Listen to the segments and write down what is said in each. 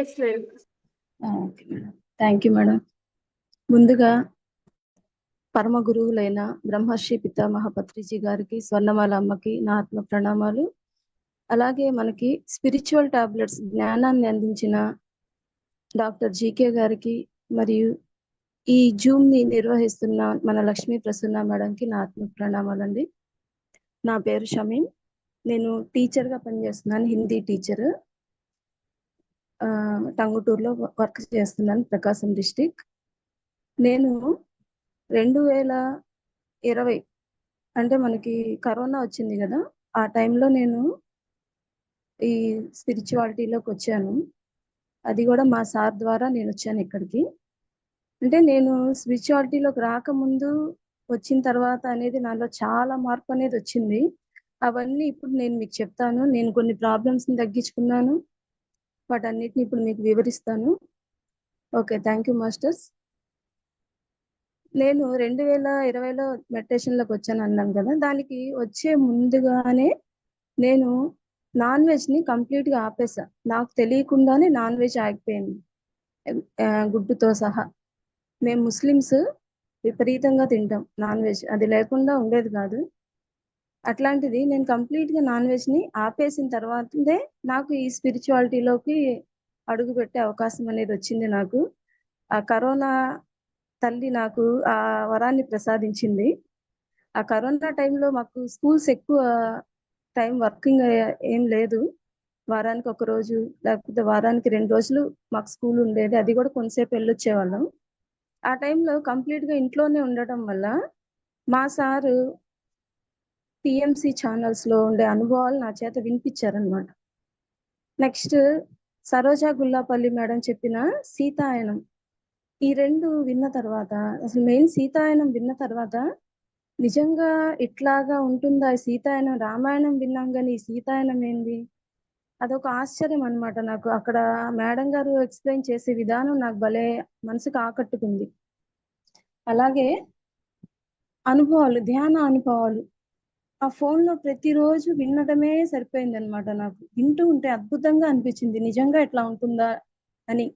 Yes madam. Okay madam, thank you madam. ముందుగా పరమ గురువులైన బ్రహ్మర్షి పితామహ పత్రిజీ గారికి, స్వర్ణమాల అమ్మకి నా ఆత్మ ప్రణామాలు. అలాగే మనకి స్పిరిచువల్ టాబ్లెట్స్ జ్ఞానాన్ని అందించిన డాక్టర్ జీకే గారికి, మరియు ఈ జూమ్ ని నిర్వహిస్తున్న మన లక్ష్మీ ప్రసన్న మేడంకి నా ఆత్మ ప్రణామాలండి. నా పేరు షమీం. నేను టీచర్ గా పనిచేస్తున్నాను, హిందీ టీచర్. టంగుటూరులో వర్క్ చేస్తున్నాను, ప్రకాశం డిస్టిక్. నేను 2020 అంటే మనకి కరోనా వచ్చింది కదా, ఆ టైంలో నేను ఈ స్పిరిచువాలిటీలోకి వచ్చాను. అది కూడా మా సార్ ద్వారా నేను వచ్చాను ఇక్కడికి. అంటే నేను స్పిరిచువాలిటీలోకి రాకముందు, వచ్చిన తర్వాత అనేది నాలో చాలా మార్పు అనేది వచ్చింది. అవన్నీ ఇప్పుడు నేను మీకు చెప్తాను. నేను కొన్ని ప్రాబ్లమ్స్ని తగ్గించుకున్నాను, వాటన్నిటిని ఇప్పుడు మీకు వివరిస్తాను. Okay, thank you masters. నేను 2020లో మెడిటేషన్లోకి వచ్చాను అన్నాను కదా, దానికి వచ్చే ముందుగానే నేను నాన్ వెజ్ని కంప్లీట్గా ఆపేసా. నాకు తెలియకుండానే నాన్ వెజ్ ఆగిపోయింది, గుడ్డుతో సహా. మేము ముస్లిమ్స్ విపరీతంగా తింటాం నాన్ వెజ్, అది లేకుండా ఉండేది కాదు. అట్లాంటిది నేను కంప్లీట్గా నాన్ వెజ్ని ఆపేసిన తర్వాతే నాకు ఈ స్పిరిచువాలిటీలోకి అడుగు పెట్టే అవకాశం అనేది వచ్చింది. నాకు ఆ కరోనా తల్లి నాకు ఆ వరాన్ని ప్రసాదించింది. ఆ కరోనా టైంలో మాకు స్కూల్స్ ఎక్కువ టైం వర్కింగ్ ఏం లేదు. వారానికి ఒక రోజు లేకపోతే వారానికి 2 రోజులు మాకు స్కూల్ ఉండేది, అది కూడా కొంతసేపు వెళ్ళొచ్చేవాళ్ళం. ఆ టైంలో కంప్లీట్గా ఇంట్లోనే ఉండటం వల్ల మా సారు పిఎంసి ఛానల్స్లో ఉండే అనుభవాలు నా చేత వినిపించారనమాట. నెక్స్ట్ సరోజా గుల్లాపల్లి మేడం చెప్పిన సీతాయనం, ఈ 2 విన్న తర్వాత, అసలు మెయిన్ సీతాయనం విన్న తర్వాత నిజంగా ఇట్లాగా ఉంటుందా ఈ సీతాయనం? రామాయణం విన్నాం కానీ ఈ సీతాయనం ఏంది? అదొక ఆశ్చర్యం అనమాట నాకు. అక్కడ మేడం గారు ఎక్స్ప్లెయిన్ చేసే విధానం నాకు భలే మనసుకు ఆకట్టుకుంది. అలాగే అనుభవాలు, ధ్యాన అనుభవాలు ఆ ఫోన్లో ప్రతిరోజు వినడమే సరిపోయింది అనమాట. నాకు వింటూ ఉంటే అద్భుతంగా అనిపించింది, నిజంగా ఎట్లా ఉంటుందా అని.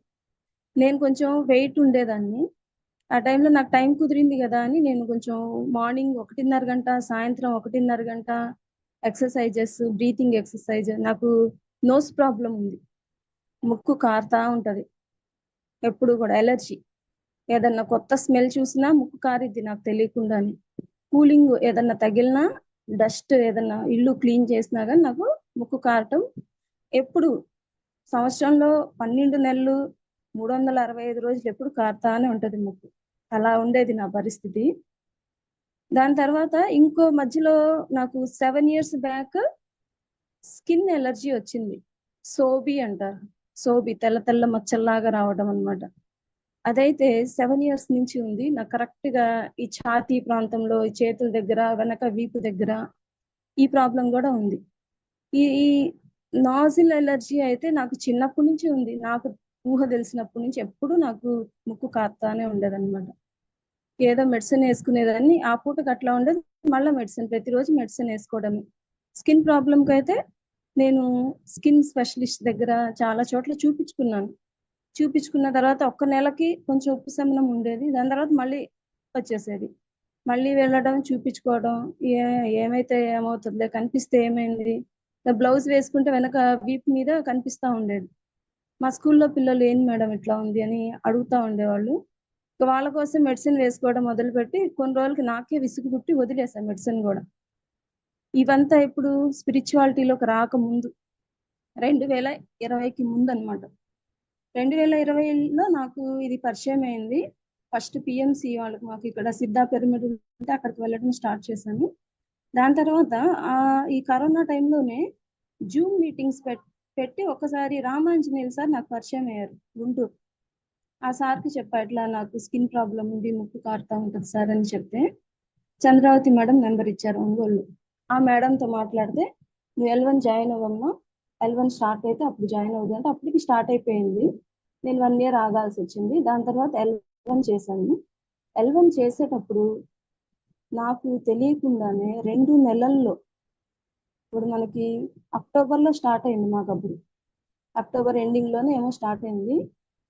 నేను కొంచెం వెయిట్ ఉండేదాన్ని ఆ టైంలో, నాకు టైం కుదిరింది కదా అని నేను కొంచెం మార్నింగ్ 1:30 గంట, సాయంత్రం 1:30 గంట ఎక్సర్సైజెస్, బ్రీతింగ్ ఎక్సర్సైజ్. నాకు నోస్ ప్రాబ్లం ఉంది, ముక్కు కారుతా ఉంటది ఎప్పుడు కూడా, ఎలర్జీ. ఏదన్నా కొత్త స్మెల్ చూసినా ముక్కు కారిద్ది నాకు తెలియకుండానే. కూలింగ్ ఏదన్నా తగిలినా, డస్ట్ ఏదన్నా ఇల్లు క్లీన్ చేసినా కానీ నాకు ముక్కు కారటం ఎప్పుడు. సంవత్సరంలో 12 నెలలు 365 రోజులు ఎప్పుడు కారుతానే ఉంటది ముక్కు. అలా ఉండేది నా పరిస్థితి. దాని తర్వాత ఇంకో మధ్యలో నాకు 7 years బ్యాక్ స్కిన్ ఎలర్జీ వచ్చింది. సోబి అంటారు, సోబి తెల్ల తెల్ల మచ్చల్లాగా రావడం అనమాట. అదైతే 7 years నుంచి ఉంది నాకు. కరెక్ట్ గా ఈ ఛాతీ ప్రాంతంలో, ఈ చేతుల దగ్గర, వెనక వీపు దగ్గర ఈ ప్రాబ్లం కూడా ఉంది. ఈ నాజిల్ ఎలర్జీ అయితే నాకు చిన్నప్పటి నుంచి ఉంది. నాకు ఊహ తెలిసినప్పటి నుంచి ఎప్పుడు నాకు ముక్కు కారుతానే ఉండేదన్నమాట. ఏదో మెడిసిన్ వేసుకునేదాన్ని, ఆ పూటకు అట్లా ఉండేది. మళ్ళీ మెడిసిన్, ప్రతిరోజు మెడిసిన్ వేసుకోవడమే. స్కిన్ ప్రాబ్లంకి అయితే నేను స్కిన్ స్పెషలిస్ట్ దగ్గర చాలా చోట్ల చూపించుకున్నాను. చూపించుకున్న తర్వాత 1 నెలకి కొంచెం ఉపశమనం ఉండేది, దాని తర్వాత మళ్ళీ వచ్చేసేది. మళ్ళీ వెళ్ళడం, చూపించుకోవడం, ఏమైతే ఏమవుతుందిలే, కనిపిస్తే ఏమైంది, బ్లౌజ్ వేసుకుంటే వెనక వీపు మీద కనిపిస్తూ ఉండేది. మా స్కూల్లో పిల్లలు ఏంది మేడం ఇట్లా ఉంది అని అడుగుతూ ఉండేవాళ్ళు. వాళ్ళ కోసం మెడిసిన్ వేసుకోవడం మొదలుపెట్టి కొన్ని రోజులకి నాకే విసుగు పుట్టి వదిలేసాను మెడిసిన్ కూడా. ఇవంతా ఇప్పుడు స్పిరిచువాలిటీలోకి రాకముందు, 2020కి ముందు అనమాట. 2020లో నాకు ఇది పరిచయం అయింది. ఫస్ట్ పిఎంసి వాళ్ళకి, మాకు ఇక్కడ సిద్ధా పిరమిడ్ ఉంటే అక్కడికి వెళ్ళడం స్టార్ట్ చేశాను. దాని తర్వాత ఈ కరోనా టైంలోనే జూమ్ మీటింగ్స్ పెట్టి ఒకసారి రామాంజనేయులు సార్ నాకు పరిచయం అయ్యారు, గుంటూరు. ఆ సార్కి చెప్పా, ఇట్లా నాకు స్కిన్ ప్రాబ్లం ఉంది, ముక్కు కారుతా ఉంటుంది సార్ అని చెప్తే, చంద్రావతి మేడం నెంబర్ ఇచ్చారు, ఒంగోలు. ఆ మేడంతో మాట్లాడితే, నువ్వు L1 జాయిన్ అవ్వమ్మా, L1 స్టార్ట్ అయితే అప్పుడు జాయిన్ అవుతుంది అంటే, అప్పటికి స్టార్ట్ అయిపోయింది. నేను 1 year ఆగాల్సి వచ్చింది. దాని తర్వాత L1 చేశాను. L1 చేసేటప్పుడు నాకు తెలియకుండానే 2 నెలల్లో, ఇప్పుడు మనకి అక్టోబర్లో స్టార్ట్ అయింది మాకు అప్పుడు, అక్టోబర్ ఎండింగ్ లోనే ఏమో స్టార్ట్ అయింది.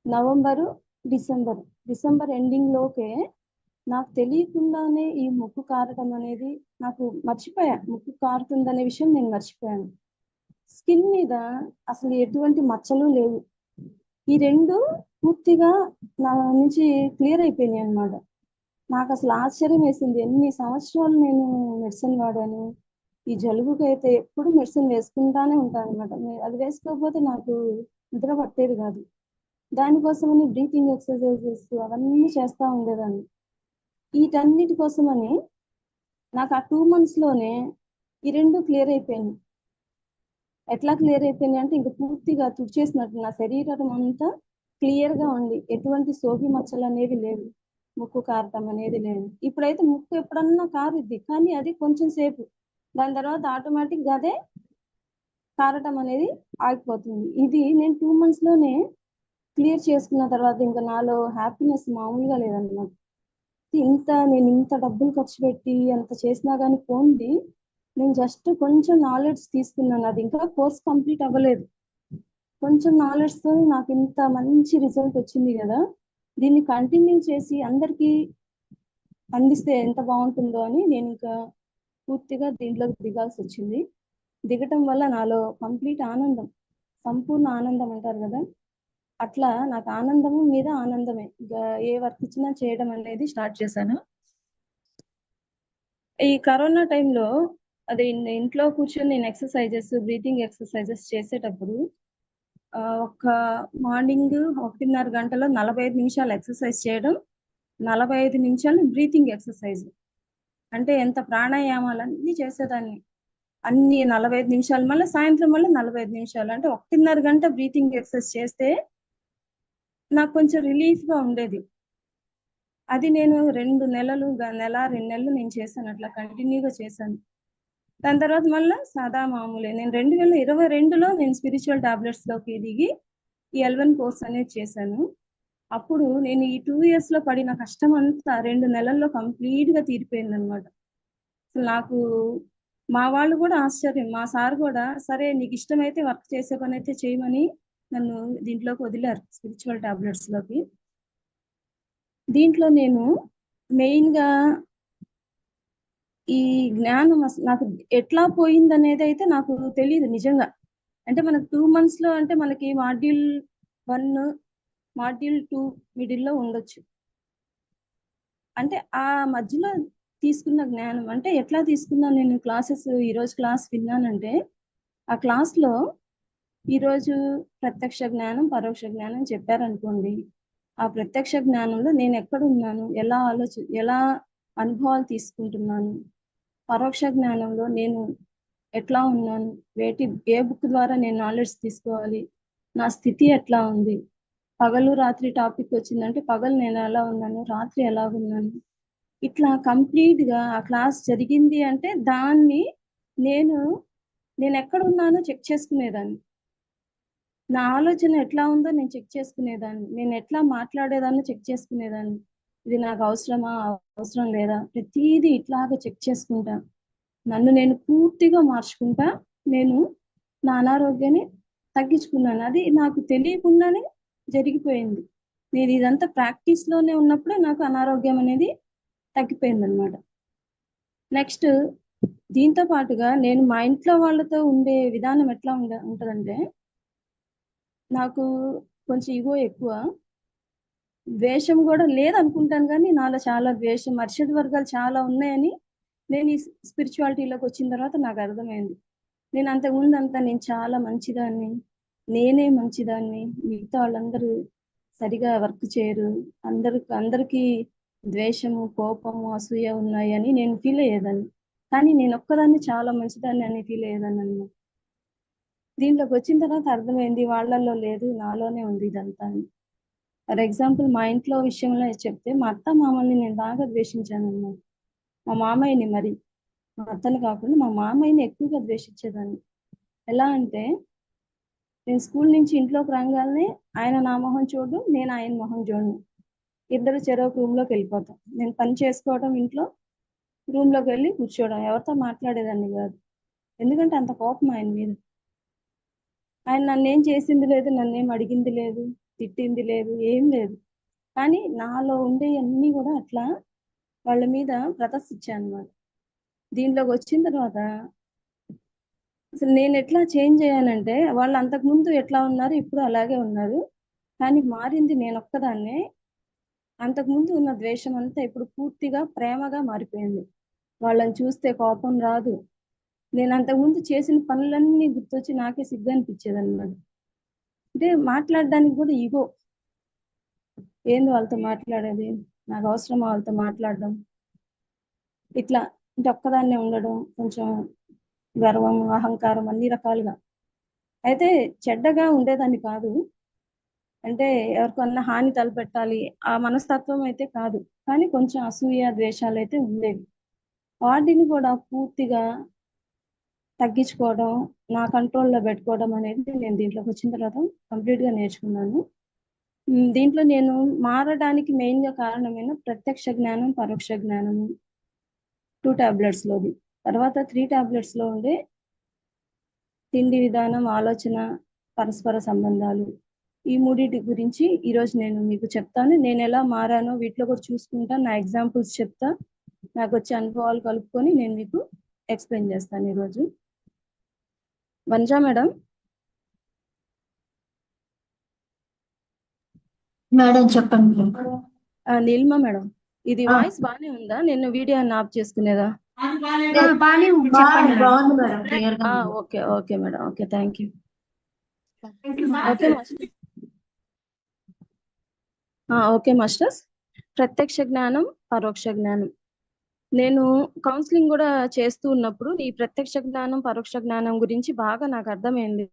నవంబరు, డిసెంబర్ డిసెంబర్ ఎండింగ్ లోకే నాకు తెలియకుండానే ఈ ముక్కు కారటం అనేది నాకు మర్చిపోయా. ముక్కు కారుతుందనే విషయం నేను మర్చిపోయాను. స్కిన్ మీద అసలు ఎటువంటి మచ్చలు లేవు. ఈ రెండు పూర్తిగా నా నుంచి క్లియర్ అయిపోయినాయి అన్నమాట. నాకు అసలు ఆశ్చర్యం వేసింది. ఎన్ని సంవత్సరాలు నేను మెడిసిన్ వాడాను. ఈ జలుబుకి అయితే ఎప్పుడు మెడిసిన్ వేసుకుంటానే ఉంటాను అనమాట. అది వేసుకోకపోతే నాకు నిద్ర పట్టేది కాదు. దానికోసమని బ్రీతింగ్ ఎక్సర్సైజెస్ అవన్నీ చేస్తూ ఉండేదాన్ని. వీటన్నిటి కోసమని నాకు ఆ 2 months లోనే ఈ రెండు క్లియర్ అయిపోయింది. ఎట్లా క్లియర్ అయిపోయింది అంటే ఇంకా పూర్తిగా తుడిచేసినట్టు నా శరీరం అంతా క్లియర్ గా ఉంది. ఎటువంటి సోకి మచ్చలు అనేవి లేవు. ముక్కు కారటం అనేది లేదు. ఇప్పుడైతే ముక్కు ఎప్పుడన్నా కారుద్ది, కానీ అది కొంచెం సేపు. దాని తర్వాత ఆటోమేటిక్ గా అదే కారటం అనేది ఆగిపోతుంది. ఇది నేను 2 months లోనే క్లియర్ చేసుకున్న తర్వాత ఇంకా నాలో హ్యాపీనెస్ మామూలుగా లేదన్నమాట. నేను ఇంత డబ్బులు ఖర్చు పెట్టి అంత చేసినా కానీ పోంది. నేను జస్ట్ కొంచెం నాలెడ్జ్ తీసుకున్నాను. అది ఇంకా కోర్స్ కంప్లీట్ అవ్వలేదు. కొంచెం నాలెడ్జ్ తో నాకు ఇంత మంచి రిజల్ట్ వచ్చింది కదా, దీన్ని కంటిన్యూ చేసి అందరికీ అందిస్తే ఎంత బాగుంటుందో అని నేను ఇంకా పూర్తిగా దీంట్లోకి దిగాల్సి వచ్చింది. దిగటం వల్ల నాలో కంప్లీట్ ఆనందం, సంపూర్ణ ఆనందం అంటారు కదా, అట్లా నాకు ఆనందము మీద ఆనందమే. ఇంకా ఏ వర్క్ ఇచ్చినా చేయడం అనేది స్టార్ట్ చేశాను. ఈ కరోనా టైంలో అదే ఇంట్లో కూర్చొని నేను ఎక్సర్సైజెస్, బ్రీతింగ్ ఎక్సర్సైజెస్ చేసేటప్పుడు ఒక మార్నింగ్ 1.5 గంటలో 45 నిమిషాలు ఎక్సర్సైజ్ చేయడం, 45 నిమిషాలు బ్రీతింగ్ ఎక్సర్సైజ్. అంటే ఎంత ప్రాణాయామాలన్నీ చేసేదాన్ని. అన్ని 45 నిమిషాలు, మళ్ళీ సాయంత్రం మళ్ళీ 45 నిమిషాలు, అంటే 1.5 గంట బ్రీతింగ్ ఎక్సర్సైజ్ చేస్తే నాకు కొంచెం రిలీఫ్ గా ఉండేది. అది నేను 2 నెలలు, నెల 2 నెలలు నేను చేశాను. అట్లా కంటిన్యూగా చేశాను. దాని తర్వాత మళ్ళీ సాదా మామూలే. నేను 2022లో నేను స్పిరిచువల్ టాబ్లెట్స్ లోకి దిగి ఈ L1 కోర్స్ అనేది చేశాను. అప్పుడు నేను ఈ 2 years లో పడిన కష్టం అంతా 2 నెలల్లో కంప్లీట్ గా తీరిపోయింది అనమాట. అసలు నాకు మా వాళ్ళు కూడా ఆశ్చర్యం. మా సార్ కూడా సరే నీకు ఇష్టమైతే వర్క్ చేసే పని అయితే చేయమని నన్ను దీంట్లోకి వదిలారు, స్పిరిచువల్ టాబ్లెట్స్ లోకి. దీంట్లో నేను మెయిన్ గా ఈ జ్ఞానం అసలు నాకు ఎట్లా పోయింది అనేది అయితే నాకు తెలియదు నిజంగా. అంటే మనకు 2 months లో అంటే మనకి మాడ్యూల్ 1, మాడ్యూల్ 2 మిడిల్లో ఉండొచ్చు. అంటే ఆ మధ్యలో తీసుకున్న జ్ఞానం అంటే ఎట్లా తీసుకున్నా, నేను క్లాసెస్ ఈరోజు క్లాస్ విన్నానంటే ఆ క్లాస్ లో ఈరోజు ప్రత్యక్ష జ్ఞానం, పరోక్ష జ్ఞానం చెప్పారనుకోండి. ఆ ప్రత్యక్ష జ్ఞానంలో నేను ఎక్కడ ఉన్నాను, ఎలా అనుభవాలు తీసుకుంటున్నాను, పరోక్ష జ్ఞానంలో నేను ఎట్లా ఉన్నాను, ఏ బుక్ ద్వారా నేను నాలెడ్జ్ తీసుకోవాలి, నా స్థితి ఎట్లా ఉంది, పగలు రాత్రి టాపిక్ వచ్చిందంటే పగలు నేను ఎలా ఉన్నాను, రాత్రి ఎలా ఉన్నాను, ఇట్లా కంప్లీట్ గా ఆ క్లాస్ జరిగింది అంటే దాన్ని నేను నేను ఎక్కడ ఉన్నానో చెక్ చేసుకునేదాన్ని. నా ఆలోచన ఎట్లా ఉందో నేను చెక్ చేసుకునేదాన్ని. నేను ఎట్లా మాట్లాడేదాన్ని చెక్ చేసుకునేదాన్ని. ఇది నాకు అవసరమా, అవసరం లేదా, ప్రతిదీ ఇట్లాగా చెక్ చేసుకుంటా నన్ను నేను పూర్తిగా మార్చుకుంటా నేను నా అనారోగ్యాన్ని తగ్గించుకున్నాను. అది నాకు తెలియకుండానే జరిగిపోయింది. నేను ఇదంతా ప్రాక్టీస్ లోనే ఉన్నప్పుడే నాకు అనారోగ్యం అనేది తగ్గిపోయింది అనమాట. నెక్స్ట్ దీంతో పాటుగా నేను మా ఇంట్లో వాళ్ళతో ఉండే విధానం ఎట్లా ఉంటదంటే, నాకు కొంచెం ఇగో ఎక్కువ, ద్వేషం కూడా లేదనుకుంటాను, కానీ నాలో చాలా ద్వేషం, అరిషడ్ వర్గాలు చాలా ఉన్నాయని నేను ఈ స్పిరిచువాలిటీలోకి వచ్చిన తర్వాత నాకు అర్థమైంది. నేను నేను చాలా మంచిదాన్ని, నేనే మంచిదాన్ని, మిగతా వాళ్ళందరూ సరిగా వర్క్ చేయరు, అందరికీ ద్వేషము, కోపము, అసూయ ఉన్నాయి అని నేను ఫీల్ అయ్యేదాన్ని. కానీ నేను ఒక్కదాన్ని చాలా మంచిదాన్ని అని ఫీల్ అయ్యేదాన్ని అన్నమాట. దీంట్లోకి వచ్చిన తర్వాత అర్థమైంది వాళ్ళల్లో లేదు, నాలోనే ఉంది ఇదంతా అని. ఫర్ ఎగ్జాంపుల్ మా ఇంట్లో విషయంలో చెప్తే, మా అత్త మామల్ని నేను బాగా ద్వేషించాను అన్నమాట. మా మామయ్యని, మరి మా అత్తని కాకుండా మా మామయ్యని ఎక్కువగా ద్వేషించేదాన్ని. ఎలా అంటే, నేను స్కూల్ నుంచి ఇంట్లోకి రాగానే ఆయన నా మొహం చూడు, నేను ఆయన మొహం చూడను. ఇద్దరు చెరొక రూమ్ లోకి వెళ్ళిపోతాం. నేను పని చేసుకోవడం ఇంట్లో, రూమ్ లోకి వెళ్ళి కూర్చోవడం, ఎవరితో మాట్లాడేదాన్ని కాదు. ఎందుకంటే అంత కోపం ఆయన మీద. ఆయన నన్నేం చేసింది లేదు, నన్నేం అడిగింది లేదు, తిట్టింది లేదు, ఏం లేదు. కానీ నాలో ఉండే అన్నీ కూడా అట్లా వాళ్ళ మీద ప్రదర్శించాను అనమాట. దీంట్లోకి వచ్చిన తర్వాత అసలు నేను ఎట్లా చేంజ్ అయ్యానంటే, వాళ్ళు అంతకుముందు ఎట్లా ఉన్నారు ఇప్పుడు అలాగే ఉన్నారు. కానీ మారింది నేను ఒక్కదాన్నే. అంతకుముందు ఉన్న ద్వేషం అంతా ఇప్పుడు పూర్తిగా ప్రేమగా మారిపోయింది. వాళ్ళని చూస్తే కోపం రాదు. నేను అంతకుముందు చేసిన పనులన్నీ గుర్తొచ్చి నాకే సిగ్గు అనిపించేది అనమాట. అంటే మాట్లాడడానికి కూడా ఈగో. ఏంది వాళ్ళతో మాట్లాడేది, నాకు అవసరం వాళ్ళతో మాట్లాడడం, ఇట్లా అంటే ఒక్కదాన్నే ఉండడం, కొంచెం గర్వం, అహంకారం అన్ని రకాలుగా. అయితే చెడ్డగా ఉండేదాన్ని కాదు, అంటే ఎవరికన్నా హాని తలపెట్టాలి ఆ మనస్తత్వం అయితే కాదు. కానీ కొంచెం అసూయ ద్వేషాలు అయితే ఉండేవి. వాటిని కూడా పూర్తిగా తగ్గించుకోవడం, నా కంట్రోల్లో పెట్టుకోవడం అనేది నేను దీంట్లోకి వచ్చిన తర్వాత కంప్లీట్ గా నేర్చుకున్నాను. దీంట్లో నేను మారడానికి మెయిన్ గా కారణమైన ప్రత్యక్ష జ్ఞానం, పరోక్ష జ్ఞానము 2 tablets లోది. తర్వాత 3 tablets లో ఉండే తిండి విధానం, ఆలోచన, పరస్పర సంబంధాలు, ఈ మూడింటి గురించి ఈరోజు నేను మీకు చెప్తాను. నేను ఎలా మారానో వీటిలో కూడా చూసుకుంటా, నా ఎగ్జాంపుల్స్ చెప్తా, నాకు వచ్చే అనుభవాలు కలుపుకొని నేను మీకు ఎక్స్ప్లెయిన్ చేస్తాను ఈరోజు. వనజా మేడం. మేడం చెప్పండి. నీలిమ మేడం, ఇది వాయిస్ బానే ఉందా? నేను వీడియో ఆఫ్ చేసుకునేదా? బాగానే ఉంది, చెప్పండి. బాగుంది మేడం, క్లియర్ గా ఉంది. Okay okay madam, okay, thank you. Okay masters. ప్రత్యక్ష జ్ఞానం, పరోక్ష జ్ఞానం. నేను కౌన్సిలింగ్ కూడా చేస్తూ ఉన్నప్పుడు ఈ ప్రత్యక్ష జ్ఞానం, పరోక్ష జ్ఞానం గురించి బాగా నాకు అర్థమైంది.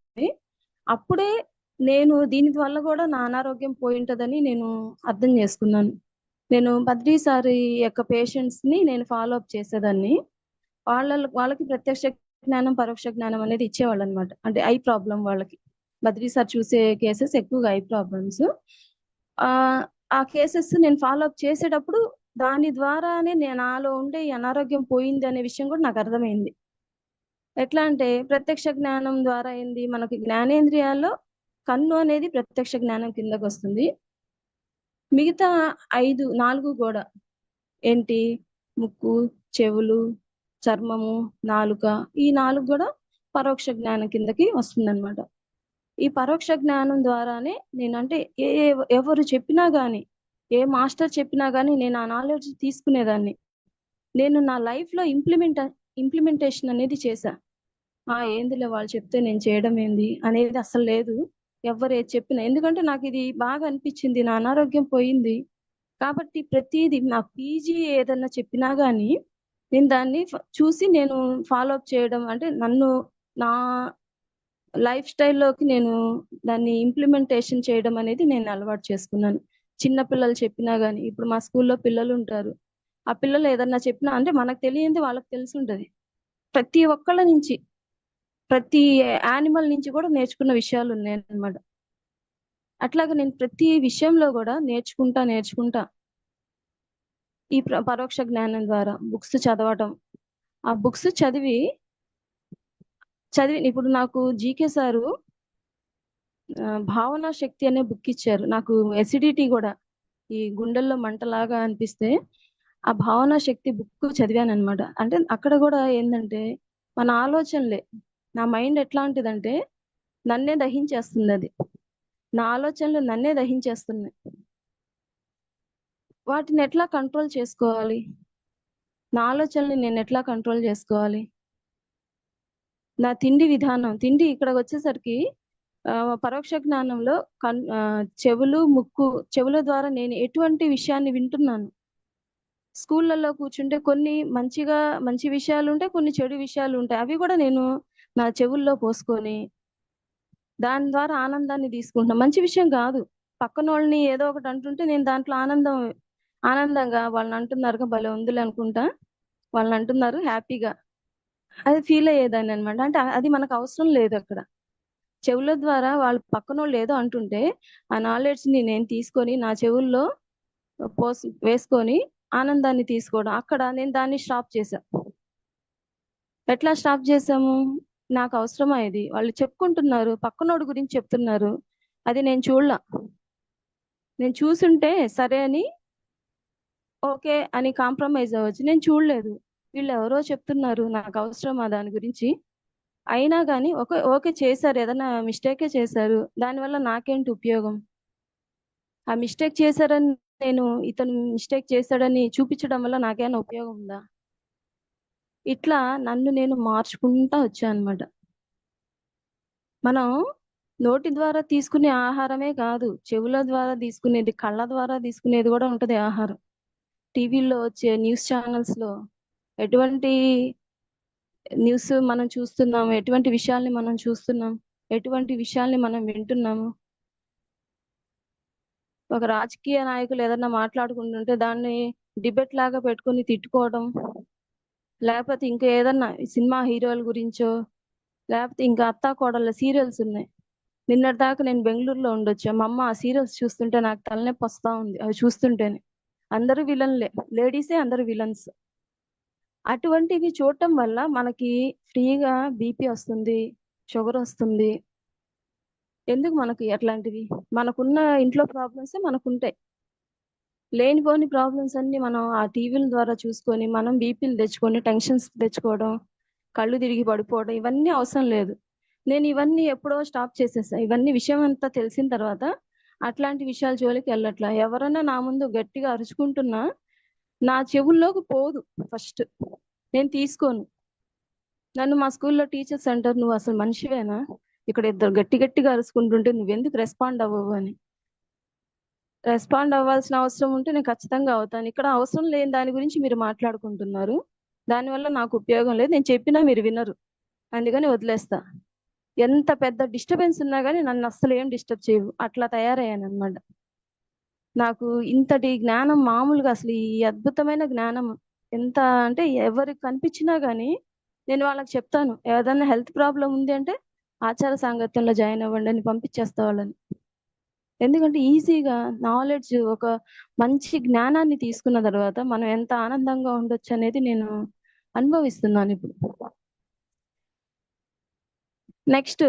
అప్పుడే నేను దీని వల్ల కూడా నా అనారోగ్యం పోయి ఉంటదని నేను అర్థం చేసుకున్నాను. నేను బద్రీ సారి యొక్క పేషెంట్స్ ని నేను ఫాలో అప్ చేసేదాన్ని. వాళ్ళకి ప్రత్యక్ష జ్ఞానం, పరోక్ష జ్ఞానం అనేది ఇచ్చేవాళ్ళు అనమాట. అంటే ఐ ప్రాబ్లం వాళ్ళకి. బద్రీ సార్ చూసే కేసెస్ ఎక్కువగా ఐ ప్రాబ్లమ్స్. ఆ కేసెస్ నేను ఫాలో అప్ చేసేటప్పుడు దాని ద్వారానే నేను నాలో ఉండే ఈ అనారోగ్యం పోయింది అనే విషయం కూడా నాకు అర్థమైంది. ఎట్లా అంటే ప్రత్యక్ష జ్ఞానం ద్వారా ఏంది, మనకి జ్ఞానేంద్రియాల్లో కన్ను అనేది ప్రత్యక్ష జ్ఞానం కిందకు వస్తుంది. మిగతా 4 కూడా ఏంటి, ముక్కు, చెవులు, చర్మము, నాలుక, ఈ 4 కూడా పరోక్ష జ్ఞానం కిందకి వస్తుందన్నమాట. ఈ పరోక్ష జ్ఞానం ద్వారానే నేనంటే ఎవరు చెప్పినా గాని, ఏ మాస్టర్ చెప్పినా గానీ నేను ఆ నాలెడ్జ్ తీసుకునేదాన్ని. నేను నా లైఫ్ లో ఇంప్లిమెంటేషన్ అనేది చేశా. ఏందిలే వాళ్ళు చెప్తే నేను చేయడం ఏంది అనేది అసలు లేదు. ఎవరు ఏది చెప్పినా, ఎందుకంటే నాకు ఇది బాగా అనిపించింది, నా అనారోగ్యం పోయింది కాబట్టి ప్రతిదీ నాకు పీజీ ఏదన్నా చెప్పినా గానీ నేను దాన్ని చూసి నేను ఫాలో అప్ చేయడం, అంటే నన్ను నా లైఫ్ స్టైల్లోకి నేను దాన్ని ఇంప్లిమెంటేషన్ చేయడం అనేది నేను అలవాటు చేసుకున్నాను. చిన్న పిల్లలు చెప్పినా గానీ, ఇప్పుడు మా స్కూల్లో పిల్లలు ఉంటారు, ఆ పిల్లలు ఏదన్నా చెప్పినా అంటే మనకు తెలియంది వాళ్ళకి తెలిసి ఉంటది. ప్రతి ఒక్కళ్ళ నుంచి, ప్రతి యానిమల్ నుంచి కూడా నేర్చుకున్న విషయాలు ఉన్నాయి అన్నమాట. అట్లాగా నేను ప్రతి విషయంలో కూడా నేర్చుకుంటా ఈ పరోక్ష జ్ఞానం ద్వారా బుక్స్ చదవటం. ఆ బుక్స్ చదివి ఇప్పుడు నాకు జీకే సారు భావన శక్తి అనే బుక్ ఇచ్చారు. నాకు ఎసిడిటీ కూడా, ఈ గుండెల్లో మంటలాగా అనిపిస్తే ఆ భావన శక్తి బుక్ చదివాను అనమాట. అంటే అక్కడ కూడా ఏంటంటే మన ఆలోచనలే, నా మైండ్ ఎట్లాంటిదంటే నన్నే దహించేస్తుంది. అది నా ఆలోచనలు నన్నే దహించేస్తున్నాయి. వాటిని ఎట్లా కంట్రోల్ చేసుకోవాలి, నా ఆలోచనలు నేను ఎట్లా కంట్రోల్ చేసుకోవాలి, నా తిండి విధానం, తిండి ఇక్కడికి వచ్చేసరికి పరోక్ష జ్ఞానంలో చెవులు, ముక్కు, చెవుల ద్వారా నేను ఎటువంటి విషయాన్ని వింటున్నాను. స్కూళ్ళల్లో కూర్చుంటే కొన్ని మంచి విషయాలు ఉంటాయి, కొన్ని చెడు విషయాలు ఉంటాయి. అవి కూడా నేను నా చెవుల్లో పోసుకొని దాని ద్వారా ఆనందాన్ని తీసుకుంటున్నా. మంచి విషయం కాదు, పక్కన వాళ్ళని ఏదో ఒకటి అంటుంటే నేను దాంట్లో ఆనందంగా వాళ్ళని అంటున్నారు భలే ఉందిలే అనుకుంటా, వాళ్ళని అంటున్నారు హ్యాపీగా, అది ఫీల్ అయ్యేదాన్ని అనమాట. అంటే అది మనకు అవసరం లేదు. అక్కడ చెవుల ద్వారా వాళ్ళ పక్కన వాళ్ళు ఏదో అంటుంటే ఆ నాలెడ్జ్ ని నేను తీసుకొని నా చెవుల్లో వేసుకొని ఆనందాన్ని తీసుకోవడం. అక్కడ నేను దాన్ని స్టాప్ చేశా. ఎట్లా స్టాప్ చేసాము, నాకు అవసరమా ఇది? వాళ్ళు చెప్పుకుంటున్నారు, పక్కనోడి గురించి చెప్తున్నారు. అది నేను చూడలా. నేను చూసుంటే సరే అని ఓకే అని కాంప్రమైజ్ అవ్వచ్చు. నేను చూడలేదు. వీళ్ళు ఎవరో చెప్తున్నారు, నాకు అవసరమా దాని గురించి? అయినా కానీ ఓకే ఓకే చేశారు, ఏదైనా మిస్టేకే చేశారు, దానివల్ల నాకేంటి ఉపయోగం? ఆ మిస్టేక్ చేశారని నేను ఇతను మిస్టేక్ చేశాడని చూపించడం వల్ల నాకేమైనా ఉపయోగం ఉందా? ఇట్లా నన్ను నేను మార్చుకుంటా వచ్చాను అనమాట. మనం నోటి ద్వారా తీసుకునే ఆహారమే కాదు, చెవుల ద్వారా తీసుకునేది, కళ్ళ ద్వారా తీసుకునేది కూడా ఉంటది ఆహారం. టీవీలో వచ్చే న్యూస్ ఛానల్స్ లో ఎటువంటి న్యూస్ మనం చూస్తున్నాము, ఎటువంటి విషయాల్ని మనం చూస్తున్నాం, ఎటువంటి విషయాల్ని మనం వింటున్నాము. ఒక రాజకీయ నాయకులు ఏదన్నా మాట్లాడుకుంటుంటే దాన్ని డిబేట్ లాగా పెట్టుకొని తిట్టుకోవడం, లేకపోతే ఇంకా ఏదన్నా సినిమా హీరోల గురించో, లేకపోతే ఇంకా అత్తా కోడళ్ళ సీరియల్స్ ఉన్నాయి. నిన్నటి దాకా నేను బెంగళూరులో ఉండొచ్చా, మా అమ్మ ఆ సీరియల్స్ చూస్తుంటే నాకు తలనొప్పి వస్తా ఉంది అవి చూస్తుంటేనే. అందరూ విలన్లే, లేడీసే అందరూ విలన్స్. అటువంటివి చూడటం వల్ల మనకి ఫ్రీగా బీపీ వస్తుంది, షుగర్ వస్తుంది. ఎందుకు మనకి అట్లాంటివి? మనకున్న ఇంట్లో ప్రాబ్లమ్సే మనకుంటాయి. లేనిపోని ప్రాబ్లమ్స్ అన్ని మనం ఆ టీవీల ద్వారా చూసుకొని మనం బీపీలు తెచ్చుకొని టెన్షన్స్ తెచ్చుకోవడం, కళ్ళు తిరిగి పడిపోవడం, ఇవన్నీ అవసరం లేదు. నేను ఇవన్నీ ఎప్పుడో స్టాప్ చేసేసా. ఇవన్నీ విషయం అంతా తెలిసిన తర్వాత అట్లాంటి విషయాల జోలికి వెళ్ళట్లా. ఎవరన్నా నా ముందు గట్టిగా అరుచుకుంటున్నా నా చెవుల్లోకి పోదు. ఫస్ట్ నేను తీసుకోను. నన్ను మా స్కూల్లో టీచర్స్ అంటారు, నువ్వు అసలు మనిషివేనా? ఇక్కడ ఇద్దరు గట్టి గట్టిగా అరుచుకుంటుంటే నువ్వెందుకు రెస్పాండ్ అవ్వవు అని. రెస్పాండ్ అవ్వాల్సిన అవసరం ఉంటే నేను ఖచ్చితంగా అవుతాను. ఇక్కడ అవసరం లేని దాని గురించి మీరు మాట్లాడుకుంటున్నారు, దానివల్ల నాకు ఉపయోగం లేదు, నేను చెప్పినా మీరు వినరు, అందుకని వదిలేస్తా. ఎంత పెద్ద డిస్టర్బెన్స్ ఉన్నా కానీ నన్ను అస్సలు ఏం డిస్టర్బ్ చేయవు. అట్లా తయారయ్యాను అనమాట. నాకు ఇంతటి జ్ఞానం మామూలుగా అసలు ఈ అద్భుతమైన జ్ఞానం ఎంత అంటే ఎవరికి కనిపించినా కానీ నేను వాళ్ళకి చెప్తాను, ఏదైనా హెల్త్ ప్రాబ్లం ఉంది అంటే ఆచార సాంగత్యంలో జాయిన్ అవ్వండి అని పంపించేస్తా వాళ్ళని. ఎందుకంటే ఈజీగా నాలెడ్జ్, ఒక మంచి జ్ఞానాన్ని తీసుకున్న తర్వాత మనం ఎంత ఆనందంగా ఉండొచ్చు అనేది నేను అనుభవిస్తున్నాను ఇప్పుడు. నెక్స్ట్,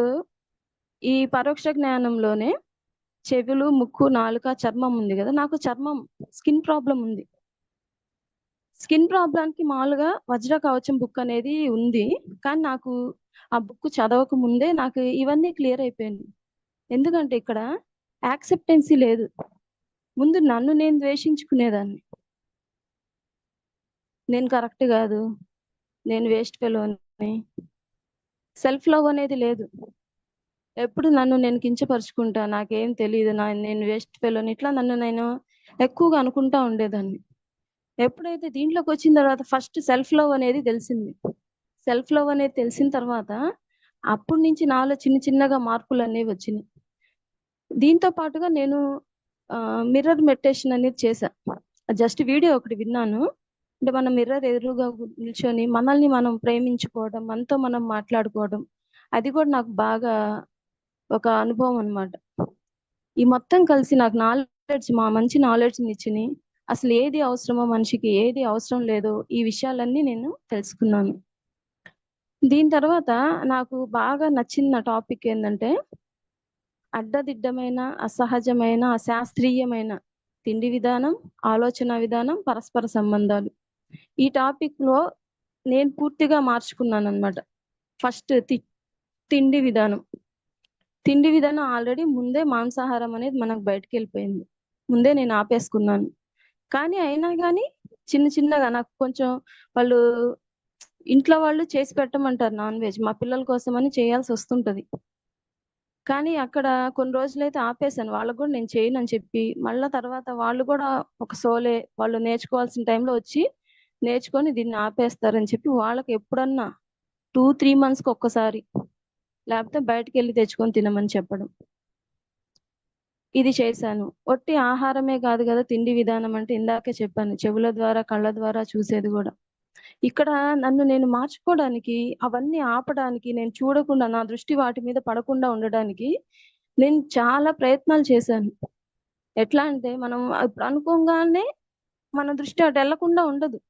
ఈ పరోక్ష జ్ఞానంలోనే చెవులు, ముక్కు, నాలుక, చర్మం ఉంది కదా. నాకు చర్మం స్కిన్ ప్రాబ్లం ఉంది. స్కిన్ ప్రాబ్లంకి మామూలుగా వజ్ర కవచం బుక్ అనేది ఉంది, కానీ నాకు ఆ బుక్ చదవక ముందే నాకు ఇవన్నీ క్లియర్ అయిపోయింది. ఎందుకంటే ఇక్కడ యాక్సెప్టెన్సీ లేదు. ముందు నన్ను నేను ద్వేషించుకునేదాన్ని, నేను కరెక్ట్ కాదు, నేను వేస్ట్ ఫెలోని, సెల్ఫ్ లవ్ అనేది లేదు. ఎప్పుడు నన్ను నేను కించపరుచుకుంటా, నాకేం తెలియదు, నేను వేస్ట్ ఫెలోని, ఇట్లా నన్ను నేను ఎక్కువగా అనుకుంటా ఉండేదాన్ని. ఎప్పుడైతే దీంట్లోకి వచ్చిన తర్వాత ఫస్ట్ సెల్ఫ్ లవ్ అనేది తెలిసింది. సెల్ఫ్ లవ్ అనేది తెలిసిన తర్వాత అప్పటి నుంచి నాలో చిన్న చిన్నగా మార్పులు అనేవి వచ్చినాయి. దీంతో పాటుగా నేను మిర్రర్ మెడిటేషన్ అనేది చేశా. జస్ట్ వీడియో ఒకటి విన్నాను. అంటే మనం మిర్రర్ ఎదురుగా నిల్చొని మనల్ని మనం ప్రేమించుకోవడం, మనతో మనం మాట్లాడుకోవడం, అది కూడా నాకు బాగా ఒక అనుభవం అన్నమాట. ఈ మొత్తం కలిసి నాకు నాలెడ్జ్, మంచి నాలెడ్జ్ని ఇచ్చినాయి. అసలు ఏది అవసరమో మనిషికి, ఏది అవసరం లేదో, ఈ విషయాలన్నీ నేను తెలుసుకున్నాను. దీని తర్వాత నాకు బాగా నచ్చిన టాపిక్ ఏంటంటే అడ్డదిడ్డమైన, అసహజమైన, అశాస్త్రీయమైన తిండి విధానం, ఆలోచన విధానం, పరస్పర సంబంధాలు. ఈ టాపిక్ లో నేను పూర్తిగా మార్చుకున్నాను అనమాట. ఫస్ట్ తిండి విధానం. తిండి విధానం ఆల్రెడీ ముందే మాంసాహారం అనేది మనకు బయటకు వెళ్ళిపోయింది, ముందే నేను ఆపేసుకున్నాను. కానీ అయినా కానీ చిన్న చిన్నగా నాకు కొంచెం వాళ్ళు ఇంట్లో వాళ్ళు చేసి పెట్టమంటారు నాన్ వెజ్, మా పిల్లల కోసం అని చేయాల్సి వస్తుంటది. కానీ అక్కడ కొన్ని రోజులైతే ఆపేశాను, వాళ్ళకు కూడా నేను చేయను అని చెప్పి. మళ్ళా తర్వాత వాళ్ళు కూడా ఒక సోలే, వాళ్ళు నేర్చుకోవాల్సిన టైంలో వచ్చి నేర్చుకొని దీన్ని ఆపేస్తారని చెప్పి వాళ్ళకి ఎప్పుడన్నా 2-3 మంత్స్కి ఒక్కసారి, లేకపోతే బయటకు వెళ్ళి తెచ్చుకొని తినమని చెప్పడం, ఇది చేశాను. ఒట్టి ఆహారమే కాదు కదా తిండి విధానం అంటే, ఇందాకే చెప్పాను, చెవుల ద్వారా కళ్ళ ద్వారా చూసేది కూడా. ఇక్కడ నన్ను నేను మార్చుకోవడానికి, అవన్నీ ఆపడానికి, నేను చూడకుండా, నా దృష్టి వాటి మీద పడకుండా ఉండడానికి నేను చాలా ప్రయత్నాలు చేశాను. ఎట్లా అంటే మనం ఇప్పుడు అనుకోగానే మన దృష్టి అటు వెళ్లకుండా ఉండదు.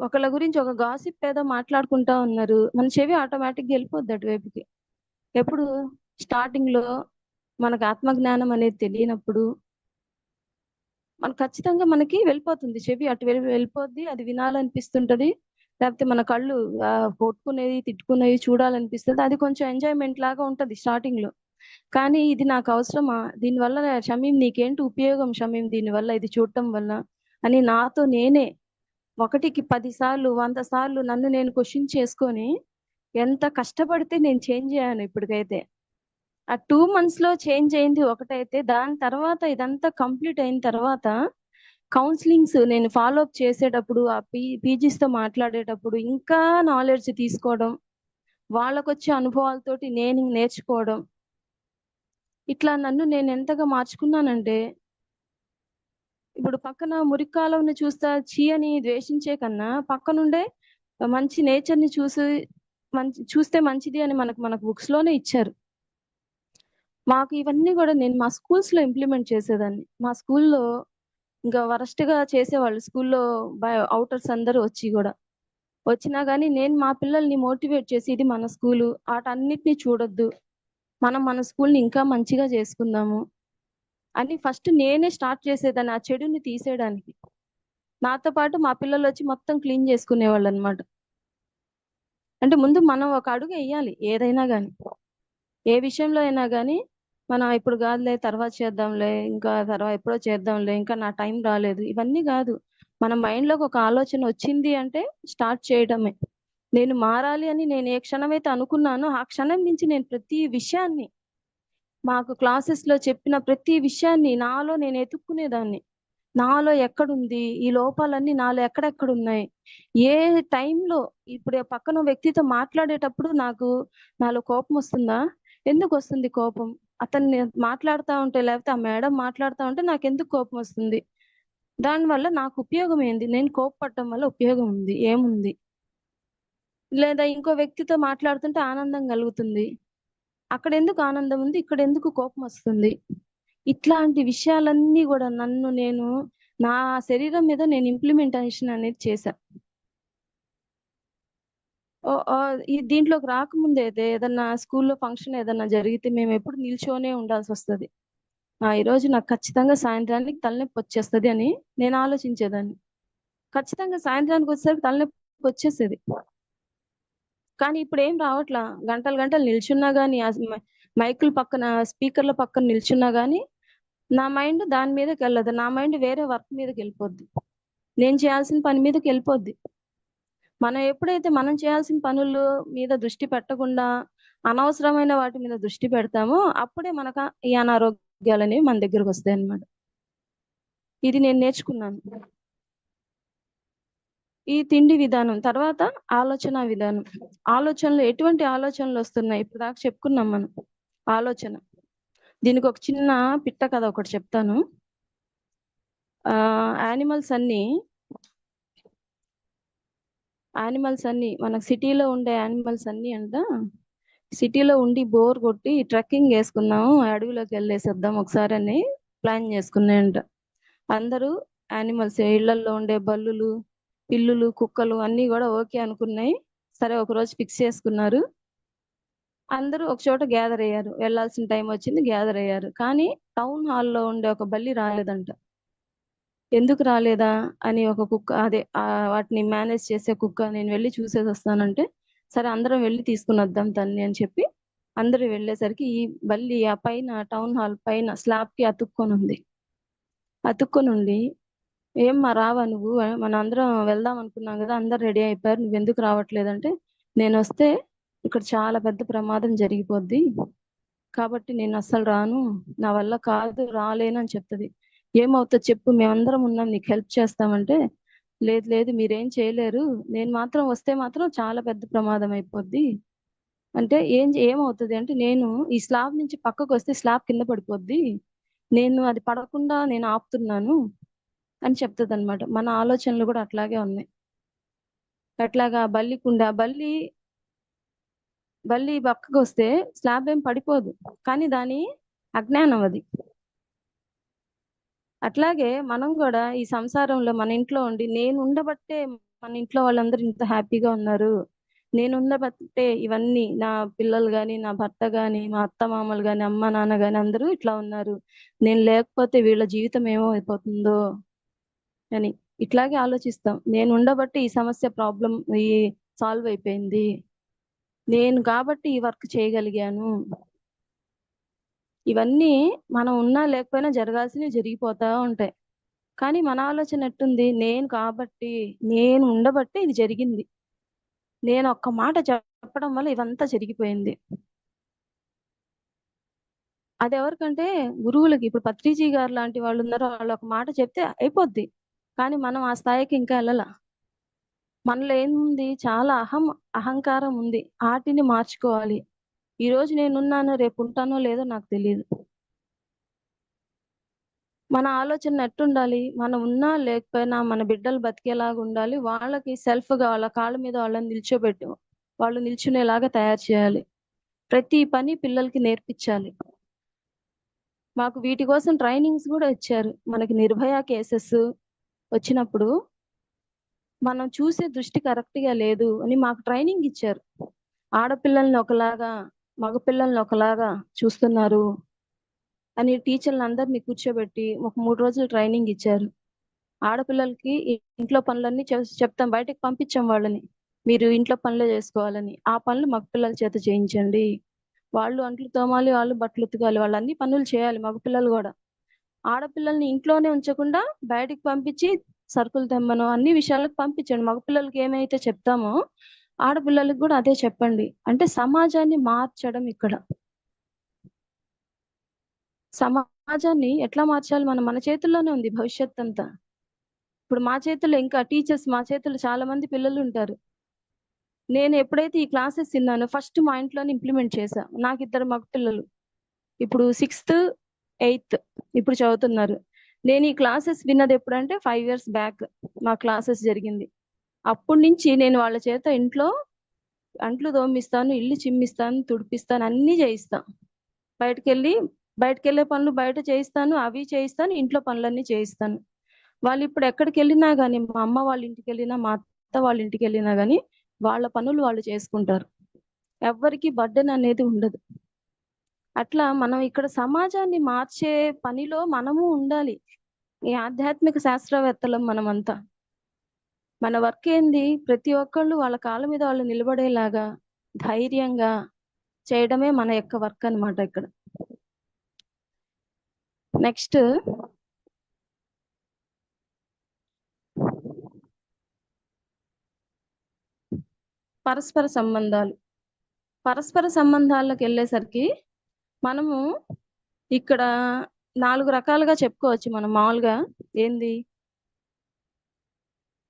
ఒకళ్ళ గురించి ఒక గాసిప్ ఏదో మాట్లాడుకుంటా ఉన్నారు, మన చెవి ఆటోమేటిక్గా వెళ్ళిపోద్ది అటువైపుకి. ఎప్పుడు స్టార్టింగ్ లో మనకు ఆత్మజ్ఞానం అనేది తెలియనప్పుడు మనకు ఖచ్చితంగా మనకి వెళ్ళిపోతుంది చెవి అటు వెళ్ళిపోద్ది, అది వినాలనిపిస్తుంటది. లేకపోతే మన కళ్ళు కొట్టుకునేది తిట్టుకునేది చూడాలనిపిస్తుంది. అది కొంచెం ఎంజాయ్మెంట్ లాగా ఉంటది స్టార్టింగ్ లో. కానీ ఇది నాకు అవసరమా, దీనివల్ల షమీం నీకేంటి ఉపయోగం షమీం దీనివల్ల, ఇది చూడటం వల్ల అని నాతో నేనే 1కి 10 సార్లు 100 సార్లు నన్ను నేను క్వశ్చన్ చేసుకొని ఎంత కష్టపడితే నేను చేంజ్ అయ్యాను ఇప్పటికైతే. ఆ 2 months లో చేంజ్ అయింది ఒకటైతే, దాని తర్వాత ఇదంతా కంప్లీట్ అయిన తర్వాత కౌన్సిలింగ్స్ నేను ఫాలో అప్ చేసేటప్పుడు ఆ పీజీస్ తో మాట్లాడేటప్పుడు ఇంకా నాలెడ్జ్ తీసుకోవడం, వాళ్ళకొచ్చే అనుభవాలతోటి నేను నేర్చుకోవడం, ఇట్లా నన్ను నేను ఎంతగా మార్చుకున్నానంటే ఇప్పుడు పక్కన మురికాలంని చూస్తా చీ అని ద్వేషించే కన్నా పక్కనుండే మంచి నేచర్ ని చూస్తే మంచిది అని మనకు బుక్స్ లోనే ఇచ్చారు. మాకు ఇవన్నీ కూడా నేను మా స్కూల్స్ లో ఇంప్లిమెంట్ చేసేదాన్ని. మా స్కూల్లో ఇంకా వరస్ట్ గా చేసేవాళ్ళు స్కూల్లో, అవుటర్స్ అందరూ వచ్చి కూడా వచ్చినా గానీ నేను మా పిల్లల్ని మోటివేట్ చేసి ఇది మన స్కూలు, వాటన్నిటిని చూడొద్దు, మనం మన స్కూల్ని ఇంకా మంచిగా చేసుకుందాము అని ఫస్ట్ నేనే స్టార్ట్ చేసేదాన్ని ఆ చెడుని తీసేయడానికి. నాతో పాటు మా పిల్లలు వచ్చి మొత్తం క్లీన్ చేసుకునేవాళ్ళు అనమాట. అంటే ముందు మనం ఒక అడుగు వేయాలి ఏదైనా కానీ, ఏ విషయంలో అయినా కానీ. మనం ఇప్పుడు కాదులే తర్వాత చేద్దాంలే, ఇంకా తర్వాత ఎప్పుడో చేద్దాంలే, ఇంకా నా టైం రాలేదు, ఇవన్నీ కాదు. మన మైండ్ లోకి ఒక ఆలోచన వచ్చింది అంటే స్టార్ట్ చేయడమే. నేను మారాలి అని నేను ఏ క్షణం అయితే అనుకున్నానో ఆ క్షణం నుంచి నేను ప్రతి విషయాన్ని, మాకు క్లాసెస్ లో చెప్పిన ప్రతి విషయాన్ని నాలో నేను ఎతుక్కునేదాన్ని. నాలో ఎక్కడుంది ఈ లోపాలన్నీ, నాలో ఎక్కడెక్కడ ఉన్నాయి, ఏ టైంలో. ఇప్పుడు పక్కన వ్యక్తితో మాట్లాడేటప్పుడు నాలో కోపం వస్తుందా, ఎందుకు వస్తుంది కోపం, అతన్ని మాట్లాడుతూ ఉంటే లేకపోతే ఆ మేడం మాట్లాడుతూ ఉంటే నాకు ఎందుకు కోపం వస్తుంది, దానివల్ల నాకు ఉపయోగం ఏంది, నేను కోపపడటం వల్ల ఉపయోగం ఉంది ఏముంది, లేదా ఇంకో వ్యక్తితో మాట్లాడుతుంటే ఆనందం కలుగుతుంది, అక్కడ ఎందుకు ఆనందం ఉంది, ఇక్కడ ఎందుకు కోపం వస్తుంది. ఇట్లాంటి విషయాలన్నీ కూడా నన్ను నేను నా శరీరం మీద నేను ఇంప్లిమెంటేషన్ అనేది చేశా. ఈ దీంట్లోకి రాకముందు అయితే ఏదన్నా స్కూల్లో ఫంక్షన్ ఏదన్నా జరిగితే మేము ఎప్పుడు నిల్చోనే ఉండాల్సి వస్తుంది. ఈ రోజు నాకు ఖచ్చితంగా సాయంత్రానికి తలనొప్పి వచ్చేస్తుంది అని నేను ఆలోచించేదాన్ని. ఖచ్చితంగా సాయంత్రానికి వచ్చేసరికి తలనొప్పి వచ్చేసేది. కానీ ఇప్పుడు ఏం రావట్లా, గంటలు గంటలు నిల్చున్నా గానీ మైకుల పక్కన స్పీకర్ల పక్కన నిల్చున్నా గానీ నా మైండ్ దాని మీదకి వెళ్ళదు, నా మైండ్ వేరే వర్క్ మీదకి వెళ్ళిపోద్ది, నేను చేయాల్సిన పని మీదకి వెళ్ళిపోద్ది. మనం ఎప్పుడైతే మనం చేయాల్సిన పనుల మీద దృష్టి పెట్టకుండా అనవసరమైన వాటి మీద దృష్టి పెడతామో అప్పుడే మనకు ఈ అనారోగ్యాలు అనేవి మన దగ్గరకు వస్తాయి అన్నమాట. ఇది నేను నేర్చుకున్నాను. ఈ తిండి విధానం తర్వాత ఆలోచన విధానం. ఆలోచనలు ఎటువంటి ఆలోచనలు వస్తున్నాయి ఇప్పుడు దాకా చెప్పుకున్నాం మనం. ఆలోచన, దీనికి ఒక చిన్న పిట్ట కథ ఒకటి చెప్తాను. యానిమల్స్ అన్ని మనకు సిటీలో ఉండే యానిమల్స్ అన్ని అంట, సిటీలో ఉండి బోర్ కొట్టి ట్రెక్కింగ్ వేసుకున్నాము, అడవిలోకి వెళ్ళేసేద్దాం ఒకసారి అని ప్లాన్ చేసుకున్నాయంట. అందరూ యానిమల్స్, ఇళ్లలో ఉండే బల్లులు పిల్లులు కుక్కలు అన్ని కూడా ఓకే అనుకున్నాయి. సరే ఒక రోజు ఫిక్స్ చేసుకున్నారు, అందరూ ఒక చోట గ్యాదర్ అయ్యారు, వెళ్లాల్సిన టైం వచ్చింది, గ్యాదర్ అయ్యారు. కానీ టౌన్ హాల్లో ఉండే ఒక బల్లి రాలేదంట. ఎందుకు రాలేదా అని ఒక కుక్క, అదే వాటిని మేనేజ్ చేసే కుక్క, నేను వెళ్ళి చూసేసి వస్తానంటే సరే అందరం వెళ్ళి తీసుకుని వద్దాం తన్ని అని చెప్పి అందరూ వెళ్ళేసరికి ఈ బల్లి ఆ పైన టౌన్ హాల్ పైన స్లాబ్ కి అతుక్కొని ఉండి ఏమ్మా రావా నువ్వు, మన అందరం వెళ్దాం అనుకున్నాం కదా, అందరు రెడీ అయిపోయారు, నువ్వు ఎందుకు రావట్లేదంటే నేను వస్తే ఇక్కడ చాలా పెద్ద ప్రమాదం జరిగిపోద్ది కాబట్టి నేను అస్సలు రాను, నా వల్ల కాదు రాలేను అని చెప్తుంది. ఏమవుతుంది చెప్పు, మేమందరం ఉన్నాం నీకు హెల్ప్ చేస్తామంటే లేదు లేదు మీరేం చేయలేరు, నేను మాత్రం వస్తే మాత్రం చాలా పెద్ద ప్రమాదం అయిపోద్ది అంటే ఏమవుతుంది అంటే నేను ఈ స్లాబ్ నుంచి పక్కకు వస్తే స్లాబ్ కింద పడిపోద్ది, నేను అది పడకుండా నేను ఆపుతున్నాను అని చెప్తుంది అనమాట. మన ఆలోచనలు కూడా అట్లాగే ఉన్నాయి. అట్లాగా బల్లికుండే బల్లి పక్కకు వస్తే స్లాబ్ ఏం పడిపోదు, కానీ దాని అజ్ఞానం అది. అట్లాగే మనం కూడా ఈ సంసారంలో మన ఇంట్లో ఉండి నేను ఉండబట్టే మన ఇంట్లో వాళ్ళందరూ ఇంత హ్యాపీగా ఉన్నారు, నేనున్న బట్టే ఇవన్నీ, నా పిల్లలు గాని, నా భర్త గాని, మా అత్త మామలు గాని, అమ్మ నాన్న గాని అందరూ ఇట్లా ఉన్నారు, నేను లేకపోతే వీళ్ళ జీవితం ఏమో అయిపోతుందో అని ఇట్లాగే ఆలోచిస్తాం. నేను ఉండబట్టి ఈ సమస్య ప్రాబ్లం ఈ సాల్వ్ అయిపోయింది, నేను కాబట్టి ఈ వర్క్ చేయగలిగాను. ఇవన్నీ మనం ఉన్నా లేకపోయినా జరగాల్సినవి జరిగిపోతా ఉంటాయి. కానీ మన ఆలోచన ఎట్టుంది, నేను కాబట్టి, నేను ఉండబట్టి ఇది జరిగింది, నేను ఒక్క మాట చెప్పడం వల్ల ఇవంతా జరిగిపోయింది. అది ఎవరికంటే గురువులకి. ఇప్పుడు పత్రిజీ గారు లాంటి వాళ్ళు ఉన్నారు, వాళ్ళు ఒక మాట చెప్తే అయిపోద్ది. కానీ మనం ఆ స్థాయికి ఇంకా వెళ్ళాల. మనలో ఏముంది, చాలా అహంకారం ఉంది, వాటిని మార్చుకోవాలి. ఈ రోజు నేనున్నాను, రేపు ఉంటానో లేదో నాకు తెలియదు. మన ఆలోచన ఎట్టుండాలి, మనం ఉన్నా లేకపోయినా మన బిడ్డలు బతికేలాగా ఉండాలి. వాళ్ళకి సెల్ఫ్ గా వాళ్ళ కాళ్ళ మీద వాళ్ళని నిల్చోబెట్టి వాళ్ళు నిల్చునేలాగా తయారు చేయాలి. ప్రతి పని పిల్లలకి నేర్పించాలి. మాకు వీటి కోసం ట్రైనింగ్స్ కూడా ఇచ్చారు. మనకి నిర్భయ కేసెస్ వచ్చినప్పుడు మనం చూసే దృష్టి కరెక్ట్ గా లేదు అని మాకు ట్రైనింగ్ ఇచ్చారు. ఆడపిల్లల్ని ఒకలాగా, మగపిల్లల్ని ఒకలాగా చూస్తున్నారు అని టీచర్లు అందరినీ కూర్చోబెట్టి ఒక 3 రోజులు ట్రైనింగ్ ఇచ్చారు. ఆడపిల్లలకి ఇంట్లో పనులన్నీ చెప్తాం, బయటకు పంపించాం వాళ్ళని, మీరు ఇంట్లో పనులే చేసుకోవాలని. ఆ పనులు మగ పిల్లల చేత చేయించండి. వాళ్ళు అంట్లు తోమాలి, వాళ్ళు బట్టలు ఉతకాలి, వాళ్ళు అన్ని పనులు చేయాలి, మగ పిల్లలు కూడా. ఆడపిల్లల్ని ఇంట్లోనే ఉంచకుండా బయటికి పంపించి సరుకులు తెమ్మను, అన్ని విషయాలకు పంపించండి. మగపిల్లలకి ఏమైతే చెప్తామో ఆడపిల్లలకి కూడా అదే చెప్పండి. అంటే సమాజాన్ని మార్చడం ఇక్కడ. సమాజాన్ని ఎట్లా మార్చాలి, మన చేతుల్లోనే ఉంది భవిష్యత్ అంతా. ఇప్పుడు మా చేతుల్లో, ఇంకా టీచర్స్ మా చేతుల్లో చాలా మంది పిల్లలు ఉంటారు. నేను ఎప్పుడైతే ఈ క్లాసెస్ విన్నానో ఫస్ట్ మా ఇంట్లోనే ఇంప్లిమెంట్ చేశా. నాకు 2 మగ పిల్లలు, ఇప్పుడు 6th 8th ఇప్పుడు చదువుతున్నారు. నేను ఈ క్లాసెస్ విన్నది ఎప్పుడంటే 5 years బ్యాక్ మా క్లాసెస్ జరిగింది. అప్పటి నుంచి నేను వాళ్ళ చేత ఇంట్లో అంట్లు తోమిస్తాను, ఇల్లు చిమ్మిస్తాను, తుడిపిస్తాను, అన్ని చేయిస్తాను. బయటకెళ్ళి బయటకెళ్ళే పనులు బయట చేయిస్తాను, అవి చేయిస్తాను, ఇంట్లో పనులన్నీ చేయిస్తాను. వాళ్ళు ఇప్పుడు ఎక్కడికి వెళ్ళినా గానీ, మా అమ్మ వాళ్ళ ఇంటికి వెళ్ళినా, మా అత్త వాళ్ళ ఇంటికి వెళ్ళినా గానీ వాళ్ళ పనులు వాళ్ళు చేసుకుంటారు. ఎవ్వరికి బర్డెన్ అనేది ఉండదు. అట్లా మనం ఇక్కడ సమాజాన్ని మార్చే పనిలో మనము ఉండాలి. ఈ ఆధ్యాత్మిక శాస్త్రవేత్తలం మనమంతా. మన వర్క్ ఏంది, ప్రతి ఒక్కళ్ళు వాళ్ళ కాళ్ళ మీద వాళ్ళు నిలబడేలాగా ధైర్యంగా చేయడమే మన యొక్క వర్క్ అన్నమాట ఇక్కడ. నెక్స్ట్, పరస్పర సంబంధాలు. పరస్పర సంబంధాలకు వెళ్ళేసరికి మనము ఇక్కడ 4 రకాలుగా చెప్పుకోవచ్చు. మనం మామూలుగా ఏంది,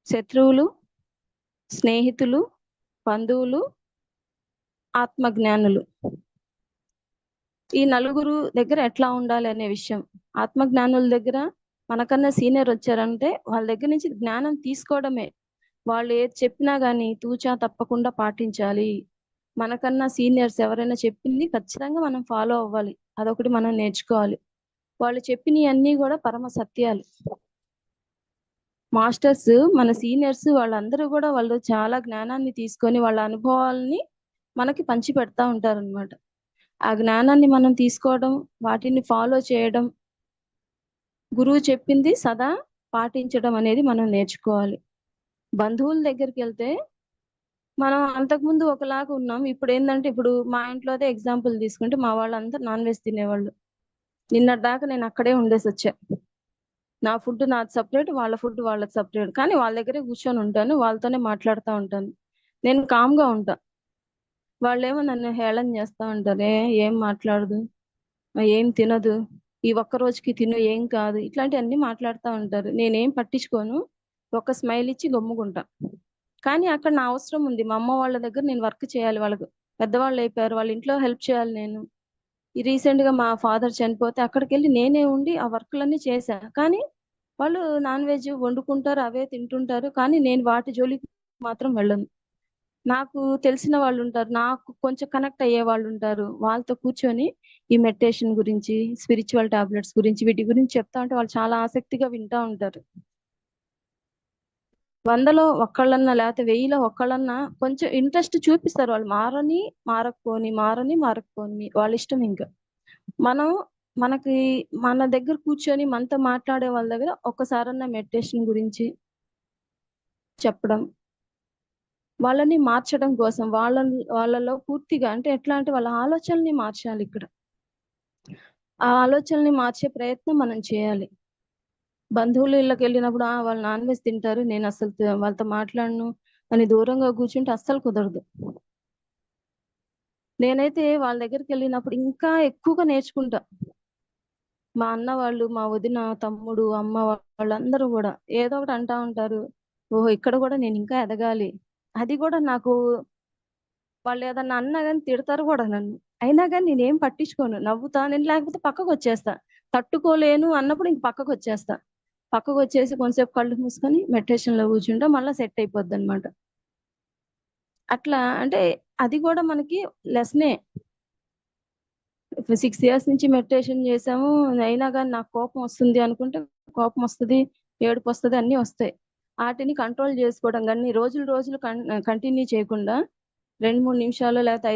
శత్రువులు, స్నేహితులు, బంధువులు, ఆత్మజ్ఞానులు. ఈ నలుగురు దగ్గర ఎట్లా ఉండాలి అనే విషయం. ఆత్మజ్ఞానుల దగ్గర మనకన్నా సీనియర్ వచ్చారంటే వాళ్ళ దగ్గర నుంచి జ్ఞానం తీసుకోవడమే. వాళ్ళు ఏది చెప్పినా గానీ తూచా తప్పకుండా పాటించాలి. మనకన్నా సీనియర్స్ ఎవరైనా చెప్పింది ఖచ్చితంగా మనం ఫాలో అవ్వాలి, అదొకటి మనం నేర్చుకోవాలి. వాళ్ళు చెప్పినవి అన్నీ కూడా పరమ సత్యాలు. మాస్టర్స్, మన సీనియర్స్ వాళ్ళందరూ కూడా వాళ్ళు చాలా జ్ఞానాన్ని తీసుకొని వాళ్ళ అనుభవాలని మనకి పంచి పెడతా ఉంటారు అనమాట. ఆ జ్ఞానాన్ని మనం తీసుకోవడం, వాటిని ఫాలో చేయడం, గురువు చెప్పింది సదా పాటించడం అనేది మనం నేర్చుకోవాలి. బంధువుల దగ్గరికి వెళ్తే మనం అంతకుముందు ఒకలాగా ఉన్నాం, ఇప్పుడు ఏంటంటే, ఇప్పుడు మా ఇంట్లోదే ఎగ్జాంపుల్ తీసుకుంటే మా వాళ్ళంతా నాన్ వెజ్ తినేవాళ్ళు. నిన్నటి దాకా నేను అక్కడే ఉండేసి వచ్చా. నా ఫుడ్ నాది సపరేట్, వాళ్ళ ఫుడ్ వాళ్ళకి సపరేట్. కానీ వాళ్ళ దగ్గరే కూర్చొని ఉంటాను, వాళ్ళతోనే మాట్లాడుతూ ఉంటాను. నేను కామ్గా ఉంటా. వాళ్ళేమో నన్ను హేళన చేస్తూ ఉంటారు, ఏం మాట్లాడదు, ఏం తినదు, ఈ ఒక్క రోజుకి తిను, ఏం కాదు, ఇట్లాంటివన్నీ మాట్లాడుతూ ఉంటారు. నేనేం పట్టించుకోను, ఒక స్మైల్ ఇచ్చి గమ్ముకుంటా. కానీ అక్కడ నా అవసరం ఉంది, మా అమ్మ వాళ్ళ దగ్గర నేను వర్క్ చేయాలి, వాళ్ళకు పెద్దవాళ్ళు అయిపోయారు, వాళ్ళ ఇంట్లో హెల్ప్ చేయాలి నేను. ఈ రీసెంట్ గా మా ఫాదర్ చనిపోతే అక్కడికి వెళ్ళి నేనే ఉండి ఆ వర్క్లన్నీ చేశా. కానీ వాళ్ళు నాన్ వెజ్ వండుకుంటారు, అవే తింటుంటారు, కానీ నేను వాటి జోలికి మాత్రం వెళ్ళను. నాకు తెలిసిన వాళ్ళు ఉంటారు, నాకు కొంచెం కనెక్ట్ అయ్యే వాళ్ళు ఉంటారు, వాళ్ళతో కూర్చొని ఈ మెడిటేషన్ గురించి, స్పిరిచువల్ టాబ్లెట్స్ గురించి, వీటి గురించి చెప్తా ఉంటే వాళ్ళు చాలా ఆసక్తిగా వింటా ఉంటారు. 100లో ఒక్కళ్ళన్నా లేకపోతే 1000లో ఒక్కళ్ళన్నా కొంచెం ఇంట్రెస్ట్ చూపిస్తారు. వాళ్ళు మారకపోని వాళ్ళ ఇష్టం. ఇంకా మనం మనకి మన దగ్గర కూర్చొని మనతో మాట్లాడే వాళ్ళ దగ్గర ఒక్కసారన్నా మెడిటేషన్ గురించి చెప్పడం, వాళ్ళని మార్చడం కోసం వాళ్ళలో పూర్తిగా అంటే ఎట్లా అంటే వాళ్ళ ఆలోచనల్ని మార్చాలి. ఇక్కడ ఆ ఆలోచనల్ని మార్చే ప్రయత్నం మనం చేయాలి. బంధువులు ఇళ్ళకి వెళ్ళినప్పుడు వాళ్ళు నాన్ వెజ్ తింటారు, నేను అసలు వాళ్ళతో మాట్లాడను అని దూరంగా కూర్చుంటే అస్సలు కుదరదు. నేనైతే వాళ్ళ దగ్గరికి వెళ్ళినప్పుడు ఇంకా ఎక్కువగా నేర్చుకుంటా. మా అన్న వాళ్ళు, మా వదిన, తమ్ముడు, అమ్మ వాళ్ళందరూ కూడా ఏదో ఒకటి అంటా ఉంటారు. ఓహో, ఇక్కడ కూడా నేను ఇంకా ఎదగాలి. అది కూడా నాకు వాళ్ళు ఏదన్నా అన్నా కానీ తిడతారు కూడా నన్ను. అయినా కానీ నేనేం పట్టించుకోను, నవ్వుతా. నేను లేకపోతే పక్కకు వచ్చేస్తా. తట్టుకోలేను అన్నప్పుడు ఇంక పక్కకు వచ్చేస్తా. పక్కకు వచ్చేసి కొంతసేపు కళ్ళు మూసుకొని మెడిటేషన్ లో కూర్చుంటే మళ్ళీ సెట్ అయిపోద్ది అనమాట. అట్లా అంటే అది కూడా మనకి లెసనే. 6 years నుంచి మెడిటేషన్ చేసాము, అయినా కానీ నాకు కోపం వస్తుంది అనుకుంటే కోపం వస్తుంది, ఏడుపు వస్తుంది, అన్ని వస్తాయి. వాటిని కంట్రోల్ చేసుకోవడం కానీ రోజులు కంటిన్యూ చేయకుండా 2-3 నిమిషాలు లేకపోతే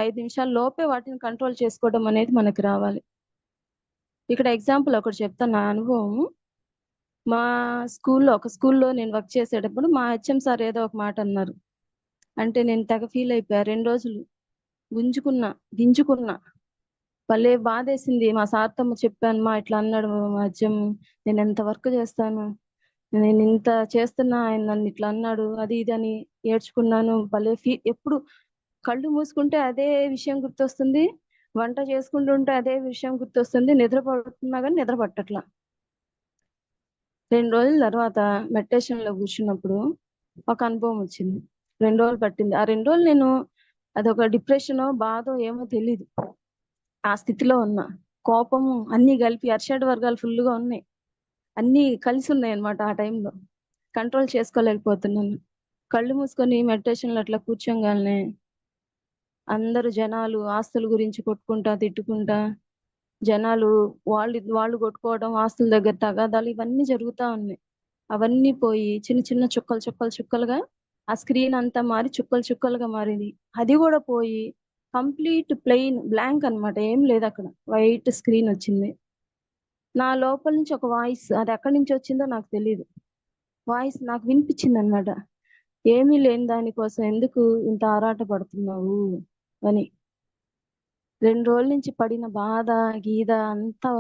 5 నిమిషాల లోపే వాటిని కంట్రోల్ చేసుకోవడం అనేది మనకి రావాలి. ఇక్కడ ఎగ్జాంపుల్ ఒకటి చెప్తాను, నా అనుభవం. మా ఒక స్కూల్లో నేను వర్క్ చేసేటప్పుడు మా హెచ్ఎం సార్ ఏదో ఒక మాట అన్నారు. అంటే నేను తెగ ఫీల్ అయిపోయా. 2 రోజులు గింజుకున్నా. భలే బాధేసింది. మా సార్తో చెప్పాను, మా ఇట్లా అన్నాడు మా హెచ్ఎం, నేను ఎంత వర్క్ చేస్తాను, నేను ఇంత చేస్తున్నా, ఆయన నన్ను ఇట్లా అన్నాడు, అది ఇది అని ఏడ్చుకున్నాను. భలే ఎప్పుడు కళ్ళు మూసుకుంటే అదే విషయం గుర్తొస్తుంది, వంట చేసుకుంటుంటే అదే విషయం గుర్తొస్తుంది, నిద్రపడుతున్నా కానీ నిద్ర పట్టట్లా. 2 రోజుల తర్వాత మెడిటేషన్ లో కూర్చున్నప్పుడు ఒక అనుభవం వచ్చింది. 2 రోజులు పట్టింది. ఆ 2 రోజులు నేను అదొక డిప్రెషన్ బాధో ఏమో తెలీదు, ఆ స్థితిలో ఉన్నా. కోపము అన్ని కలిపి అరిషడ్ వర్గాలు ఫుల్గా ఉన్నాయి, అన్ని కలిసి ఉన్నాయి అనమాట. ఆ టైంలో కంట్రోల్ చేసుకోలేకపోతున్నాను. కళ్ళు మూసుకొని మెడిటేషన్ లో అట్లా కూర్చోగానే అందరు జనాలు ఆస్తుల గురించి కొట్టుకుంటా తిట్టుకుంటా, జనాలు వాళ్ళు కొట్టుకోవడం, ఆస్తుల దగ్గర తగాదాలు, ఇవన్నీ జరుగుతా ఉన్నాయి. అవన్నీ పోయి చిన్న చిన్న చుక్కలుగా ఆ స్క్రీన్ అంతా మారి చుక్కలుగా మారింది. అది కూడా పోయి కంప్లీట్ ప్లెయిన్ బ్లాంక్ అన్నమాట, ఏం లేదు అక్కడ, వైట్ స్క్రీన్ వచ్చింది. నా లోపల నుంచి ఒక వాయిస్, అది ఎక్కడి నుంచి వచ్చిందో నాకు తెలియదు, వాయిస్ నాకు వినిపించింది అనమాట. ఏమీ లేని దానికోసం ఎందుకు ఇంత ఆరాట పడుతున్నావు అని. 2 రోజుల నుంచి పడిన బాధ గీద అంతా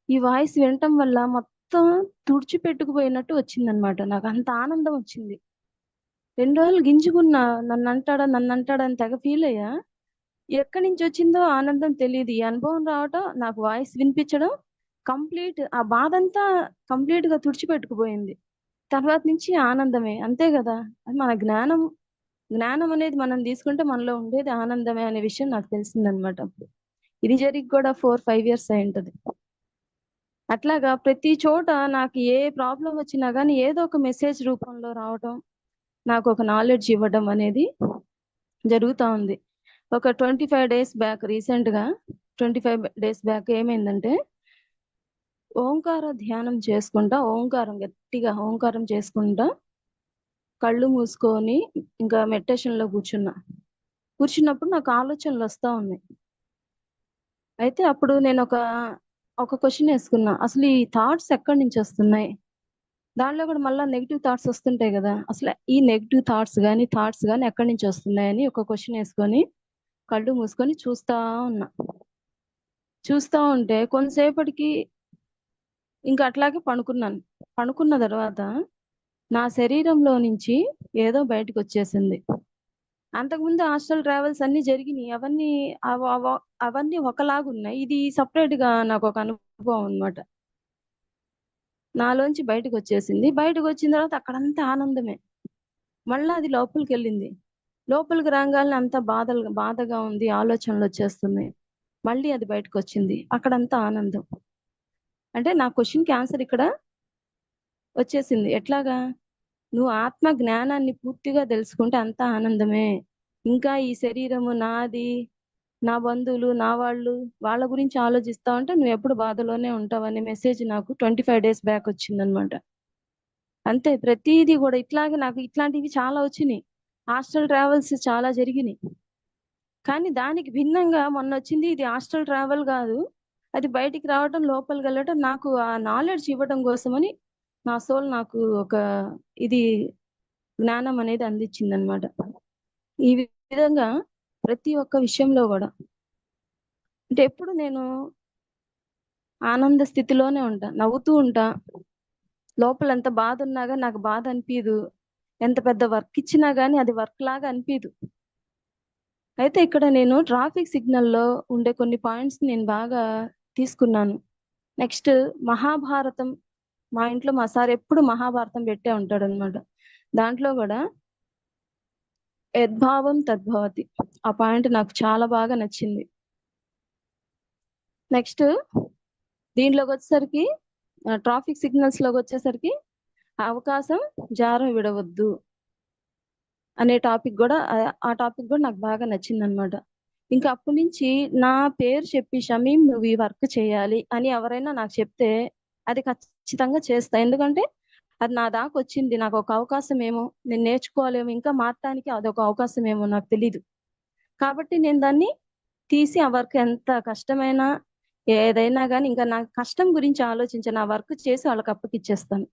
ఈ వాయిస్ వినటం వల్ల మొత్తం తుడిచిపెట్టుకుపోయినట్టు వచ్చిందనమాట. నాకు అంత ఆనందం వచ్చింది. 2 రోజులు గింజుకున్నా, నన్ను అంటాడా అని తెగ ఫీల్ అయ్యా. ఎక్కడి నుంచి వచ్చిందో ఆనందం తెలియదు. ఈ అనుభవం రావటం, నాకు వాయిస్ వినిపించడం, కంప్లీట్ ఆ బాధ అంతా కంప్లీట్ గా తుడిచిపెట్టుకుపోయింది. తర్వాత నుంచి ఆనందమే, అంతే కదా. అది మన జ్ఞానం అనేది మనం తీసుకుంటే మనలో ఉండేది ఆనందమే అనే విషయం నాకు తెలిసిందనమాట. ఇది జరిగి కూడా 4-5 years అయి ఉంటది. అట్లాగా ప్రతి చోట నాకు ఏ ప్రాబ్లం వచ్చినా కానీ ఏదో ఒక మెసేజ్ రూపంలో రావటం, నాకు ఒక నాలెడ్జ్ ఇవ్వడం అనేది జరుగుతూ ఉంది. ఒక 25 days బ్యాక్, రీసెంట్ గా 25 days బ్యాక్ ఏమైందంటే, ఓంకార ధ్యానం చేసుకుంటా, గట్టిగా ఓంకారం చేసుకుంటా కళ్ళు మూసుకొని ఇంకా మెడిటేషన్ లో కూర్చున్నప్పుడు నాకు ఆలోచనలు వస్తా ఉన్నాయి. అయితే అప్పుడు నేను ఒక క్వశ్చన్ వేసుకున్నా, అసలు ఈ థాట్స్ ఎక్కడి నుంచి వస్తున్నాయి? దానిలో కూడా మళ్ళీ నెగిటివ్ థాట్స్ వస్తుంటాయి కదా, అసలు ఈ నెగిటివ్ థాట్స్ కానీ ఎక్కడి నుంచి వస్తున్నాయని ఒక క్వశ్చన్ వేసుకొని కళ్ళు మూసుకొని చూస్తా ఉంటే కొంతసేపటికి ఇంకా అట్లాగే పడుకున్న తర్వాత నా శరీరంలో నుంచి ఏదో బయటకు వచ్చేసింది. అంతకుముందు హాస్టల్ ట్రావెల్స్ అన్ని జరిగినాయి, అవన్నీ ఒకలాగున్నాయి. ఇది సపరేట్ గా నాకు ఒక అనుభవం అన్నమాట. నాలోంచి బయటకు వచ్చేసింది. బయటకు వచ్చిన తర్వాత అక్కడంతా ఆనందమే. మళ్ళీ అది లోపలికి వెళ్ళింది. లోపలికి రాగానే అంతా బాధగా ఉంది, ఆలోచనలు వచ్చేస్తున్నాయి. మళ్ళీ అది బయటకు వచ్చింది, అక్కడంతా ఆనందం. అంటే నా క్వశ్చన్కి ఆన్సర్ ఇక్కడ వచ్చేసింది. ఎట్లాగా? నువ్వు ఆత్మ జ్ఞానాన్ని పూర్తిగా తెలుసుకుంటే అంతా ఆనందమే. ఇంకా ఈ శరీరము నాది, నా బంధువులు, వాళ్ళ గురించి ఆలోచిస్తా ఉంటే నువ్వు ఎప్పుడు బాధలోనే ఉంటావు అనే మెసేజ్ నాకు 25 days బ్యాక్ వచ్చిందనమాట. అంతే ప్రతిదీ కూడా ఇట్లాగే నాకు ఇట్లాంటివి చాలా వచ్చినాయి. హాస్టల్ ట్రావెల్స్ చాలా జరిగినాయి. కానీ దానికి భిన్నంగా మొన్న వచ్చింది, ఇది హాస్టల్ ట్రావెల్ కాదు, అది బయటికి రావడం లోపలికి వెళ్ళటం, నాకు ఆ నాలెడ్జ్ ఇవ్వడం కోసమని నా సోల్ నాకు ఒక ఇది జ్ఞానం అనేది అందించింది అనమాట. ఈ విధంగా ప్రతి ఒక్క విషయంలో కూడా అంటే ఎప్పుడు నేను ఆనంద స్థితిలోనే ఉంటా, నవ్వుతూ ఉంటా. లోపల ఎంత బాధ ఉన్నా కానీ నాకు బాధ అనిపించదు. ఎంత పెద్ద వర్క్ ఇచ్చినా కానీ అది వర్క్ లాగా అనిపించదు. అయితే ఇక్కడ నేను ట్రాఫిక్ సిగ్నల్లో ఉండే కొన్ని పాయింట్స్ నేను బాగా తీసుకున్నాను. నెక్స్ట్ మహాభారతం, మా ఇంట్లో మా సార్ ఎప్పుడు మహాభారతం పెట్టే ఉంటాడు అనమాట. దాంట్లో కూడా యద్భావం తద్భవతి, ఆ పాయింట్ నాకు చాలా బాగా నచ్చింది. నెక్స్ట్ దీంట్లోకి వచ్చేసరికి ట్రాఫిక్ సిగ్నల్స్ లోకి వచ్చేసరికి అవకాశం జార విడవద్దు అనే టాపిక్ కూడా ఆ టాపిక్ కూడా నాకు బాగా నచ్చింది అనమాట. ఇంకా అప్పటి నుంచి నా పేరు చెప్పి షమీం నువ్వు ఈ వర్క్ చేయాలి అని ఎవరైనా నాకు చెప్తే అది ఖచ్చితంగా చేస్తా. ఎందుకంటే అది నా దాకా వచ్చింది, నాకు ఒక అవకాశం ఏమో, నేను నేర్చుకోవాలేమో, ఇంకా మారటానికి అదొక అవకాశం ఏమో నాకు తెలీదు. కాబట్టి నేను దాన్ని తీసి ఆ వర్క్ ఎంత కష్టమైనా ఏదైనా కానీ ఇంకా నా కష్టం గురించి ఆలోచించి నా వర్క్ చేసి వాళ్ళకి అప్పగిచ్చేస్తాను.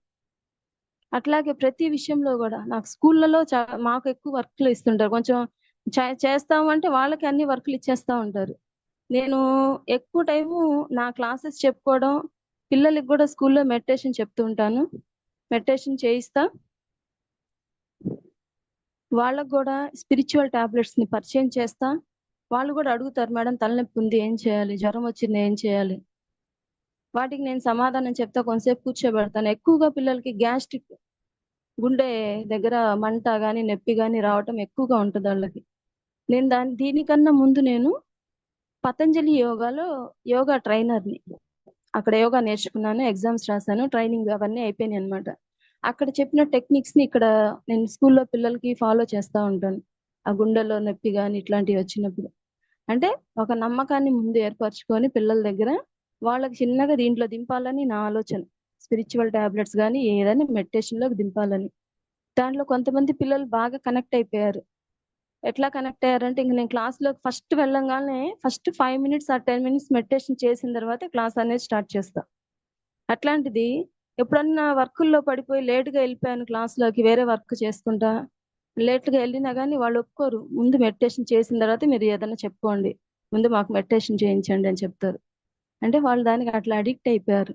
అట్లాగే ప్రతి విషయంలో కూడా నాకు స్కూళ్ళలో మాకు ఎక్కువ వర్క్లు ఇస్తుంటారు. కొంచెం చేస్తామంటే వాళ్ళకి అన్ని వర్క్లు ఇచ్చేస్తా ఉంటారు. నేను ఎక్కువ టైము నా క్లాసెస్ చెప్పుకోవడం, పిల్లలకి కూడా స్కూల్లో మెడిటేషన్ చెప్తూ ఉంటాను, మెడిటేషన్ చేయిస్తా. వాళ్ళకు కూడా స్పిరిచువల్ టాబ్లెట్స్ ని పరిచయం చేస్తా. వాళ్ళు కూడా అడుగుతారు, మేడం తలనొప్పి ఉంది ఏం చేయాలి, జ్వరం వచ్చింది ఏం చేయాలి. వాటికి నేను సమాధానం చెప్తా, కొంతసేపు కూర్చోబెడతాను. ఎక్కువగా పిల్లలకి గ్యాస్ట్రిక్, గుండె దగ్గర మంట గాని నొప్పి గాని రావటం ఎక్కువగా ఉంటుంది వాళ్ళకి. నేను దీనికన్నా ముందు నేను పతంజలి యోగాలో యోగా ట్రైనర్ని, అక్కడ యోగా నేర్చుకున్నాను, ఎగ్జామ్స్ రాశాను, ట్రైనింగ్ అవన్నీ అయిపోయినాయి అనమాట. అక్కడ చెప్పిన టెక్నిక్స్ ని ఇక్కడ నేను స్కూల్లో పిల్లలకి ఫాలో చేస్తూ ఉంటాను. ఆ గుండెలో నొప్పి కానీ ఇట్లాంటివి వచ్చినప్పుడు అంటే ఒక నమ్మకాన్ని ముందు ఏర్పరచుకొని పిల్లల దగ్గర వాళ్ళకి చిన్నగా దీంట్లో దింపాలని నా ఆలోచన. స్పిరిచువల్ టాబ్లెట్స్ కానీ ఏదైనా మెడిటేషన్ లోకి దింపాలని. దాంట్లో కొంతమంది పిల్లలు బాగా కనెక్ట్ అయిపోయారు. ఎట్లా కనెక్ట్ అయ్యారంటే ఇంక నేను క్లాస్ లో ఫస్ట్ వెళ్ళంగానే ఫస్ట్ 5 minutes ఆ 10 minutes మెడిటేషన్ చేసిన తర్వాత క్లాస్ అనేది స్టార్ట్ చేస్తా. అట్లాంటిది ఎప్పుడన్నా వర్కుల్లో పడిపోయి లేటుగా వెళ్ళిపోయాను క్లాస్ లోకి, వేరే వర్క్ చేసుకుంటా, లేట్గా వెళ్ళినా కానీ వాళ్ళు ఒప్పుకోరు. ముందు మెడిటేషన్ చేసిన తర్వాత మీరు ఏదైనా చెప్పుకోండి, ముందు మాకు మెడిటేషన్ చేయించండి అని చెప్తారు. అంటే వాళ్ళు దానికి అట్లా అడిక్ట్ అయిపోయారు.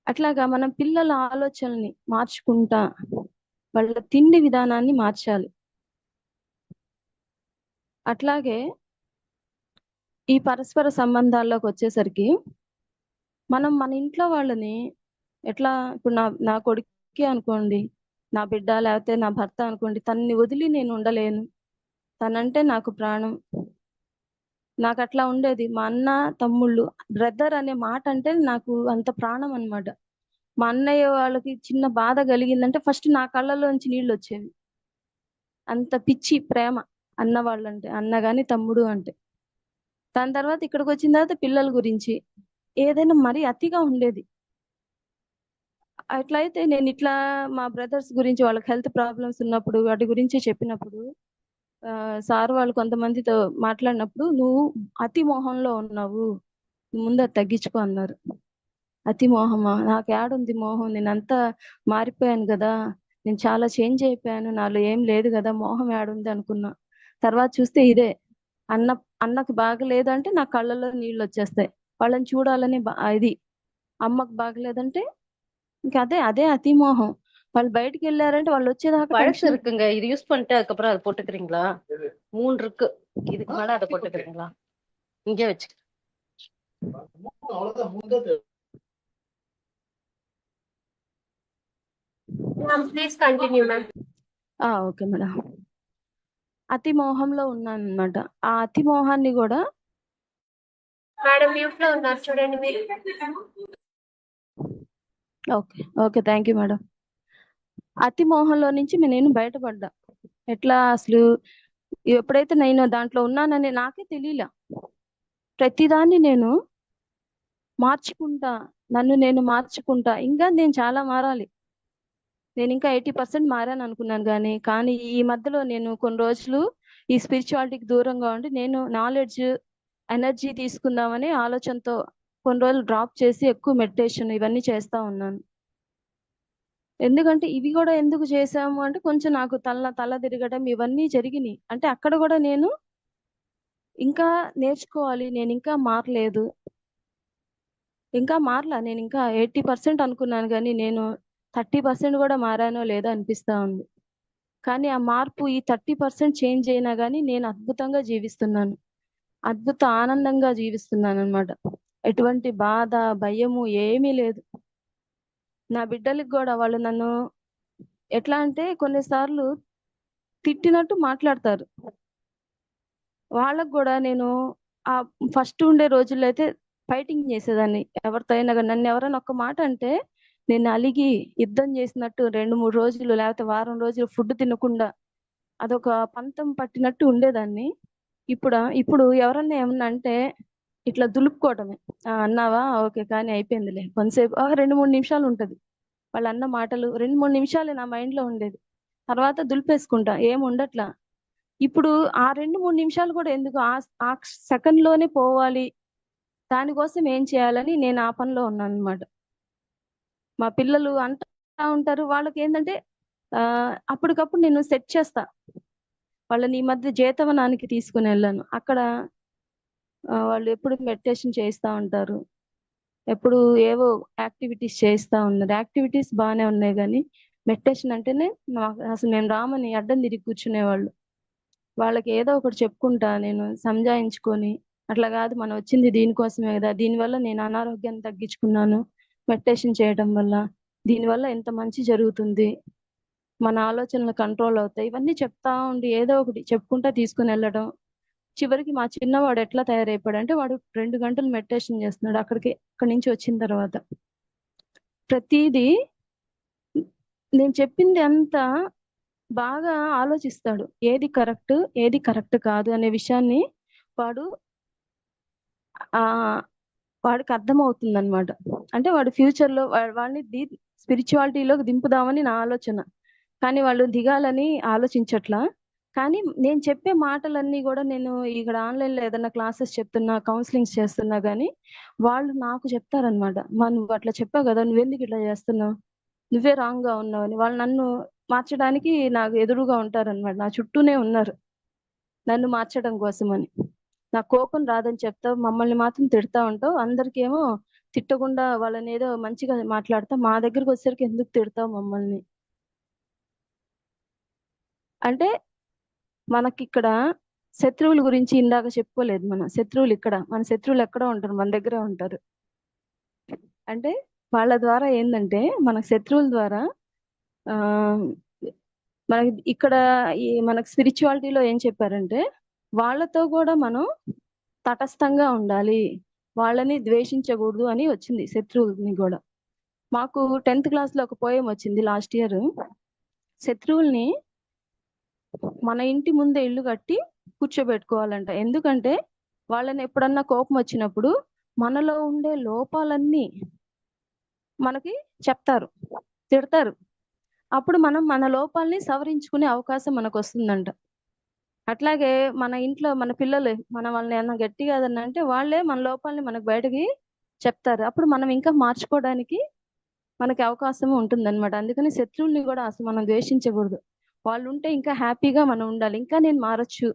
అట్లాగా మనం పిల్లల ఆలోచనల్ని మార్చుకుంటా వాళ్ళ తిండి విధానాన్ని మార్చాలి. అట్లాగే ఈ పరస్పర సంబంధాల్లోకి వచ్చేసరికి మనం మన ఇంట్లో వాళ్ళని ఎట్లా, ఇప్పుడు నా కొడుకే అనుకోండి, నా బిడ్డ లేకపోతే నా భర్త అనుకోండి, తనని వదిలి నేను ఉండలేను, తనంటే నాకు ప్రాణం. నాకు అట్లా ఉండేది. మా అన్న తమ్ముళ్ళు, బ్రదర్ అనే మాట అంటే నాకు అంత ప్రాణం అన్నమాట. మా అన్నయ్య వాళ్ళకి చిన్న బాధ కలిగిందంటే ఫస్ట్ నా కళ్ళలోంచి నీళ్ళు వచ్చేవి. అంత పిచ్చి ప్రేమ అన్న వాళ్ళంటే, అన్న గాని తమ్ముడు అంటే. దాని తర్వాత ఇక్కడికి వచ్చిన తర్వాత పిల్లల గురించి ఏదైనా మరీ అతిగా ఉండేది. అట్లయితే నేను ఇట్లా మా బ్రదర్స్ గురించి వాళ్ళకి హెల్త్ ప్రాబ్లమ్స్ ఉన్నప్పుడు వాటి గురించి చెప్పినప్పుడు సార్ వాళ్ళు కొంతమందితో మాట్లాడినప్పుడు, నువ్వు అతి మోహంలో ఉన్నావు, ముందు అది తగ్గించుకో అన్నారు. అతి మోహమా? నాకు ఏడుంది మోహం, నేను అంతా మారిపోయాను కదా, నేను చాలా చేంజ్ అయిపోయాను, నాలో ఏం లేదు కదా, మోహం ఏడుంది అనుకున్నా. తర్వాత చూస్తే ఇదే. అన్నకు బాగలేదు అంటే నా కళ్ళలో నీళ్ళు వచ్చేస్తాయి, వాళ్ళని చూడాలని ఇది. అమ్మకు బాగలేదంటే ఇంకా అదే అదే అతి మోహం. వాళ్ళు బయటికి వెళ్ళారంటే వాళ్ళు వచ్చేదాకా பழசு టెన్షన్. இருக்குங்க, இது யூஸ் பண்ணிட்டு அதுக்கப்புறம் அதை போட்டுக்கிறீங்களா? 3 இருக்கு, இதுக்கு மேல அதை போட்டுக்கிறீங்களா? இங்கே வச்சு. Please continue ma'am. Okay madam. అతి మోహంలో ఉన్నాను అనమాట. ఆ అతి మోహాన్ని కూడా మేడం మ్యూట్ లో ఉన్నారు చూడండి మీరు. Okay okay, thank you madam. అతి మోహంలో నుంచి నేను బయటపడ్డా. ఎట్లా అసలు ఎప్పుడైతే నేను దాంట్లో ఉన్నానని నాకే తెలియలా. ప్రతిదాన్ని నేను మార్చుకుంటా, నన్ను నేను మార్చుకుంటా, ఇంకా నేను చాలా మారాలి. నేను ఇంకా 80% మారాను అనుకున్నాను కానీ ఈ మధ్యలో నేను కొన్ని రోజులు ఈ స్పిరిచువాలిటీకి దూరంగా ఉండి నేను నాలెడ్జ్ ఎనర్జీ తీసుకుందామని ఆలోచనతో కొన్ని రోజులు డ్రాప్ చేసి ఎక్కువ మెడిటేషన్ ఇవన్నీ చేస్తా ఉన్నాను. ఎందుకంటే ఇవి కూడా ఎందుకు చేశాము అంటే కొంచెం నాకు తల తిరగడం ఇవన్నీ జరిగినాయి. అంటే అక్కడ కూడా నేను ఇంకా నేర్చుకోవాలి, నేను ఇంకా మారలేదు, ఇంకా మారలా. నేను ఇంకా 80% అనుకున్నాను కానీ నేను 30% కూడా మారానో లేదో అనిపిస్తా ఉంది. కానీ ఆ మార్పు ఈ 30% చేంజ్ అయినా కానీ నేను అద్భుతంగా జీవిస్తున్నాను, అద్భుత ఆనందంగా జీవిస్తున్నాను అనమాట. ఎటువంటి బాధ భయము ఏమీ లేదు. నా బిడ్డలకి కూడా వాళ్ళు నన్ను ఎట్లా అంటే కొన్నిసార్లు తిట్టినట్టు మాట్లాడతారు. వాళ్ళకు కూడా నేను ఆ ఫస్ట్ ఉండే రోజుల్లో అయితే ఫైటింగ్ చేసేదాన్ని ఎవరితో అయినా కానీ. నన్ను ఎవరైనా ఒక్క మాట అంటే నేను అలిగి యుద్ధం చేసినట్టు 2-3 రోజులు లేకపోతే వారం రోజులు ఫుడ్ తినకుండా అదొక పంతం పట్టినట్టు ఉండేదాన్ని. ఇప్పుడు ఎవరన్నా ఏమన్నా అంటే ఇట్లా దులుపుకోవటమే. అన్నావా, ఓకే కానీ అయిపోయిందిలే. కొంతసేపు 2-3 నిమిషాలు ఉంటది వాళ్ళు అన్న మాటలు, 2-3 నిమిషాలే నా మైండ్ లో ఉండేది. తర్వాత దులిపేసుకుంటా, ఏం ఉండట్లా. ఇప్పుడు ఆ 2-3 నిమిషాలు కూడా ఎందుకు, ఆ సెకండ్ లోనే పోవాలి, దానికోసం ఏం చేయాలని నేను ఆ పనిలో ఉన్నాను అనమాట. మా పిల్లలు అంటా ఉంటారు, వాళ్ళకి ఏంటంటే అప్పటికప్పుడు నేను సెట్ చేస్తా వాళ్ళని. ఈ మధ్య జేతవనానికి తీసుకుని వెళ్ళాను. అక్కడ వాళ్ళు ఎప్పుడు మెడిటేషన్ చేస్తూ ఉంటారు, ఎప్పుడు ఏవో యాక్టివిటీస్ చేస్తూ ఉన్నారు. యాక్టివిటీస్ బాగానే ఉన్నాయి కానీ మెడిటేషన్ అంటేనే అసలు మేము రామని అడ్డం తిరిగి కూర్చునేవాళ్ళు. వాళ్ళకి ఏదో ఒకటి చెప్పుకుంటా నేను సంజాయించుకొని, అట్లా కాదు మనం వచ్చింది దీనికోసమే కదా, దీనివల్ల నేను అనారోగ్యాన్ని తగ్గించుకున్నాను మెడిటేషన్ చేయడం వల్ల, దీనివల్ల ఎంత మంచి జరుగుతుంది, మన ఆలోచనలు కంట్రోల్ అవుతాయి, ఇవన్నీ చెప్తా ఉండి ఏదో ఒకటి చెప్పుకుంటా తీసుకుని వెళ్ళడం. చివరికి మా చిన్నవాడు ఎట్లా తయారైపోయాడు అంటే వాడు 2 గంటలు మెడిటేషన్ చేస్తున్నాడు అక్కడి నుంచి వచ్చిన తర్వాత. ప్రతిదీ నేను చెప్పింది అంతా బాగా ఆలోచిస్తాడు, ఏది కరెక్ట్ కాదు అనే విషయాన్ని వాడు ఆ వాడికి అర్థమవుతుంది అనమాట. అంటే వాడు ఫ్యూచర్ లో వాళ్ళని స్పిరిచువాలిటీలోకి దింపుదామని నా ఆలోచన, కానీ వాళ్ళు దిగాలని ఆలోచించట్లా. కానీ నేను చెప్పే మాటలన్నీ కూడా నేను ఇక్కడ ఆన్లైన్ లో ఏదైనా క్లాసెస్ చెప్తున్నా, కౌన్సిలింగ్స్ చేస్తున్నా కానీ వాళ్ళు నాకు చెప్తారనమాట, నువ్వు అట్లా చెప్పావు కదా, నువ్వెందుకు ఇట్లా చేస్తున్నావు, నువ్వే రాంగ్ గా ఉన్నావు అని. వాళ్ళు నన్ను మార్చడానికి నాకు ఎదురుగా ఉంటారనమాట, నా చుట్టూనే ఉన్నారు నన్ను మార్చడం కోసమని. నా కోపం రాదని చెప్తావు, మమ్మల్ని మాత్రం తిడతా ఉంటావు, అందరికేమో తిట్టకుండా వాళ్ళని ఏదో మంచిగా మాట్లాడతావు, మా దగ్గరకు వచ్చేసరికి ఎందుకు తిడతావు మమ్మల్ని. అంటే మనకి ఇక్కడ శత్రువుల గురించి ఇందాక చెప్పుకోలేదు, మన శత్రువులు ఎక్కడ ఉంటారు, మన దగ్గరే ఉంటారు. అంటే వాళ్ళ ద్వారా ఏంటంటే మనకు శత్రువుల ద్వారా ఆ మనకి ఇక్కడ మనకు స్పిరిచువాలిటీలో ఏం చెప్పారంటే వాళ్ళతో కూడా మనం తటస్థంగా ఉండాలి, వాళ్ళని ద్వేషించకూడదు అని వచ్చింది శత్రువుల్ని కూడా. మాకు 10th క్లాస్ లో ఒక పోయం వచ్చింది లాస్ట్ ఇయర్. శత్రువుల్ని మన ఇంటి ముందే ఇల్లు కట్టి కూర్చోబెట్టుకోవాలంట. ఎందుకంటే వాళ్ళని ఎప్పుడన్నా కోపం వచ్చినప్పుడు మనలో ఉండే లోపాలన్నీ మనకి చెప్తారు, తిడతారు. అప్పుడు మనం మన లోపాలని సవరించుకునే అవకాశం మనకు వస్తుందంట. అట్లాగే మన ఇంట్లో మన పిల్లలు వాళ్ళని ఏమన్నా గట్టిగా ఏదన్నా అంటే వాళ్ళే మన లోపాలని మనకు బయటకి చెప్తారు. అప్పుడు మనం ఇంకా మార్చుకోవడానికి మనకి అవకాశం ఉంటుందన్నమాట. అందుకని శత్రువుల్ని కూడా అసలు మనం ద్వేషించకూడదు. వాళ్ళు ఉంటే ఇంకా హ్యాపీగా మనం ఉండాలి. ఇంకా నేను మారచ్చు,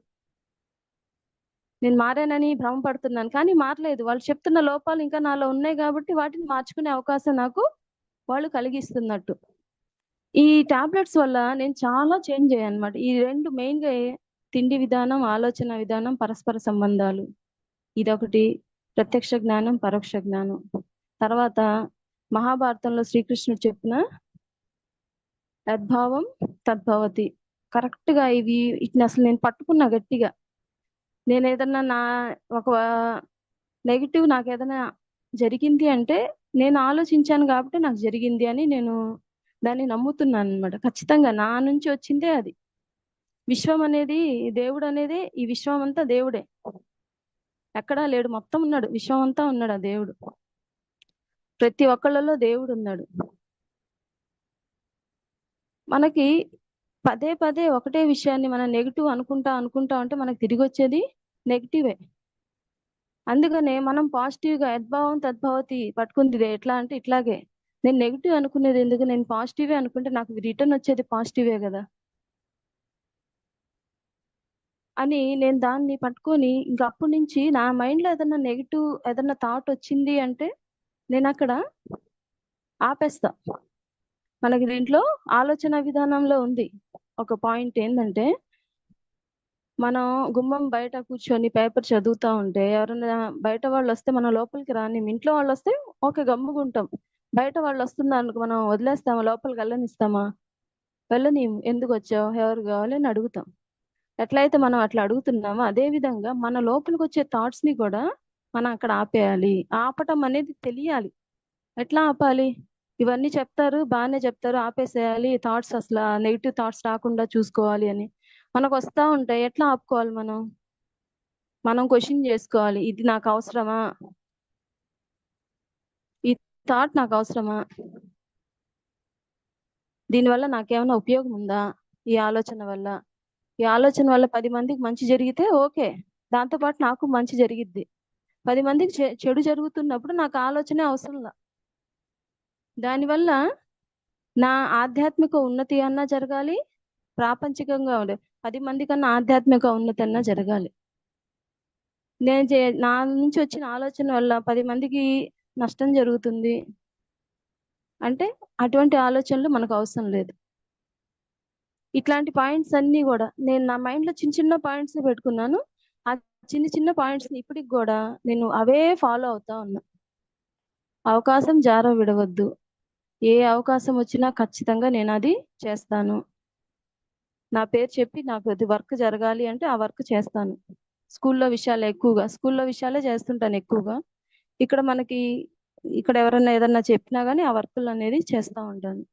నేను మారానని భ్రమపడుతున్నాను కానీ మారలేదు, వాళ్ళు చెప్తున్న లోపాలు ఇంకా నాలో ఉన్నాయి కాబట్టి వాటిని మార్చుకునే అవకాశం నాకు వాళ్ళు కలిగిస్తున్నట్టు. ఈ టాబ్లెట్స్ వల్ల నేను చాలా చేంజ్ అయ్యాను అనమాట. ఈ 2 మెయిన్ గా, తిండి విధానం, ఆలోచన విధానం, పరస్పర సంబంధాలు, ఇదొకటి. ప్రత్యక్ష జ్ఞానం, పరోక్ష జ్ఞానం. తర్వాత మహాభారతంలో శ్రీకృష్ణుడు చెప్పిన యద్భావం తద్భవతి, కరెక్ట్ గా ఇవి ఇట్ని అసలు నేను పట్టుకున్నా గట్టిగా. నేను ఏదన్నా ఒక నెగిటివ్ నాకు ఏదైనా జరిగింది అంటే నేను ఆలోచించాను కాబట్టి నాకు జరిగింది అని నేను దాన్ని నమ్ముతున్నాను అనమాట. ఖచ్చితంగా నా నుంచి వచ్చిందే అది. విశ్వం అనేది, దేవుడు అనేది, ఈ విశ్వం అంతా దేవుడే, ఎక్కడా లేడు, మొత్తం ఉన్నాడు, విశ్వం అంతా ఉన్నాడు ఆ దేవుడు. ప్రతి ఒక్కళ్ళలో దేవుడు ఉన్నాడు. మనకి పదే పదే ఒకటే విషయాన్ని మనం నెగిటివ్ అనుకుంటా ఉంటే మనకి తిరిగి వచ్చేది నెగిటివే. అందుకనే మనం పాజిటివ్ గా యద్భావం తద్భవతి పట్టుకుంది ఇది ఎట్లా అంటే ఇట్లాగే నేను నెగిటివ్ అనుకునేది ఎందుకు, నేను పాజిటివే అనుకుంటే నాకు రిటర్న్ వచ్చేది పాజిటివే కదా అని నేను దాన్ని పట్టుకొని ఇంక అప్పటి నుంచి నా మైండ్ లో ఏదన్నా నెగిటివ్ ఏదన్నా థాట్ వచ్చింది అంటే నేను అక్కడ ఆపేస్తా. మనకి దీంట్లో ఆలోచన విధానంలో ఉంది ఒక పాయింట్ ఏంటంటే, మనం గుమ్మం బయట కూర్చొని పేపర్ చదువుతా ఉంటే ఎవరైనా బయట వాళ్ళు వస్తే మనం లోపలికి రాని, ఇంట్లో వాళ్ళు వస్తే ఓకే గమ్ముకుంటాం. బయట వాళ్ళు వస్తున్నారు మనం వదిలేస్తామా, లోపలికి వెళ్ళనిస్తామా? వెళ్ళని, ఎందుకు వచ్చావు, ఎవరు కావాలి అని అడుగుతాం. ఎట్లయితే మనం అట్లా అడుగుతున్నామో అదే విధంగా మన లోపలికి వచ్చే థాట్స్ ని కూడా మనం అక్కడ ఆపేయాలి. ఆపటం అనేది తెలియాలి. ఎట్లా ఆపాలి? ఇవన్నీ చెప్తారు, బాగానే చెప్తారు, ఆపేసేయాలి, థాట్స్ అసలు నెగిటివ్ థాట్స్ రాకుండా చూసుకోవాలి అని. మనకు వస్తా ఉంటాయి, ఎట్లా ఆపుకోవాలి? మనం క్వశ్చన్ చేసుకోవాలి, ఇది నాకు అవసరమా, ఈ థాట్ నాకు అవసరమా, దీనివల్ల నాకేమైనా ఉపయోగం ఉందా? ఈ ఆలోచన వల్ల, ఈ ఆలోచన వల్ల 10 మందికి మంచి జరిగితే ఓకే, దాంతో పాటు నాకు మంచి జరిగిద్ది. 10 మందికి చెడు జరుగుతున్నప్పుడు నాకు ఆలోచనే అవసరంలా. దానివల్ల నా ఆధ్యాత్మిక ఉన్నతి అన్నా జరగాలి, ప్రాపంచికంగా ఉండే 10 మంది కన్నా ఆధ్యాత్మిక ఉన్నతి అన్నా జరగాలి. నా నుంచి వచ్చిన ఆలోచన వల్ల 10 మందికి నష్టం జరుగుతుంది అంటే అటువంటి ఆలోచనలు మనకు అవసరం లేదు. ఇట్లాంటి పాయింట్స్ అన్ని కూడా నేను నా మైండ్ లో చిన్న చిన్న పాయింట్స్ పెట్టుకున్నాను. ఆ చిన్న చిన్న పాయింట్స్ ని ఇప్పటికి కూడా నేను అవే ఫాలో అవుతా ఉన్నా. అవకాశం జార విడవద్దు, ఏ అవకాశం వచ్చినా ఖచ్చితంగా నేను అది చేస్తాను. నా పేరు చెప్పి నాకు అది వర్క్ జరగాలి అంటే ఆ వర్క్ చేస్తాను. స్కూల్లో విషయాలే చేస్తుంటాను ఎక్కువగా. ఇక్కడ మనకి ఇక్కడ ఎవరన్నా ఏదన్నా చెప్పినా గానీ ఆ వర్కులు అనేది చేస్తూ ఉంటాను.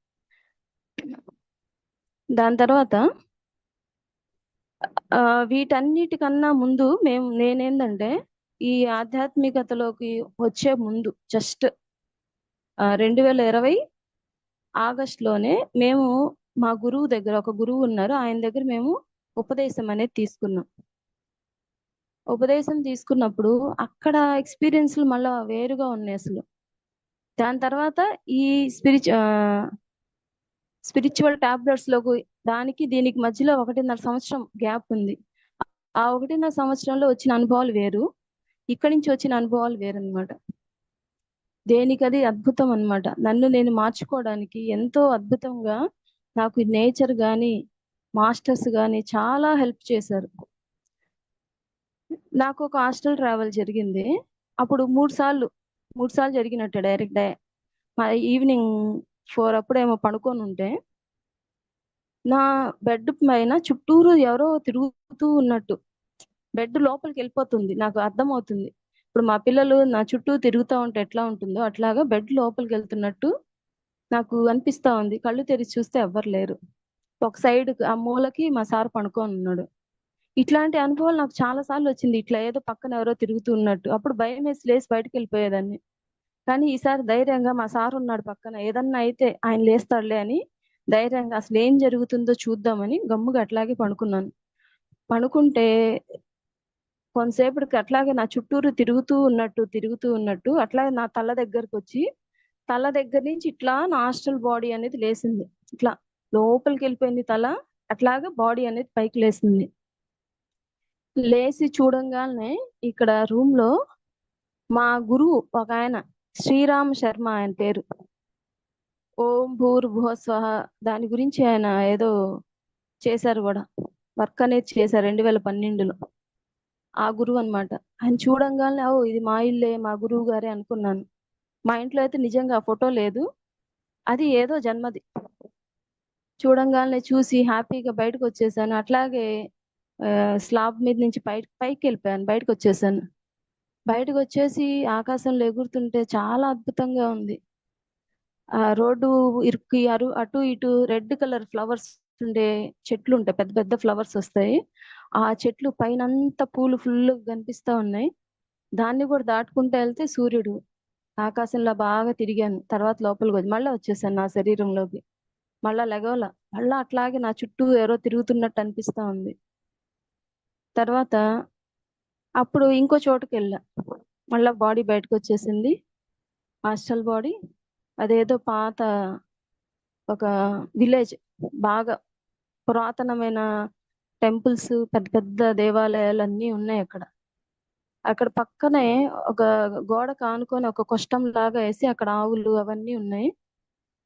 దాని తర్వాత వీటన్నిటికన్నా ముందు నేనేందంటే ఈ ఆధ్యాత్మికతలోకి వచ్చే ముందు జస్ట్ 2020 ఆగస్టులోనే మేము మా గురువు దగ్గర, ఒక గురువు ఉన్నారు, ఆయన దగ్గర మేము ఉపదేశం అనేది తీసుకున్నాం. ఉపదేశం తీసుకున్నప్పుడు అక్కడ ఎక్స్పీరియన్స్లు మళ్ళా వేరుగా ఉన్నాయి అసలు. దాని తర్వాత ఈ స్పిరిచువల్ టాబ్లెట్స్ లోకి దీనికి మధ్యలో 1.5 సంవత్సరం గ్యాప్ ఉంది. ఆ 1.5 సంవత్సరంలో వచ్చిన అనుభవాలు వేరు, ఇక్కడి నుంచి వచ్చిన అనుభవాలు వేరు అనమాట. దేనికి అది అద్భుతం అనమాట. నన్ను నేను మార్చుకోవడానికి ఎంతో అద్భుతంగా నాకు నేచర్ గాని మాస్టర్స్ గాని చాలా హెల్ప్ చేశారు. నాకు ఒక హాస్టల్ ట్రావెల్ జరిగింది. అప్పుడు మూడు సార్లు జరిగినట్టు డైరెక్ట్ ఈవినింగ్ 4 అప్పుడేమో పడుకొని ఉంటే నా బెడ్ పైన చుట్టూరు ఎవరో తిరుగుతూ ఉన్నట్టు, బెడ్ లోపలికి వెళ్ళిపోతుంది, నాకు అర్థమవుతుంది. ఇప్పుడు మా పిల్లలు నా చుట్టూ తిరుగుతూ ఉంటే ఎట్లా ఉంటుందో అట్లాగా బెడ్ లోపలికి వెళ్తున్నట్టు నాకు అనిపిస్తా ఉంది. కళ్ళు తెరిచి చూస్తే ఎవ్వరు లేరు. ఒక సైడ్ ఆ మూలకి మా సార్ పడుకొని ఉన్నాడు. ఇట్లాంటి అనుభవాలు నాకు చాలా సార్లు వచ్చింది, ఇట్లా ఏదో పక్కన ఎవరో తిరుగుతూ ఉన్నట్టు. అప్పుడు భయం వేసి లేసి బయటకు వెళ్ళిపోయేదాన్ని. కానీ ఈసారి ధైర్యంగా మా సార్ ఉన్నాడు పక్కన, ఏదన్నా అయితే ఆయన లేస్తాడులే అని ధైర్యంగా అసలు ఏం జరుగుతుందో చూద్దామని గమ్ముగా అట్లాగే పడుకున్నాను. పడుకుంటే కొంతసేపటికి అట్లాగే నా చుట్టూరు తిరుగుతూ ఉన్నట్టు అట్లాగే నా తల దగ్గరకు వచ్చి, తల దగ్గర నుంచి ఇట్లా నా హాస్టల్ బాడీ అనేది లేసింది. ఇట్లా లోపలికి వెళ్ళిపోయింది తల, అట్లాగా బాడీ అనేది పైకి లేసింది. లేచి చూడంగానే ఇక్కడ రూమ్ లో మా గురువు ఒక ఆయన, శ్రీరామ్ శర్మ ఆయన పేరు, ఓం భూర్భువ స్వహ దాని గురించి ఆయన ఏదో చేశారు కూడా, వర్క్ అనేది చేశారు 2012లో. ఆ గురువు అన్నమాట. ఆయన చూడంగానే ఓ ఇది మా ఇల్లే, మా గురువు గారే అనుకున్నాను. మా ఇంట్లో అయితే నిజంగా ఫోటో లేదు, అది ఏదో జన్మది. చూడంగానే చూసి హ్యాపీగా బయటకు వచ్చేసాను. అట్లాగే స్లాబ్ మీద నుంచి పైకి వెళ్ళిపోయాను, బయటకు వచ్చేసాను. బయటకు వచ్చేసి ఆకాశంలో ఎగురుతుంటే చాలా అద్భుతంగా ఉంది. ఆ రోడ్డు ఇరుక్కి అటు ఇటు రెడ్ కలర్ ఫ్లవర్స్ ఉండే చెట్లు ఉంటాయి, పెద్ద పెద్ద ఫ్లవర్స్ వస్తాయి. ఆ చెట్లు పైన అంతా పూలు ఫుల్ కనిపిస్తా ఉన్నాయి. దాన్ని కూడా దాటుకుంటూ వెళ్తే సూర్యుడు. ఆకాశంలో బాగా తిరిగాను, తర్వాత లోపలికి మళ్ళీ వచ్చేసాను నా శరీరంలోకి. మళ్ళా లెగవల. మళ్ళా అట్లాగే నా చుట్టూ ఎవరో తిరుగుతున్నట్టు అనిపిస్తా ఉంది. తర్వాత అప్పుడు ఇంకో చోటుకి వెళ్ళా. మళ్ళా బాడీ బయటకు వచ్చేసింది, హాస్టల్ బాడీ. అదేదో పాత ఒక విలేజ్, బాగా పురాతనమైన టెంపుల్స్, పెద్ద పెద్ద దేవాలయాలు అన్నీ ఉన్నాయి అక్కడ. అక్కడ పక్కనే ఒక గోడకు ఆనుకొని ఒక కొష్టం లాగా వేసి అక్కడ ఆవులు అవన్నీ ఉన్నాయి.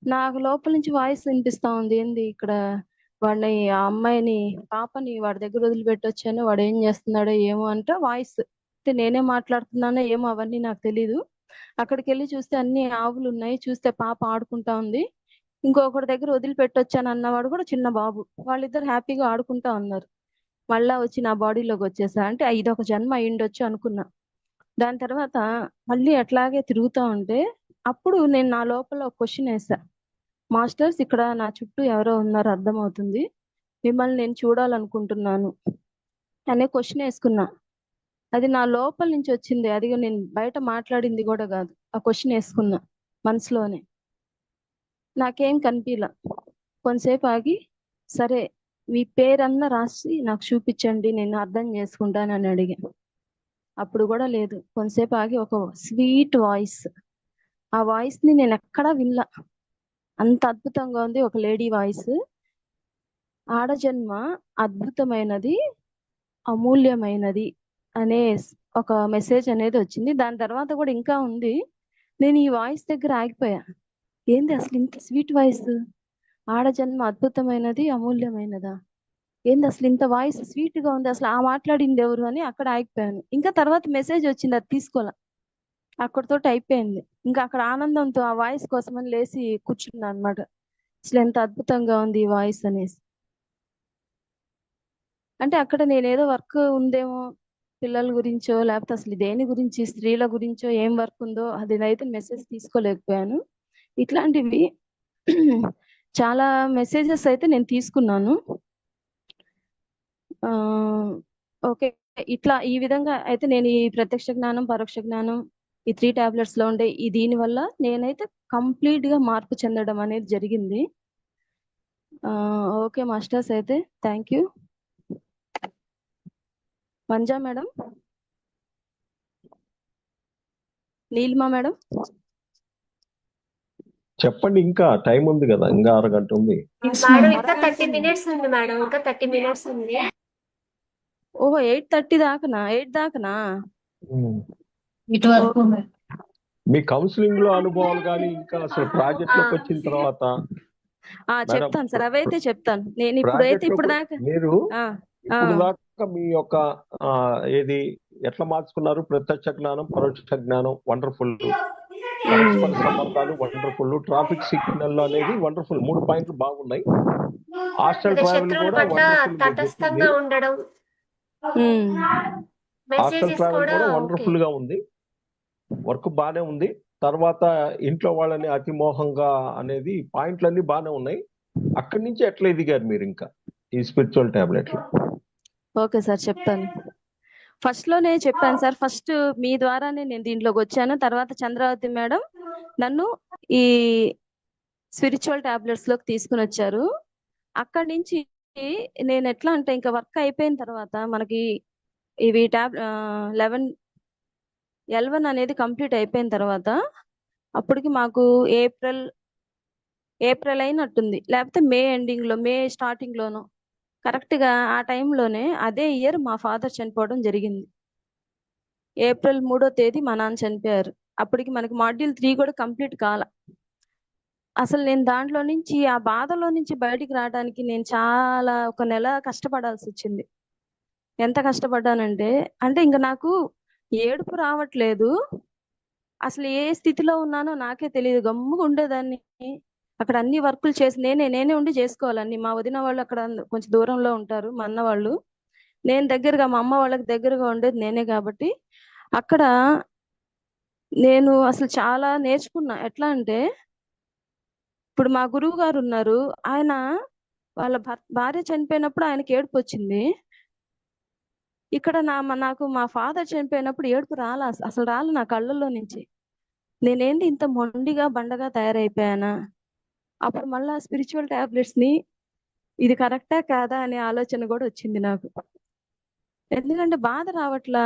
నాకు లోపల నుంచి వాయిస్ వినిపిస్తా ఉంది, ఏంది ఇక్కడ వాడిని, ఆ అమ్మాయిని, పాపని వాడి దగ్గర వదిలిపెట్టొచ్చాను, వాడు ఏం చేస్తున్నాడో ఏమో అంటే వాయిస్. అంటే నేనే మాట్లాడుతున్నానో ఏమో అవన్నీ నాకు తెలీదు. అక్కడికి వెళ్ళి చూస్తే అన్ని ఆవులు ఉన్నాయి, చూస్తే పాప ఆడుకుంటా ఉంది. ఇంకొకటి దగ్గర వదిలిపెట్టొచ్చాను అన్నవాడు కూడా చిన్న బాబు, వాళ్ళిద్దరు హ్యాపీగా ఆడుకుంటా ఉన్నారు. మళ్ళా వచ్చి నా బాడీలోకి వచ్చేసా. అంటే ఇదొక జన్మ అయ్యుండొచ్చు అనుకున్నా. దాని తర్వాత మళ్ళీ అట్లాగే తిరుగుతా ఉంటే అప్పుడు నేను నా లోపల ఒక క్వశ్చన్ వేసా, మాస్టర్స్ ఇక్కడ నా చుట్టూ ఎవరో ఉన్నారు అర్థమవుతుంది, మిమ్మల్ని నేను చూడాలనుకుంటున్నాను అనే క్వశ్చన్ వేసుకున్నా. అది నా లోపల నుంచి వచ్చింది, అది నేను బయట మాట్లాడింది కూడా కాదు. ఆ క్వశ్చన్ వేసుకున్నా మనసులోనే, నాకేం కనిపించలా. కొంతసేపు ఆగి, సరే మీ పేరన్నా రాసి నాకు చూపించండి, నేను అర్థం చేసుకుంటానని అడిగా. అప్పుడు కూడా లేదు. కొంతసేపు ఆగి ఒక స్వీట్ వాయిస్, ఆ వాయిస్ ని నేను ఎక్కడా వినలా, అంత అద్భుతంగా ఉంది. ఒక లేడీ వాయిస్, ఆడజన్మ అద్భుతమైనది, అమూల్యమైనది అనే ఒక మెసేజ్ అనేది వచ్చింది. దాని తర్వాత కూడా ఇంకా ఉంది. నేను ఈ వాయిస్ దగ్గర ఆగిపోయా, ఏంది అసలు ఇంత స్వీట్ వాయిస్, ఆడజన్మ అద్భుతమైనది అమూల్యమైనదా, ఏంది అసలు ఇంత వాయిస్ స్వీట్ గా ఉంది, అసలు ఆ మాట్లాడింది ఎవరు అని అక్కడ ఆగిపోయాను. ఇంకా తర్వాత మెసేజ్ వచ్చింది, అది తీసుకోలే, అక్కడితో అయిపోయింది. ఇంకా అక్కడ ఆనందంతో ఆ వాయిస్ కోసమని లేచి కూర్చున్నా అనమాట. అసలు ఎంత అద్భుతంగా ఉంది ఈ వాయిస్ అనేసి. అంటే అక్కడ నేనేదో వర్క్ ఉందేమో, పిల్లల గురించో లేకపోతే అసలు దేని గురించి, స్త్రీల గురించో ఏం వర్క్ ఉందో అది అయితే మెసేజ్ తీసుకోలేకపోయాను. ఇట్లాంటివి చాలా మెసేజెస్ అయితే నేను తీసుకున్నాను. ఆ ఓకే, ఇట్లా ఈ విధంగా అయితే నేను ఈ ప్రత్యక్ష జ్ఞానం, పరోక్ష జ్ఞానం, ఈ 3 టాబ్లెట్స్ లో ఉండే ఈ దీని వల్ల నేనైతే కంప్లీట్ గా మార్పు చెందడం అనేది జరిగింది. ఓకే మాస్టర్స్, అయితే thank you. Manja madam, Neelima madam. చెప్పండి, ఇంకా టైం ఉంది కదా, ఇంకా అరగంట ఉంది. మేడం ఇంకా 30 మినిట్స్ ఉంది మేడం, ఇంకా 30 మినిట్స్ ఉంది. ఓహో, 8:30 దాకనా? 8 దాకనా? ఇటు వరకు మీ కౌన్సిలింగ్ లో అనుభవాలు కానీ ఇంకా అసలు ప్రాజెక్ట్ లోకి వచ్చిన తర్వాత చెప్తాను సార్, అవైతే చెప్తాను. నేను ఇప్పుడు దాకా మీరు ఇప్పుడు దాకా మీ యొక్క ఏది ఎట్లా మార్చుకున్నారు? ప్రత్యక్ష జ్ఞానం, పరోక్ష జ్ఞానం వండర్ఫుల్, పరస్పర సంబంధాలు వండర్ఫుల్, ట్రాఫిక్ సిగ్నల్ అనేది వండర్ఫుల్, 3 పాయింట్లు బాగున్నాయి. హాస్టల్ ట్రావెల్ కూడా తటస్థంగా ఉండడం, హాస్టల్ ట్రావెల్ కూడా వండర్ఫుల్ గా ఉంది, వర్క్ బానే ఉంది. తర్వాత ఇంట్లో వాళ్ళని అతిమోహంగా అనేది పాయింట్లన్నీ బానే ఉన్నాయి. అక్కడి నుంచి ఎట్లా ఎదిగారు మీరు ఇంకా ఈ స్పిరిచువల్ టాబ్లెట్? ఓకే సార్, చెప్తాను. ఫస్ట్ లోనే చెప్పాను సార్, ఫస్ట్ మీ ద్వారానే నేను దీంట్లోకి వచ్చాను. తర్వాత చంద్రావతి మేడం నన్ను ఈ స్పిరిచువల్ టాబ్లెట్స్ లోకి తీసుకుని వచ్చారు. అక్కడి నుంచి నేను ఎట్లా అంటే, ఇంకా వర్క్ అయిపోయిన తర్వాత మనకి ఇవి L1 అనేది కంప్లీట్ అయిపోయిన తర్వాత అప్పటికి మాకు ఏప్రిల్ అయినట్టుంది, లేకపోతే మే ఎండింగ్ లో, మే స్టార్టింగ్ లోనో, కరెక్ట్ గా ఆ టైంలోనే అదే ఇయర్ మా ఫాదర్ చనిపోవడం జరిగింది. ఏప్రిల్ 3వ తేదీ మా నాన్న చనిపోయారు. అప్పటికి మనకి మాడ్యూల్ 3 కూడా కంప్లీట్ కాల. అసలు నేను దాంట్లో నుంచి, ఆ బాధలో నుంచి బయటికి రావడానికి నేను చాలా 1 నెల కష్టపడాల్సి వచ్చింది. ఎంత కష్టపడ్డానంటే, అంటే ఇంకా నాకు ఏడుపు రావట్లేదు, అసలు ఏ స్థితిలో ఉన్నానో నాకే తెలియదు. గమ్ముగా ఉండేదాన్ని. అక్కడ అన్ని వర్కులు చేసి నేనే ఉండి చేసుకోవాలన్నీ. మా వదిన వాళ్ళు అక్కడ కొంచెం దూరంలో ఉంటారు, మా అన్న వాళ్ళు. నేను దగ్గరగా, మా అమ్మ వాళ్ళకి దగ్గరగా ఉండేది నేనే కాబట్టి అక్కడ నేను అసలు చాలా నేర్చుకున్నా. ఎట్లా అంటే, ఇప్పుడు మా గురువు గారు ఉన్నారు, ఆయన వాళ్ళ భార్య చనిపోయినప్పుడు ఆయనకి ఏడుపు వచ్చింది. ఇక్కడ నాకు మా ఫాదర్ చనిపోయినప్పుడు ఏడుపు అసలు రాలే నా కళ్ళల్లో నుంచి. నేనేంది ఇంత మొండిగా బండగా తయారైపోయానా, అప్పుడు మళ్ళా స్పిరిచువల్ టాబ్లెట్స్ ని ఇది కరెక్టా కాదా అనే ఆలోచన కూడా వచ్చింది నాకు. ఎందుకంటే బాధ రావట్లా.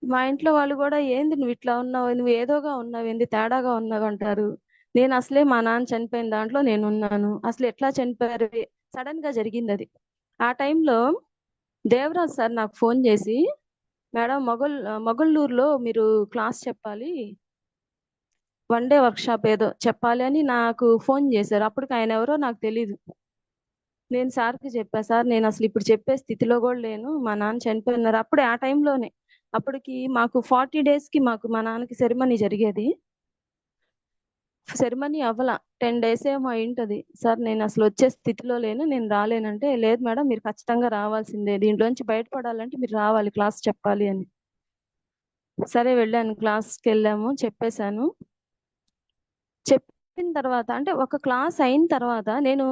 మా ఇంట్లో వాళ్ళు కూడా ఏంది నువ్వు ఇట్లా ఉన్నావు, నువ్వు ఏదోగా ఉన్నావు, ఏంది తేడాగా ఉన్నావు అంటారు. నేను అసలే మా నాన్న చనిపోయిన దాంట్లో నేను ఉన్నాను, అసలు ఎట్లా చనిపోయారు, సడన్ గా జరిగింది అది. ఆ టైంలో దేవరాజ్ సార్ నాకు ఫోన్ చేసి, మేడం మొగల్లూరులో మీరు క్లాస్ చెప్పాలి, 1 డే వర్క్షాప్ ఏదో చెప్పాలి అని నాకు ఫోన్ చేశారు. అప్పటికి ఆయన ఎవరో నాకు తెలీదు. నేను సార్కి చెప్పా, సార్ నేను అసలు ఇప్పుడు చెప్పే స్థితిలో కూడా లేను, మా నాన్న చనిపోయినారు. అప్పుడే ఆ టైంలోనే, అప్పటికి మాకు 40 days కి మాకు మా నాన్నకి సెరమనీ జరిగేది. సెరమనీ అవ్వాల 10 days ఏమో అయింటది. సార్ నేను అసలు వచ్చే స్థితిలో లేను, నేను రాలేనంటే, లేదు మేడం మీరు ఖచ్చితంగా రావాల్సిందే, దీంట్లోంచి బయటపడాలంటే మీరు రావాలి, క్లాస్ చెప్పాలి అని. సరే వెళ్ళాను, క్లాస్కి వెళ్ళాము, చెప్పేశాను. చెప్పిన తర్వాత అంటే ఒక క్లాస్ అయిన తర్వాత నేను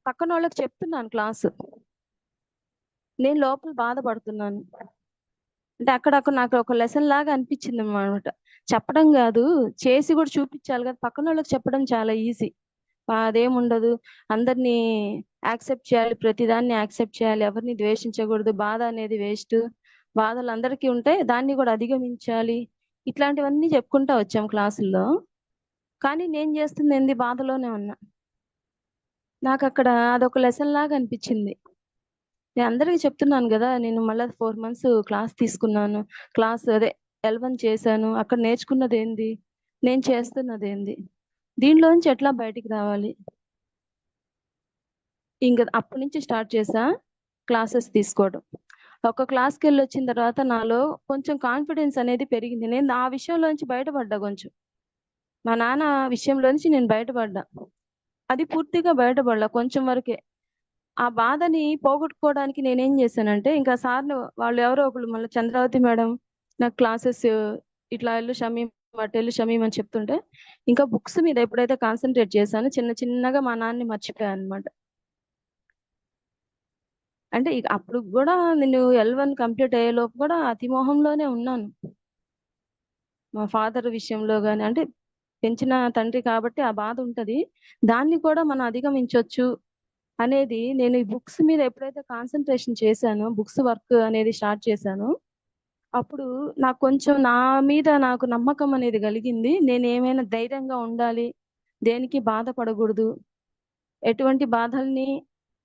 పక్కన వాళ్ళకి చెప్తున్నాను క్లాసు, నేను లోపల బాధపడుతున్నాను. అంటే అక్కడ నాకు ఒక లెసన్ లాగా అనిపించింది అనమాట. చెప్పడం కాదు, చేసి కూడా చూపించాలి కదా. పక్కన వాళ్ళకి చెప్పడం చాలా ఈజీ, అదేముండదు, అందరినీ యాక్సెప్ట్ చేయాలి, ప్రతిదాన్ని యాక్సెప్ట్ చేయాలి, ఎవరిని ద్వేషించకూడదు, బాధ అనేది వేస్ట్, బాధలు అందరికీ ఉంటాయి, దాన్ని కూడా అధిగమించాలి, ఇట్లాంటివన్నీ చెప్పుకుంటా వచ్చాం క్లాసుల్లో. కానీ నేను చేస్తుంది ఏంది, బాధలోనే ఉన్నా. నాకు అక్కడ అదొక లెసన్ లాగా అనిపించింది. నేను అందరికీ చెప్తున్నాను కదా, నేను మళ్ళీ 4 months క్లాస్ తీసుకున్నాను, క్లాస్ అదే L1 చేశాను, అక్కడ నేర్చుకున్నది ఏంది, నేను చేస్తున్నది ఏంది, దీనిలోంచి ఎట్లా బయటికి రావాలి. ఇంకా అప్పటి నుంచి స్టార్ట్ చేసా క్లాసెస్ తీసుకోవడం. ఒక క్లాస్కి వెళ్ళి వచ్చిన తర్వాత నాలో కొంచెం కాన్ఫిడెన్స్ అనేది పెరిగింది. నేను ఆ విషయంలోంచి బయటపడ్డా, కొంచెం మా నాన్న విషయంలోంచి నేను బయటపడ్డా. అది పూర్తిగా బయటపడలా, కొంచెం వరకే. ఆ బాధని పోగొట్టుకోవడానికి నేనేం చేశానంటే, ఇంకా సార్లు వాళ్ళు ఎవరో ఒకళ్ళు, మళ్ళీ చంద్రావతి మేడం నాకు క్లాసెస్ ఇట్లా వెళ్ళు షమీం, అటు వెళ్ళు షమీం అని చెప్తుంటే, ఇంకా బుక్స్ మీద ఎప్పుడైతే కాన్సన్ట్రేట్ చేశానో చిన్న చిన్నగా మా నాన్నని మర్చిపోయాను అనమాట. అంటే ఇక అప్పుడు కూడా నేను L1 కంప్లీట్ అయ్యే లోపు కూడా అతిమోహంలోనే ఉన్నాను, మా ఫాదర్ విషయంలో కానీ. అంటే పెంచిన తండ్రి కాబట్టి ఆ బాధ ఉంటది, దాన్ని కూడా మనం అధిగమించవచ్చు అనేది నేను ఈ బుక్స్ మీద ఎప్పుడైతే కాన్సన్ట్రేషన్ చేశానో, బుక్స్ వర్క్ అనేది స్టార్ట్ చేశానో, అప్పుడు నాకు కొంచెం నా మీద నాకు నమ్మకం అనేది కలిగింది. నేను ఏమైనా ధైర్యంగా ఉండాలి, దేనికి బాధపడకూడదు, ఎటువంటి బాధల్ని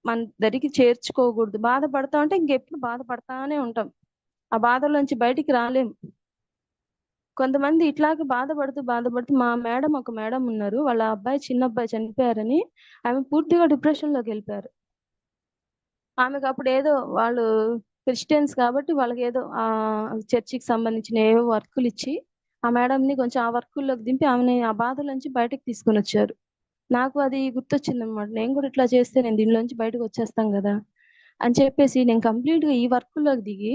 మన దగ్గరికి చేర్చుకోకూడదు. బాధపడతా ఉంటే ఇంకెప్పుడు బాధపడతానే ఉంటాం, ఆ బాధలోంచి బయటికి రాలేం. కొంతమంది ఇట్లాగే బాధపడుతూ మా మేడం, ఒక మేడం ఉన్నారు, వాళ్ళ అబ్బాయి, చిన్న అబ్బాయి చనిపోయారని ఆమె పూర్తిగా డిప్రెషన్ లోకి వెళ్ళిపోయారు. ఆమెకు అప్పుడు ఏదో వాళ్ళు క్రిస్టియన్స్ కాబట్టి వాళ్ళకి ఏదో చర్చికి సంబంధించిన ఏవో వర్కులు ఇచ్చి ఆ మేడంని కొంచెం ఆ వర్కుల్లోకి దింపి ఆమెని ఆ బాధల నుంచి బయటకు తీసుకొని వచ్చారు. నాకు అది గుర్తొచ్చింది అనమాట, నేను కూడా ఇట్లా చేస్తే నేను దీనిలోంచి బయటకు వచ్చేస్తాం కదా అని చెప్పేసి నేను కంప్లీట్ గా ఈ వర్కుల్లోకి దిగి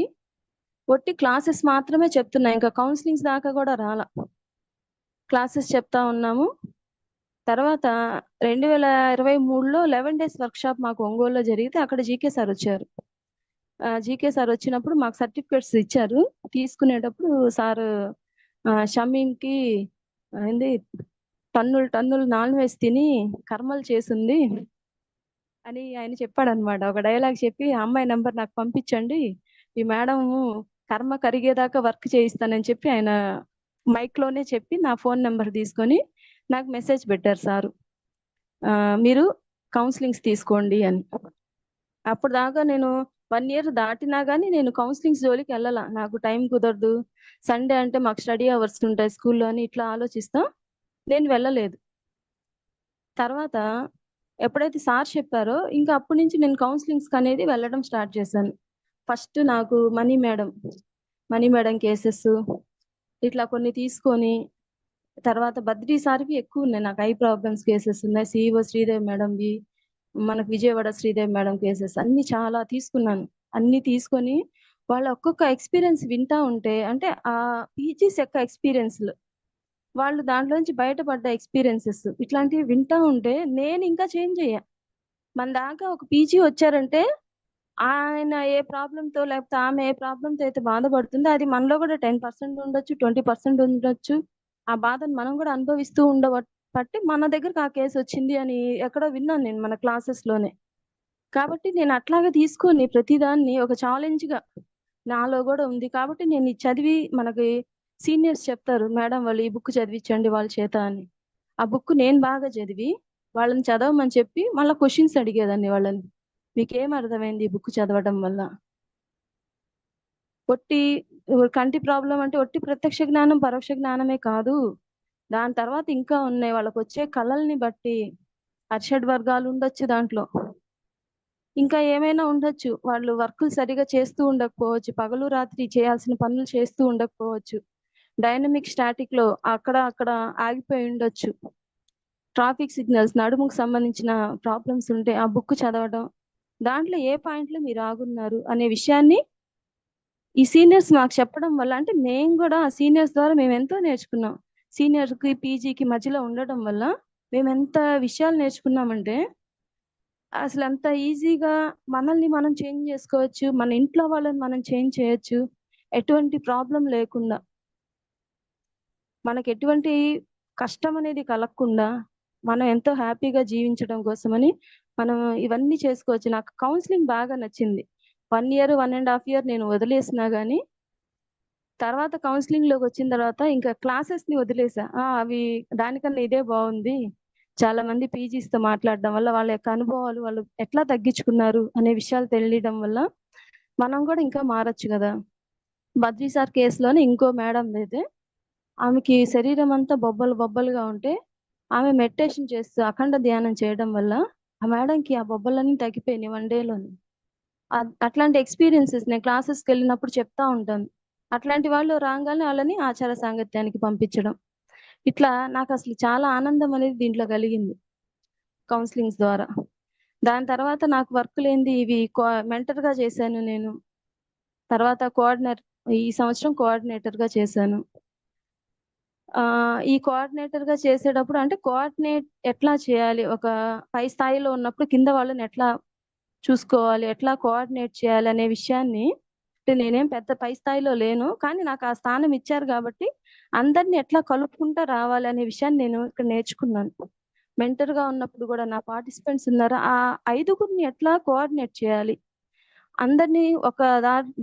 ఒట్టి క్లాసెస్ మాత్రమే చెప్తున్నా. ఇంకా కౌన్సిలింగ్స్ దాకా కూడా రాలా, క్లాసెస్ చెప్తా ఉన్నాము. తర్వాత 2023లో 11 days వర్క్షాప్ మాకు ఒంగోలులో జరిగితే అక్కడ జీకే సార్ వచ్చారు. జీకే సార్ వచ్చినప్పుడు మాకు సర్టిఫికెట్స్ ఇచ్చారు. తీసుకునేటప్పుడు సార్ షమీంకి ఏంది టన్నులు నాన్ వెజ్ తిని కర్మలు చేసింది అని ఆయన చెప్పాడు అనమాట. ఒక డైలాగ్ చెప్పి, ఆ అమ్మాయి నెంబర్ నాకు పంపించండి, ఈ మేడం కర్మ కరిగేదాకా వర్క్ చేయిస్తానని చెప్పి ఆయన మైక్ లోనే చెప్పి నా ఫోన్ నెంబర్ తీసుకొని నాకు మెసేజ్ పెట్టారు సారు, మీరు కౌన్సిలింగ్స్ తీసుకోండి అని. అప్పుడు దాకా నేను 1 year దాటినా కానీ నేను కౌన్సిలింగ్స్ జోలికి వెళ్ళాల, నాకు టైం కుదరదు, సండే అంటే మాకు స్టడీ అవర్స్ ఉంటాయి స్కూల్లో అని ఇట్లా ఆలోచిస్తా నేను వెళ్ళలేదు. తర్వాత ఎప్పుడైతే సార్ చెప్పారో ఇంకా అప్పటి నుంచి నేను కౌన్సిలింగ్స్ అనేది వెళ్ళడం స్టార్ట్ చేశాను. ఫస్ట్ నాకు మనీ మేడం కేసెస్ ఇట్లా కొన్ని తీసుకొని, తర్వాత బద్రీ సార్వి ఎక్కువ ఉన్నాయి, నాకు ఐ ప్రాబ్లమ్స్ కేసెస్ ఉన్నాయి, సిఇఓ శ్రీదేవి మేడంవి, మనకు విజయవాడ శ్రీదేవి మేడం కేసెస్ అన్ని చాలా తీసుకున్నాను. అన్ని తీసుకొని వాళ్ళ ఒక్కొక్క ఎక్స్పీరియన్స్ వింటా ఉంటే, అంటే ఆ పీజీస్ యొక్క ఎక్స్పీరియన్స్లు, వాళ్ళు దాంట్లోంచి బయటపడ్డ ఎక్స్పీరియన్సెస్ ఇట్లాంటివి వింటా ఉంటే నేను ఇంకా చేంజ్ అయ్యా. మన దాకా ఒక పీజీ వచ్చారంటే ఆయన ఏ ప్రాబ్లంతో లేకపోతే ఆమె ఏ ప్రాబ్లంతో అయితే బాధపడుతుందో అది మనలో కూడా 10% ఉండొచ్చు, 20% ఉండొచ్చు. ఆ బాధను మనం కూడా అనుభవిస్తూ పట్టి మన దగ్గరకు ఆ కేసు వచ్చింది అని ఎక్కడో విన్నాను నేను మన క్లాసెస్ లోనే. కాబట్టి నేను అట్లాగే తీసుకొని ప్రతిదాన్ని ఒక ఛాలెంజ్ గా నాలో కూడా ఉంది. కాబట్టి నేను ఇది చదివి మనకి సీనియర్స్ చెప్తారు, మేడం వాళ్ళు ఈ బుక్ చదివించండి వాళ్ళ చేత అని. ఆ బుక్ నేను బాగా చదివి వాళ్ళని చదవమని చెప్పి మళ్ళీ క్వశ్చన్స్ అడిగేదాన్ని వాళ్ళని. మీకేం అర్థమైంది ఈ బుక్ చదవడం వల్ల? ఒట్టి కంటి ప్రాబ్లం అంటే ఒట్టి ప్రత్యక్ష జ్ఞానం పరోక్ష జ్ఞానమే కాదు, దాని తర్వాత ఇంకా ఉన్నాయి. వాళ్ళకి వచ్చే కళల్ని బట్టి అర్షడ్ వర్గాలు ఉండొచ్చు, దాంట్లో ఇంకా ఏమైనా ఉండొచ్చు. వాళ్ళు వర్కులు సరిగా చేస్తూ ఉండకపోవచ్చు, పగలు రాత్రి చేయాల్సిన పనులు చేస్తూ ఉండకపోవచ్చు, డైనమిక్ స్టాటిక్ లో అక్కడ ఆగిపోయి ఉండొచ్చు, ట్రాఫిక్ సిగ్నల్స్ నడుముకు సంబంధించిన ప్రాబ్లమ్స్ ఉంటే ఆ బుక్ చదవడం, దాంట్లో ఏ పాయింట్లో మీరు ఆగున్నారు అనే విషయాన్ని ఈ సీనియర్స్ మాకు చెప్పడం వల్ల, అంటే మేము కూడా ఆ సీనియర్స్ ద్వారా మేము ఎంతో నేర్చుకున్నాం. సీనియర్ కి పీజీకి మధ్యలో ఉండడం వల్ల మేము ఎంత విషయాలు నేర్చుకున్నామంటే అసలు అంత ఈజీగా మనల్ని మనం చేంజ్ చేసుకోవచ్చు, మన ఇంట్లో వాళ్ళని మనం చేంజ్ చేయొచ్చు, ఎటువంటి ప్రాబ్లం లేకుండా, మనకి ఎటువంటి కష్టం అనేది కలగకుండా మనం ఎంతో హ్యాపీగా జీవించడం కోసమని మనం ఇవన్నీ చేసుకోవచ్చు. నాకు కౌన్సిలింగ్ బాగా నచ్చింది. 1 year 1.5 years నేను వదిలేసినా గానీ తర్వాత కౌన్సిలింగ్ లోకి వచ్చిన తర్వాత ఇంకా క్లాసెస్ ని వదిలేసా. అవి దానికన్నా ఇదే బాగుంది. చాలా మంది పీజీస్ తో మాట్లాడడం వల్ల వాళ్ళ యొక్క అనుభవాలు వాళ్ళు ఎట్లా తగ్గించుకున్నారు అనే విషయాలు తెలియడం వల్ల మనం కూడా ఇంకా మారచ్చు కదా. బద్రీ సార్ కేసులోనే ఇంకో మేడం అయితే ఆమెకి శరీరం అంతా బొబ్బలుగా ఉంటే ఆమె మెడిటేషన్ చేస్తూ అఖండ ధ్యానం చేయడం వల్ల ఆ మేడంకి ఆ బొబ్బలన్నీ తగ్గిపోయినాయి 1 dayలోనే. అట్లాంటి ఎక్స్పీరియన్సెస్ నేను క్లాసెస్కి వెళ్ళినప్పుడు చెప్తా ఉంటాను. అట్లాంటి వాళ్ళు రాగానే వాళ్ళని ఆచార సాంగత్యానికి పంపించడం, ఇట్లా నాకు అసలు చాలా ఆనందం అనేది దీంట్లో కలిగింది కౌన్సిలింగ్స్ ద్వారా. దాని తర్వాత నాకు వర్క్ లేనిది ఇవి మెంటర్ గా చేశాను నేను. తర్వాత ఈ సంవత్సరం కోఆర్డినేటర్ గా చేశాను. ఈ కోఆర్డినేటర్ గా చేసేటప్పుడు అంటే కోఆర్డినేట్ ఎట్లా చేయాలి, ఒక పై స్థాయిలో ఉన్నప్పుడు కింద వాళ్ళని ఎట్లా చూసుకోవాలి, ఎట్లా కోఆర్డినేట్ చేయాలి అనే విషయాన్ని, అంటే నేనేం పెద్ద పై స్థాయిలో లేను కానీ నాకు ఆ స్థానం ఇచ్చారు కాబట్టి అందరిని ఎట్లా కలుపుకుంటా రావాలి అనే విషయాన్ని నేను ఇక్కడ నేర్చుకున్నాను. మెంటర్ గా ఉన్నప్పుడు కూడా నా పార్టిసిపెంట్స్ ఉన్నారు, ఆ 5గురిని ఎట్లా కోఆర్డినేట్ చేయాలి, అందరినీ ఒక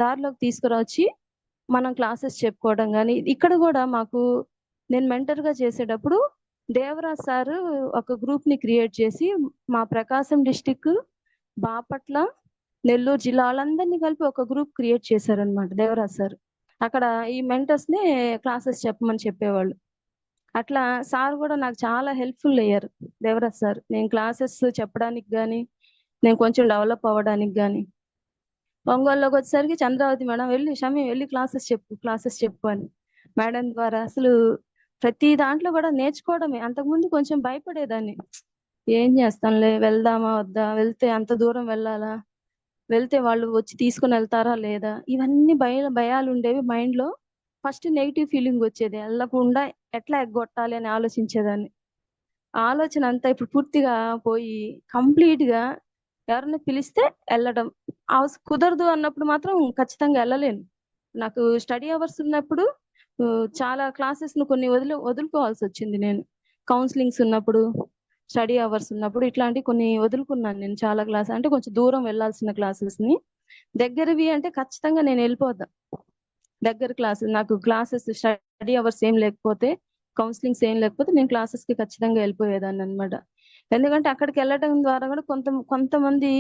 దారిలోకి తీసుకురావచ్చి మనం క్లాసెస్ చెప్పుకోవడం. కానీ ఇక్కడ కూడా మాకు నేను మెంటర్ గా చేసేటప్పుడు దేవరాజ్ సార్ ఒక గ్రూప్ ని క్రియేట్ చేసి మా ప్రకాశం డిస్టిక్, బాపట్ల, నెల్లూరు జిల్లా వాళ్ళందరినీ కలిపి ఒక గ్రూప్ క్రియేట్ చేశారనమాట దేవరాజ్ సార్. అక్కడ ఈ మెంటర్స్ ని క్లాసెస్ చెప్పమని చెప్పేవాళ్ళు. అట్లా సార్ కూడా నాకు చాలా హెల్ప్ఫుల్ అయ్యారు దేవరాజ్ సార్. నేను క్లాసెస్ చెప్పడానికి కానీ నేను కొంచెం డెవలప్ అవ్వడానికి కానీ. ఒంగోలులోకి వచ్చేసరికి చంద్రావతి మేడం వెళ్ళి క్లాసెస్ చెప్పు అని మేడం ద్వారా అసలు ప్రతి దాంట్లో కూడా నేర్చుకోవడమే. అంతకుముందు కొంచెం భయపడేదాన్ని, ఏం చేస్తానులే, వెళ్దామా వద్దా, వెళ్తే అంత దూరం వెళ్ళాలా, వెళ్తే వాళ్ళు వచ్చి తీసుకుని వెళ్తారా లేదా, ఇవన్నీ భయాలు ఉండేవి మైండ్ లో. ఫస్ట్ నెగిటివ్ ఫీలింగ్ వచ్చేది, వెళ్ళకుండా ఎట్లా ఎగ్గొట్టాలి అని ఆలోచించేదాన్ని. ఆలోచన అంతా ఇప్పుడు పూర్తిగా పోయి కంప్లీట్ గా ఎవరైనా పిలిస్తే వెళ్ళడం, కుదరదు అన్నప్పుడు మాత్రం ఖచ్చితంగా వెళ్ళలేను. నాకు స్టడీ అవర్స్ ఉన్నప్పుడు చాలా క్లాసెస్ ను కొన్ని వదులుకోవాల్సి వచ్చింది. నేను కౌన్సిలింగ్స్ ఉన్నప్పుడు, స్టడీ అవర్స్ ఉన్నప్పుడు ఇట్లాంటి కొన్ని వదులుకున్నాను నేను చాలా క్లాస్. అంటే కొంచెం దూరం వెళ్ళాల్సిన క్లాసెస్ ని, దగ్గరవి అంటే ఖచ్చితంగా నేను వెళ్ళిపోతా. దగ్గర క్లాసెస్, నాకు క్లాసెస్ స్టడీ అవర్స్ ఏం లేకపోతే, కౌన్సిలింగ్స్ ఏం లేకపోతే నేను క్లాసెస్ కి ఖచ్చితంగా వెళ్ళిపోయేదాన్ని అనమాట. ఎందుకంటే అక్కడికి వెళ్ళడం ద్వారా కూడా కొంతమంది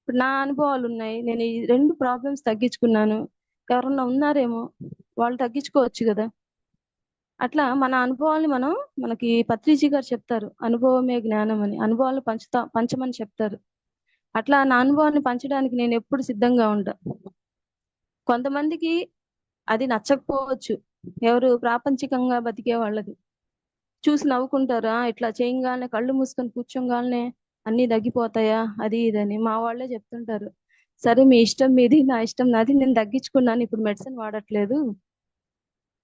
ఇప్పుడు నా అనుభవాలు ఉన్నాయి, నేను ఈ 2 ప్రాబ్లమ్స్ తగ్గించుకున్నాను, ఎవరన్నా ఉన్నారేమో వాళ్ళు తగ్గించుకోవచ్చు కదా. అట్లా మన అనుభవాల్ని మనకి పత్రిజీ గారు చెప్తారు, అనుభవమే జ్ఞానం అని, అనుభవాలు పంచమని చెప్తారు. అట్లా నా అనుభవాన్ని పంచడానికి నేను ఎప్పుడు సిద్ధంగా ఉంటా. కొంతమందికి అది నచ్చకపోవచ్చు, ఎవరు ప్రాపంచికంగా బతికే వాళ్ళకి చూసి నవ్వుకుంటారా, ఇట్లా చేయగానే కళ్ళు మూసుకొని కూర్చోగానే అన్ని తగ్గిపోతాయా అది ఇదని. మా వాళ్ళే చెప్తుంటారు, సరే మీ ఇష్టం మీది, నా ఇష్టం నాది, నేను తగ్గించుకున్నాను, ఇప్పుడు మెడిసిన్ వాడట్లేదు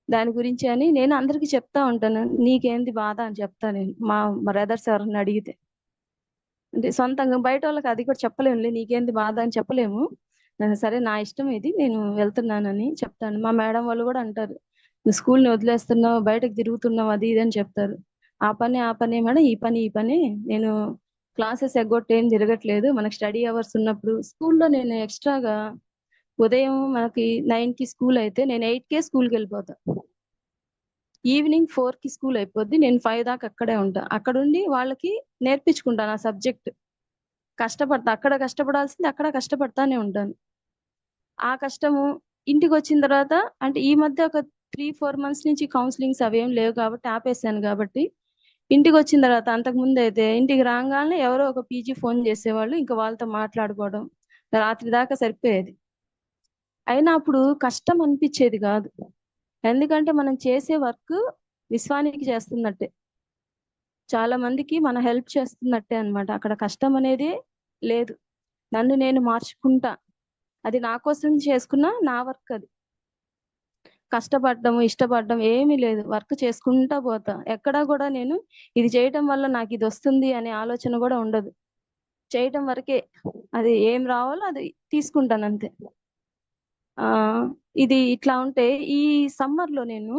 దాని గురించి అని నేను అందరికి చెప్తా ఉంటాను. నీకేంది బాధ అని చెప్తా నేను మా బ్రదర్స్ ఎవరన్నా అడిగితే. అంటే సొంతంగా బయట వాళ్ళకి అది కూడా చెప్పలేములే, నీకేంది బాధ అని చెప్పలేము, సరే నా ఇష్టం ఇది, నేను వెళ్తున్నానని చెప్తాను. మా మేడం వాళ్ళు కూడా అంటారు, నువ్వు స్కూల్ని వదిలేస్తున్నావు, బయటకు తిరుగుతున్నావు అది ఇది అని చెప్తారు. ఆ పని మేడం, ఈ పని నేను క్లాసెస్ ఎగ్గొట్టి ఏం తిరగట్లేదు. మనకి స్టడీ అవర్స్ ఉన్నప్పుడు స్కూల్లో నేను ఎక్స్ట్రాగా ఉదయం మనకి 9కి స్కూల్ అయితే నేను 8కే స్కూల్కి వెళ్ళిపోతా. ఈవినింగ్ 4కి స్కూల్ అయిపోద్ది. నేను 5 దాకా అక్కడే ఉంటా. అక్కడ ఉండి వాళ్ళకి నేర్పించుకుంటాను ఆ సబ్జెక్ట్. కష్టపడతా, అక్కడ కష్టపడాల్సింది అక్కడ కష్టపడతానే ఉంటాను. ఆ కష్టము ఇంటికి వచ్చిన తర్వాత, అంటే ఈ మధ్య ఒక 3-4 మంత్స్ నుంచి కౌన్సిలింగ్స్ అవేం లేవు కాబట్టి ఆపేసాను. కాబట్టి ఇంటికి వచ్చిన తర్వాత, అంతకు ముందు అయితే ఇంటికి రాగానే ఎవరో ఒక పీజీ ఫోన్ చేసేవాళ్ళు, ఇంకా వాళ్ళతో మాట్లాడుకోవడం రాత్రి దాకా సరిపోయేది. అయినా అప్పుడు కష్టం అనిపించేది కాదు, ఎందుకంటే మనం చేసే వర్క్ విశ్వానికి చేస్తున్నట్టే, చాలా మందికి మన హెల్ప్ చేస్తున్నట్టే అన్నమాట. అక్కడ కష్టం అనేది లేదు. నన్ను నేను మార్చుకుంటా, అది నా కోసం చేసుకున్న నా వర్క్. అది కష్టపడడం ఇష్టపడడం ఏమీ లేదు, వర్క్ చేసుకుంటా పోతా. ఎక్కడా కూడా నేను ఇది చేయటం వల్ల నాకు ఇది వస్తుంది అనే ఆలోచన కూడా ఉండదు. చేయటం వరకే, అది ఏం రావాలో అది తీసుకుంటాను అంతే. ఇది ఇట్లా ఉంటే ఈ సమ్మర్లో నేను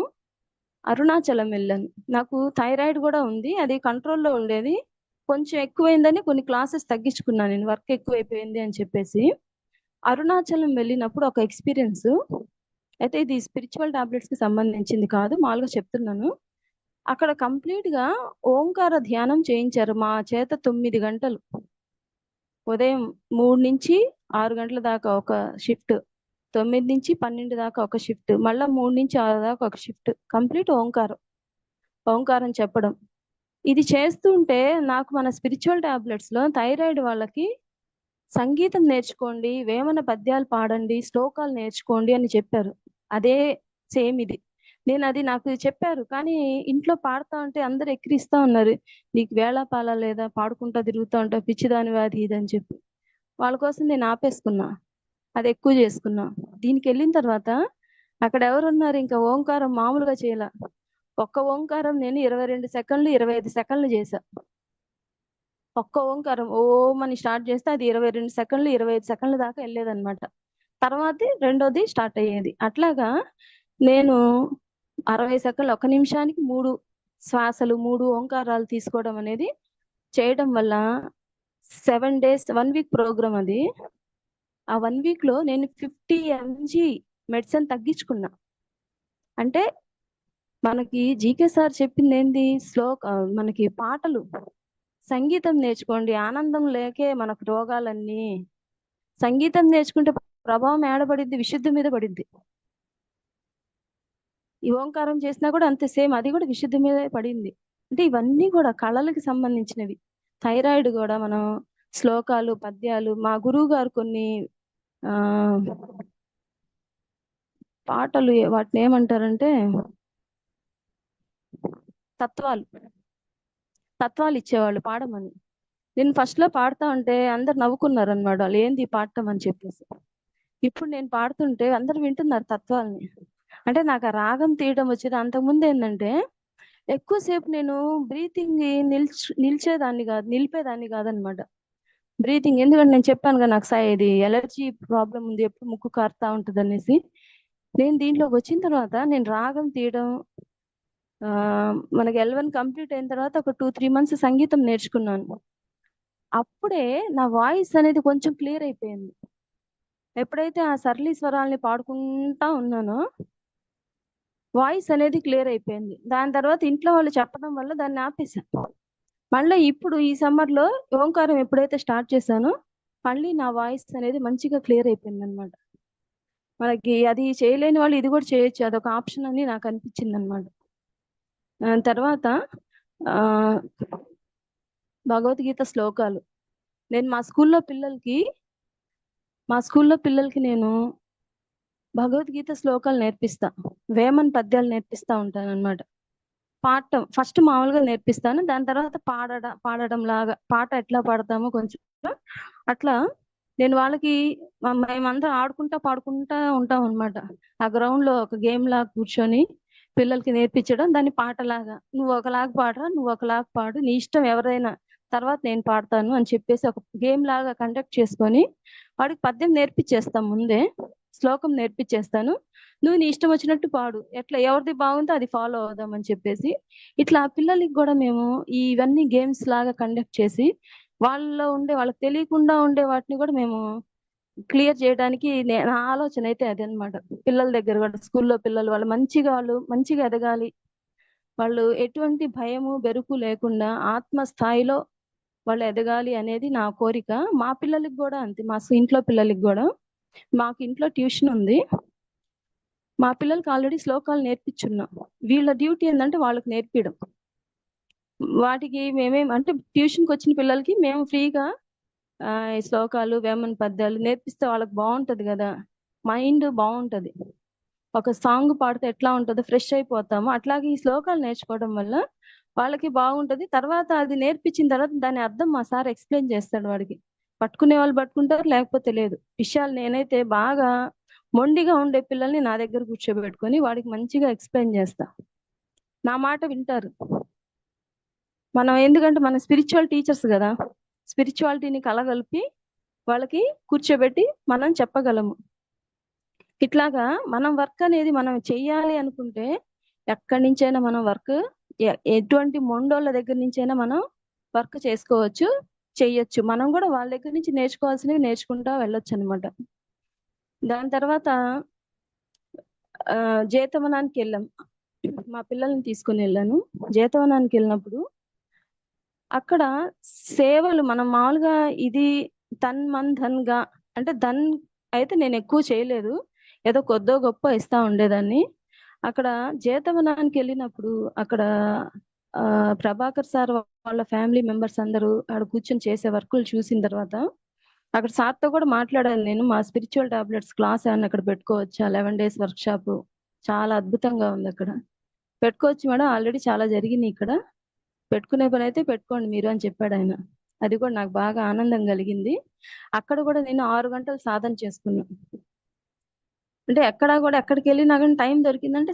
అరుణాచలం వెళ్ళాను. నాకు థైరాయిడ్ కూడా ఉంది, అది కంట్రోల్లో ఉండేది. కొంచెం ఎక్కువైందని కొన్ని క్లాసెస్ తగ్గించుకున్నాను నేను, వర్క్ ఎక్కువైపోయింది అని చెప్పేసి. అరుణాచలం వెళ్ళినప్పుడు ఒక ఎక్స్పీరియన్స్ అయితే, ఇది స్పిరిచువల్ టాబ్లెట్స్ కి సంబంధించింది కాదు, మామూలుగా చెప్తున్నాను. అక్కడ కంప్లీట్ గా ఓంకార ధ్యానం చేయించారు మా చేత 9 గంటలు. ఉదయం 3 నుంచి 6 గంటల దాకా ఒక షిఫ్ట్, 9 నుంచి 12 దాకా ఒక షిఫ్ట్, మళ్ళీ 3 నుంచి 6 దాకా ఒక షిఫ్ట్. కంప్లీట్ ఓంకారం చెప్పడం. ఇది చేస్తుంటే నాకు మన స్పిరిచువల్ టాబ్లెట్స్ లో థైరాయిడ్ వాళ్ళకి సంగీతం నేర్చుకోండి, వేమన పద్యాలు పాడండి, శ్లోకాలు నేర్చుకోండి అని చెప్పారు. అదే సేమ్ ఇది. నేను అది నాకు చెప్పారు, కానీ ఇంట్లో పాడుతా ఉంటే అందరు ఎక్కిరిస్తా ఉన్నారు, నీకు వేళ పాల లేదా, పాడుకుంటా తిరుగుతూ ఉంటావు, పిచ్చిదాని వ్యాధి ఇదని చెప్పి. వాళ్ళ కోసం నేను ఆపేసుకున్నా, అది ఎక్కువ చేసుకున్నా. దీనికి వెళ్ళిన తర్వాత అక్కడ ఎవరున్నారు, ఇంకా ఓంకారం మామూలుగా చేయాల. ఒక్క ఓంకారం నేను 22 సెకండ్లు 25 సెకండ్లు చేశా. ఒక్క ఓంకారం ఓం అని స్టార్ట్ చేస్తే అది 22 సెకండ్లు 25 సెకండ్ల దాకా వెళ్ళేదన్నమాట. తర్వాత రెండోది స్టార్ట్ అయ్యేది. అట్లాగా నేను 60 సెకండ్లు, 1 నిమిషానికి 3 శ్వాసలు, 3 ఓంకారాలు తీసుకోవడం అనేది చేయడం వల్ల 7 డేస్ 1 వీక్ ప్రోగ్రామ్ అది. ఆ 1 వీక్ లో నేను 50 mg మెడిసిన్ తగ్గించుకున్నా. అంటే మనకి జీకే సార్ చెప్పింది ఏంది, మనకి పాటలు సంగీతం నేర్చుకోండి, ఆనందం లేకే మనకు రోగాలన్నీ. సంగీతం నేర్చుకుంటే ప్రభావం ఏడబడిద్ది, విశుద్ధి మీద పడిద్ది. ఈ ఓంకారం చేసినా కూడా అంతే సేమ్, అది కూడా విశుద్ధి మీద పడింది. అంటే ఇవన్నీ కూడా కళలకు సంబంధించినవి. థైరాయిడ్ కూడా మనం శ్లోకాలు పద్యాలు, మా గురువు గారు కొన్ని పాటలు, వాటిని ఏమంటారంటే తత్వాలు ఇచ్చేవాళ్ళు పాడమని. నేను ఫస్ట్ లో పాడుతా ఉంటే అందరు నవ్వుకున్నారు అనమాట, వాళ్ళు ఏంది పాడటం అని చెప్పేసి. ఇప్పుడు నేను పాడుతుంటే అందరు వింటున్నారు తత్వాలని. అంటే నాకు ఆ రాగం తీయడం వచ్చేది. అంతకుముందు ఏంటంటే ఎక్కువసేపు నేను బ్రీతింగ్ నిలిపేదాన్ని కాదనమాట. బ్రీతింగ్, ఎందుకంటే నేను చెప్పాను కదా నాకు ఇది ఎలర్జీ ప్రాబ్లం ఉంది, ఎప్పుడు ముక్కు కారుతా ఉంటుంది అనేసి. నేను దీంట్లోకి వచ్చిన తర్వాత నేను రాగం తీయడం, మనకి L1 కంప్లీట్ అయిన తర్వాత ఒక 2-3 మంత్స్ సంగీతం నేర్చుకున్నాను. అప్పుడే నా వాయిస్ అనేది కొంచెం క్లియర్ అయిపోయింది. ఎప్పుడైతే ఆ సరళి స్వరాల్ని పాడుకుంటా ఉన్నానో వాయిస్ అనేది క్లియర్ అయిపోయింది. దాని తర్వాత ఇంట్లో వాళ్ళు చెప్పడం వల్ల దాన్ని ఆపేశాను. మళ్ళీ ఇప్పుడు ఈ సమ్మర్ లో ఓంకారం ఎప్పుడైతే స్టార్ట్ చేశానో మళ్ళీ నా వాయిస్ అనేది మంచిగా క్లియర్ అయిపోయింది అనమాట. మనకి అది చేయలేని వాళ్ళు ఇది కూడా చేయొచ్చు, అదొక ఆప్షన్ అని నాకు అనిపించింది అనమాట. తర్వాత భగవద్గీత శ్లోకాలు నేను మా స్కూల్లో పిల్లలకి నేను భగవద్గీత శ్లోకాలు నేర్పిస్తా, వేమన్ పద్యాలు నేర్పిస్తా ఉంటాను అనమాట. పాడటం ఫస్ట్ మామూలుగా నేర్పిస్తాను, దాని తర్వాత పాడడం లాగా, పాట ఎట్లా పాడతామో కొంచెం అట్లా నేను వాళ్ళకి, మేమందరం ఆడుకుంటా పాడుకుంటా ఉంటాం అనమాట. ఆ గ్రౌండ్ లో ఒక గేమ్ లాగా కూర్చొని పిల్లలకి నేర్పించడం, దాన్ని పాటలాగా, నువ్వు ఒకలాగా పాడరా, నువ్వు ఒకలాగా పాడు, నీ ఇష్టం, ఎవరైనా తర్వాత నేను పాడతాను అని చెప్పేసి ఒక గేమ్ లాగా కండక్ట్ చేసుకొని వాడికి పద్యం నేర్పించేస్తాం ముందే. శ్లోకం నేర్పించేస్తాను, నువ్వు నీ ఇష్టం వచ్చినట్టు పాడు, ఎట్లా ఎవరిది బాగుందో అది ఫాలో అవుదామని చెప్పేసి ఇట్లా పిల్లలకి కూడా మేము ఇవన్నీ గేమ్స్ లాగా కండక్ట్ చేసి వాళ్ళలో ఉండే వాళ్ళకి తెలియకుండా ఉండే వాటిని కూడా మేము క్లియర్ చేయడానికి నా ఆలోచన అయితే అదే అనమాట. పిల్లల దగ్గర కూడా స్కూల్లో పిల్లలు వాళ్ళు మంచిగా ఎదగాలి, వాళ్ళు ఎటువంటి భయము బెరుకు లేకుండా ఆత్మ స్థాయిలో వాళ్ళు ఎదగాలి అనేది నా కోరిక. మా పిల్లలకి కూడా అంతే, మా ఇంట్లో పిల్లలకి కూడా. మాకు ఇంట్లో ట్యూషన్ ఉంది, మా పిల్లలకి ఆల్రెడీ శ్లోకాలు నేర్పించున్నాం. వీళ్ళ డ్యూటీ ఏంటంటే వాళ్ళకి నేర్పించడం. వాటికి అంటే ట్యూషన్కి వచ్చిన పిల్లలకి మేము ఫ్రీగా ఈ శ్లోకాలు వేమన పద్యాలు నేర్పిస్తే వాళ్ళకి బాగుంటది కదా, మైండ్ బాగుంటది. ఒక సాంగ్ పాడితే ఎట్లా ఉంటుందో ఫ్రెష్ అయిపోతాము, అట్లాగే ఈ శ్లోకాలు నేర్చుకోవడం వల్ల వాళ్ళకి బాగుంటది. తర్వాత అది నేర్పించిన తర్వాత దాని అర్థం మా సార్ ఎక్స్ప్లెయిన్ చేస్తాడు. వాడికి పట్టుకునే వాళ్ళు పట్టుకుంటారు, లేకపోతే లేదు. విషయాలు నేనైతే బాగా మొండిగా ఉండే పిల్లల్ని నా దగ్గర కూర్చోబెట్టుకొని వాడికి మంచిగా ఎక్స్ప్లెయిన్ చేస్తా, నా మాట వింటారు. మనం ఎందుకంటే మన స్పిరిచువల్ టీచర్స్ కదా, స్పిరిచువాలిటీని కలగలిపి వాళ్ళకి కూర్చోబెట్టి మనం చెప్పగలము. ఇట్లాగా మనం వర్క్ అనేది మనం చెయ్యాలి అనుకుంటే ఎక్కడి నుంచైనా మనం వర్క్, ఎటువంటి మొండోళ్ళ దగ్గర నుంచైనా మనం వర్క్ చేసుకోవచ్చు, చెయ్యొచ్చు. మనం కూడా వాళ్ళ దగ్గర నుంచి నేర్చుకోవాల్సినవి నేర్చుకుంటా వెళ్ళొచ్చు అనమాట. దాని తర్వాత జేతవనానికి వెళ్ళాం, మా పిల్లల్ని తీసుకుని వెళ్ళాను. జేతవనానికి వెళ్ళినప్పుడు అక్కడ సేవలు మనం మామూలుగా ఇది తన్ మన్ ధన్ గా అంటే ధన్ అయితే నేను ఎక్కువ చేయలేదు, ఏదో కొద్దో గొప్ప ఇస్తా ఉండేదాన్ని. అక్కడ జేతవనానికి వెళ్ళినప్పుడు అక్కడ ప్రభాకర్ సార్ వాళ్ళ ఫ్యామిలీ మెంబర్స్ అందరూ ఆడ కూర్చొని చేసే వర్కులు చూసిన తర్వాత అక్కడ సార్తో కూడా మాట్లాడాను నేను, మా స్పిరిచువల్ టాబ్లెట్స్ క్లాస్ ఏమన్నా అక్కడ పెట్టుకోవచ్చా, 11 days వర్క్ షాప్ చాలా అద్భుతంగా ఉంది అక్కడ, పెట్టుకోవచ్చు మేడం, ఆల్రెడీ చాలా జరిగినాయి ఇక్కడ, పెట్టుకునే పని అయితే పెట్టుకోండి మీరు అని చెప్పాడు ఆయన. అది కూడా నాకు బాగా ఆనందం కలిగింది. అక్కడ కూడా నేను 6 గంటలు సాధన చేసుకున్నాను. అంటే ఎక్కడికి వెళ్ళినా కానీ టైం దొరికిందంటే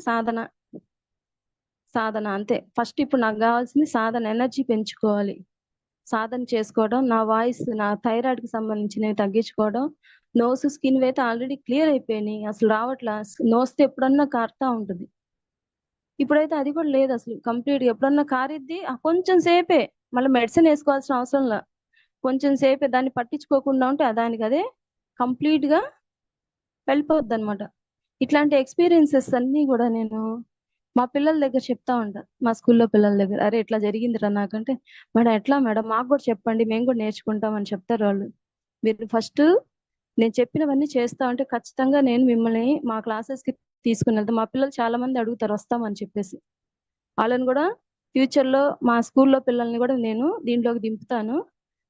సాధన అంతే. ఫస్ట్ ఇప్పుడు నాకు కావాల్సింది సాధన, ఎనర్జీ పెంచుకోవాలి, సాధన చేసుకోవడం, నా వాయిస్, నా థైరాయిడ్ కి సంబంధించినవి తగ్గించుకోవడం. నోస్ స్కిన్ అయితే ఆల్రెడీ క్లియర్ అయిపోయినాయి, అసలు రావట్లా. నోస్తే ఎప్పుడన్నా కారుతా ఉంటుంది, ఇప్పుడైతే అది కూడా లేదు అసలు. కంప్లీట్ ఎప్పుడన్నా కారిద్ది కొంచెం సేపే, మళ్ళీ మెడిసిన్ వేసుకోవాల్సిన అవసరంలా, కొంచెం సేపే. దాన్ని పట్టించుకోకుండా ఉంటే దానికి అదే కంప్లీట్ గా వెళ్ళిపోద్ది అనమాట. ఇట్లాంటి ఎక్స్పీరియన్సెస్ అన్ని కూడా నేను మా పిల్లల దగ్గర చెప్తా ఉంటా, మా స్కూల్లో పిల్లల దగ్గర. అరే ఇట్లా జరిగిందిరా నాకంటే, మేడం ఎట్లా మేడం మాకు కూడా చెప్పండి, మేము కూడా నేర్చుకుంటాం అని చెప్తారు వాళ్ళు. మీరు ఫస్ట్ నేను చెప్పినవన్నీ చేస్తా ఉంటే ఖచ్చితంగా నేను మిమ్మల్ని మా క్లాసెస్ కి తీసుకుని వెళ్తాం. మా పిల్లలు చాలా మంది అడుగుతారు వస్తామని చెప్పేసి, వాళ్ళని కూడా ఫ్యూచర్ లో మా స్కూల్లో పిల్లల్ని కూడా నేను దీంట్లోకి దింపుతాను.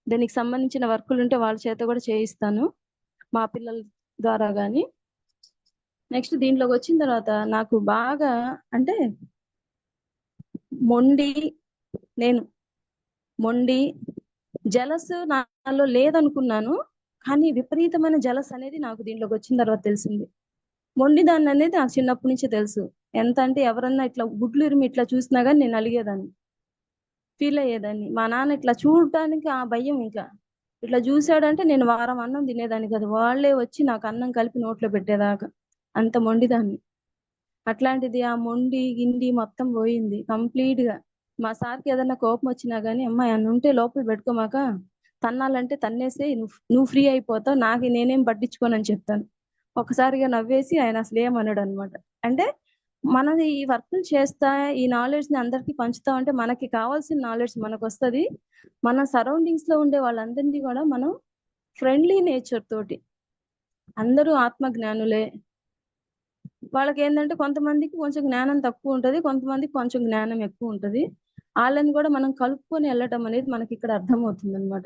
దానికి సంబంధించిన వర్కులు ఉంటే వాళ్ళ చేత కూడా చేయిస్తాను మా పిల్లల ద్వారా కానీ. నెక్స్ట్ దీంట్లోకి వచ్చిన తర్వాత నాకు బాగా అంటే మొండి జలస్ నాలో లేదనుకున్నాను, కానీ విపరీతమైన జలస్ అనేది నాకు దీంట్లోకి వచ్చిన తర్వాత తెలిసింది. మొండి దాన్ని అనేది నాకు చిన్నప్పటి నుంచే తెలుసు. ఎంత అంటే ఎవరన్నా ఇట్లా గుడ్లు ఇరిమి ఇట్లా చూసినా కానీ నేను అలిగేదాన్ని, ఫీల్ అయ్యేదాన్ని. మా నాన్న ఇట్లా చూడటానికి ఆ భయం, ఇంకా ఇట్లా చూసాడంటే నేను వారం అన్నం తినేదాన్ని కదా, వాళ్ళే వచ్చి నాకు అన్నం కలిపి నోట్లో పెట్టేదాకా, అంత మొండిదాన్ని. అట్లాంటిది ఆ మొండి గిండి మొత్తం పోయింది కంప్లీట్ గా. మా సార్కి ఏదన్నా కోపం వచ్చినా గానీ, అమ్మాయి అన్న ఉంటే లోపల పెట్టుకోమాక, తన్నాలంటే తన్నేసి నువ్వు ఫ్రీ అయిపోతావు, నేనేం పట్టించుకోనని చెప్తాను. ఒకసారిగా నవ్వేసి ఆయన అసలు ఏమన్నాడు అనమాట. అంటే మనం ఈ వర్క్లు చేస్తా ఈ నాలెడ్జ్ ని అందరికి పంచుతా ఉంటే మనకి కావాల్సిన నాలెడ్జ్ మనకు వస్తుంది. మన సరౌండింగ్స్ లో ఉండే వాళ్ళందరినీ కూడా మనం ఫ్రెండ్లీ నేచర్ తోటి, అందరూ ఆత్మ జ్ఞానులే. వాళ్ళకి ఏంటంటే కొంతమందికి కొంచెం జ్ఞానం తక్కువ ఉంటది, కొంతమందికి కొంచెం జ్ఞానం ఎక్కువ ఉంటది. వాళ్ళని కూడా మనం కలుపుకొని వెళ్ళటం అనేది మనకి ఇక్కడ అర్థమవుతుంది అనమాట.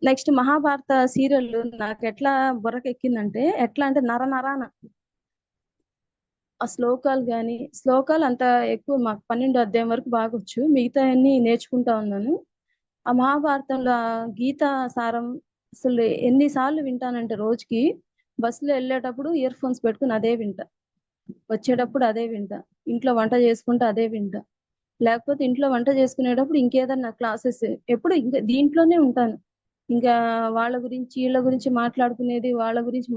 నెక్స్ట్ మహాభారత సీరియల్ నాకు ఎట్లా బుర్రకెక్కిందంటే, ఎట్లా అంటే నరాన ఆ శ్లోకాలు అంత ఎక్కువ మాకు 12వ అధ్యాయం వరకు బాగొచ్చు, మిగతా అన్ని నేర్చుకుంటా ఉన్నాను. ఆ మహాభారతంలో గీతా సారం అసలు ఎన్నిసార్లు వింటానంటే, రోజుకి బస్సులో వెళ్ళేటప్పుడు ఇయర్ ఫోన్స్ పెట్టుకుని అదే వింటా, వచ్చేటప్పుడు అదే వింటా, ఇంట్లో వంట చేసుకుంటూ అదే వింటా, లేకపోతే ఇంట్లో వంట చేసుకునేటప్పుడు ఇంకేదన్నా క్లాసెస్, ఎప్పుడు ఇంకా దీంట్లోనే ఉంటాను. ఇంకా వాళ్ళ గురించి వీళ్ళ గురించి మాట్లాడుకునేది, వాళ్ళ గురించి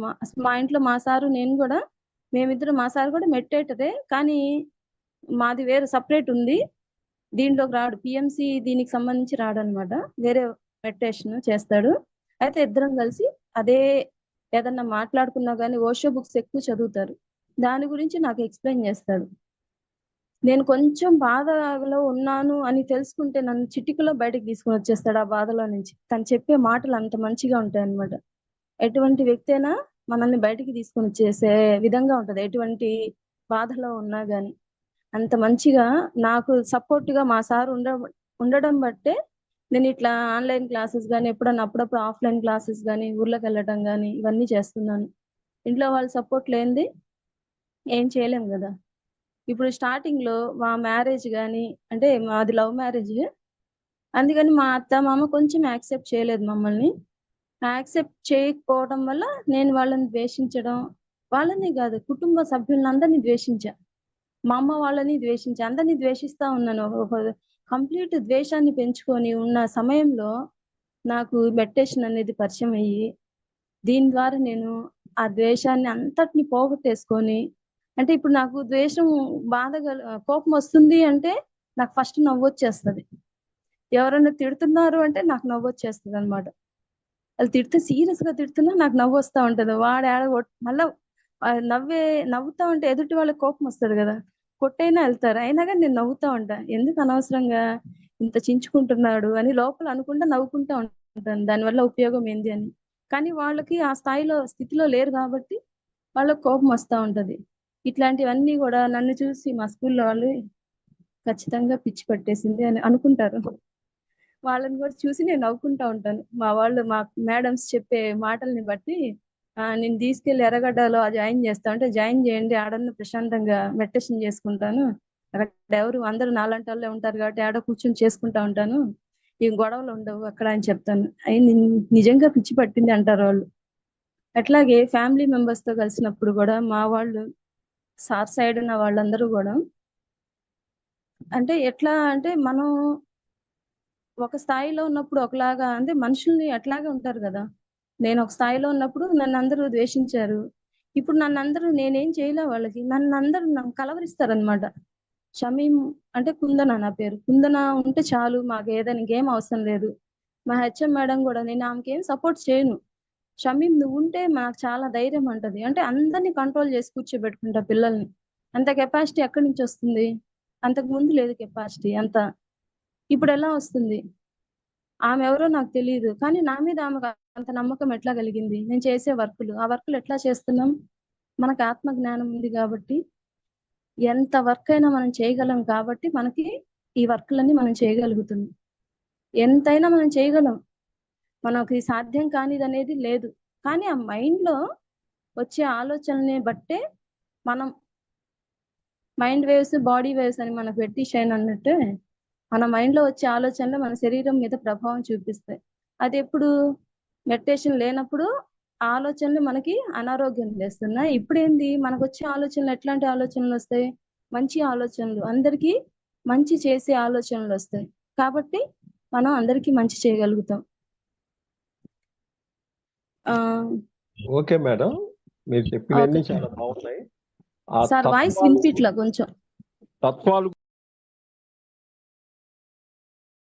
మా ఇంట్లో మా సారు నేను కూడా మేమిద్దరం, మా సార్ కూడా మెట్టేటదే, కానీ మాది వేరే సపరేట్ ఉంది, దీంట్లోకి రాడు. పిఎంసి దీనికి సంబంధించి రాడనమాట, వేరే మెడిటేషన్ చేస్తాడు. అయితే ఇద్దరం కలిసి అదే ఏదన్నా మాట్లాడుకున్నా కానీ ఓషో బుక్స్ ఎక్కువ చదువుతారు, దాని గురించి నాకు ఎక్స్ప్లెయిన్ చేస్తాడు. నేను కొంచెం బాధలో ఉన్నాను అని తెలుసుకుంటే నన్ను చిటికలో బయటకు తీసుకొని వచ్చేస్తాడు ఆ బాధలో నుంచి. తను చెప్పే మాటలు అంత మంచిగా ఉంటాయి అన్నమాట. ఎటువంటి వ్యక్తి అయినా మనల్ని బయటికి తీసుకొని వచ్చేసే విధంగా ఉంటది, ఎటువంటి బాధలో ఉన్నా గాని. అంత మంచిగా నాకు సపోర్ట్ గా మా సార్ ఉండడం బట్టే నేను ఇట్లా ఆన్లైన్ క్లాసెస్ కానీ, ఎప్పుడన్నా అప్పుడప్పుడు ఆఫ్లైన్ క్లాసెస్ కానీ, ఊర్లోకి వెళ్ళటం కానీ ఇవన్నీ చేస్తున్నాను. ఇంట్లో వాళ్ళ సపోర్ట్ లేనిది ఏం చేయలేం కదా. ఇప్పుడు స్టార్టింగ్ లో మా మ్యారేజ్ కానీ, అంటే మాది లవ్ మ్యారేజ్, అందుకని మా అత్త మామ కొంచెం యాక్సెప్ట్ చేయలేదు మమ్మల్ని. యాక్సెప్ట్ చేయకపోవడం వల్ల నేను వాళ్ళని ద్వేషించడం, వాళ్ళని కాదు కుటుంబ సభ్యులందరినీ ద్వేషించా, మా అమ్మ వాళ్ళని ద్వేషించా, అందరినీ ద్వేషిస్తా ఉన్నాను. ఒక కంప్లీట్ ద్వేషాన్ని పెంచుకొని ఉన్న సమయంలో నాకు మెడిటేషన్ అనేది పరిచయం అయ్యి, దీని ద్వారా నేను ఆ ద్వేషాన్ని అంతటిని పోగొట్టేసుకొని, అంటే ఇప్పుడు నాకు ద్వేషం, బాధ, కోపం వస్తుంది అంటే నాకు ఫస్ట్ నవ్వు వచ్చేస్తుంది. ఎవరైనా తిడుతున్నారు అంటే నాకు నవ్వు వచ్చేస్తుంది అనమాట. వాళ్ళు తిడితే సీరియస్ గా తిడుతున్నా నాకు నవ్వు వస్తా ఉంటది. వాడు మళ్ళా నవ్వుతా ఉంటే ఎదుటి వాళ్ళకి కోపం వస్తుంది కదా, కొట్టైనా వెళ్తారు, అయినా కానీ నేను నవ్వుతా ఉంటా. ఎందుకు అనవసరంగా ఇంత చించుకుంటున్నాడు అని లోపల అనుకుంటా నవ్వుకుంటా ఉంటాను, దానివల్ల ఉపయోగం ఏంది అని. కానీ వాళ్ళకి ఆ స్థితిలో లేరు కాబట్టి వాళ్ళకి కోపం వస్తా ఉంటది. ఇట్లాంటివన్నీ కూడా నన్ను చూసి మా స్కూల్లో వాళ్ళు ఖచ్చితంగా పిచ్చి పట్టేసింది అని అనుకుంటారు. వాళ్ళని కూడా చూసి నేను నవ్వుకుంటా ఉంటాను. మా మేడమ్స్ చెప్పే మాటల్ని బట్టి నేను తీసుకెళ్లి ఎర్రగడ్డలో జాయిన్ చేస్తా అంటే, జాయిన్ చేయండి, ఆడನ್ನು ప్రశాంతంగా మెడిటేషన్ చేసుకుంటాను, అక్కడ ఎవరు అందరూ నాలాంటి వాళ్ళే ఉంటారు కాబట్టి ఆడ కూర్చొని చేసుకుంటా ఉంటాను, ఈ గొడవలు ఉండవు అక్కడ అని చెప్తాను. అయి నిజంగా పిచ్చి పట్టింది అంటారు వాళ్ళు. అట్లాగే ఫ్యామిలీ మెంబర్స్ తో కలిసినప్పుడు కూడా మా వాళ్ళు, సార్ సైడ్ ఉన్న వాళ్ళందరూ కూడా అంటే ఎట్లా అంటే, మనం ఒక స్థాయిలో ఉన్నప్పుడు ఒకలాగా, అంటే మనుషుల్ని అట్లాగే ఉంటారు కదా. నేను ఒక స్థాయిలో ఉన్నప్పుడు నన్ను అందరూ ద్వేషించారు, ఇప్పుడు నన్ను అందరూ, నేనేం చేయలే వాళ్ళకి, నన్ను అందరూ కలవరిస్తారనమాట. షమీం అంటే కుందన, నా పేరు కుందన ఉంటే చాలు, మాకు ఏదైనా ఇంకేం అవసరం లేదు. మా హెచ్ఎం మేడం కూడా, నేను ఆమెకేం సపోర్ట్ చేయను, షమీం నువ్వు ఉంటే మాకు చాలా ధైర్యం అంటది. అంటే అందరినీ కంట్రోల్ చేసి కూర్చోబెట్టుకుంటా పిల్లల్ని. అంత కెపాసిటీ ఎక్కడి నుంచి వస్తుంది? అంతకు ముందు లేదు కెపాసిటీ అంత, ఇప్పుడు ఎలా వస్తుంది? ఆమె ఎవరో నాకు తెలియదు, కానీ నా మీద ఆమెకు అంత నమ్మకం ఎట్లా కలిగింది? నేను చేసే ఆ వర్కులు ఎట్లా చేస్తున్నాం? మనకు ఆత్మ జ్ఞానం ఉంది కాబట్టి ఎంత వర్క్ అయినా మనం చేయగలం, కాబట్టి మనకి ఈ వర్కులన్నీ మనం చేయగలుగుతున్నాం. ఎంతైనా మనం చేయగలం, మనకి సాధ్యం కానిది అనేది లేదు. కానీ ఆ మైండ్ లో వచ్చే ఆలోచనని బట్టే మనం, మైండ్ వేవ్స్ బాడీ వేవ్స్ అని మనకు పెట్టి షైన్ అన్నట్టు, మన మైండ్ లో వచ్చే ఆలోచనలు మన శరీరం మీద ప్రభావం చూపిస్తాయి. అది ఎప్పుడు? మెడిటేషన్ లేనప్పుడు ఆలోచనలు మనకి అనారోగ్యం చేస్తున్నాయి. ఇప్పుడు ఏంది, మనకు వచ్చే ఆలోచనలు ఎట్లాంటి ఆలోచనలు వస్తాయి? మంచి ఆలోచనలు, అందరికీ మంచి చేసే ఆలోచనలు వస్తాయి. కాబట్టి మనం అందరికీ మంచి చేయగలుగుతాం. ఓకే మేడం, మీరు చెప్పినవన్నీ ఓకే చాలా బాగున్నాయి. సార్, వాయిస్ వినిపిట్లా కొంచెం. తత్వాలు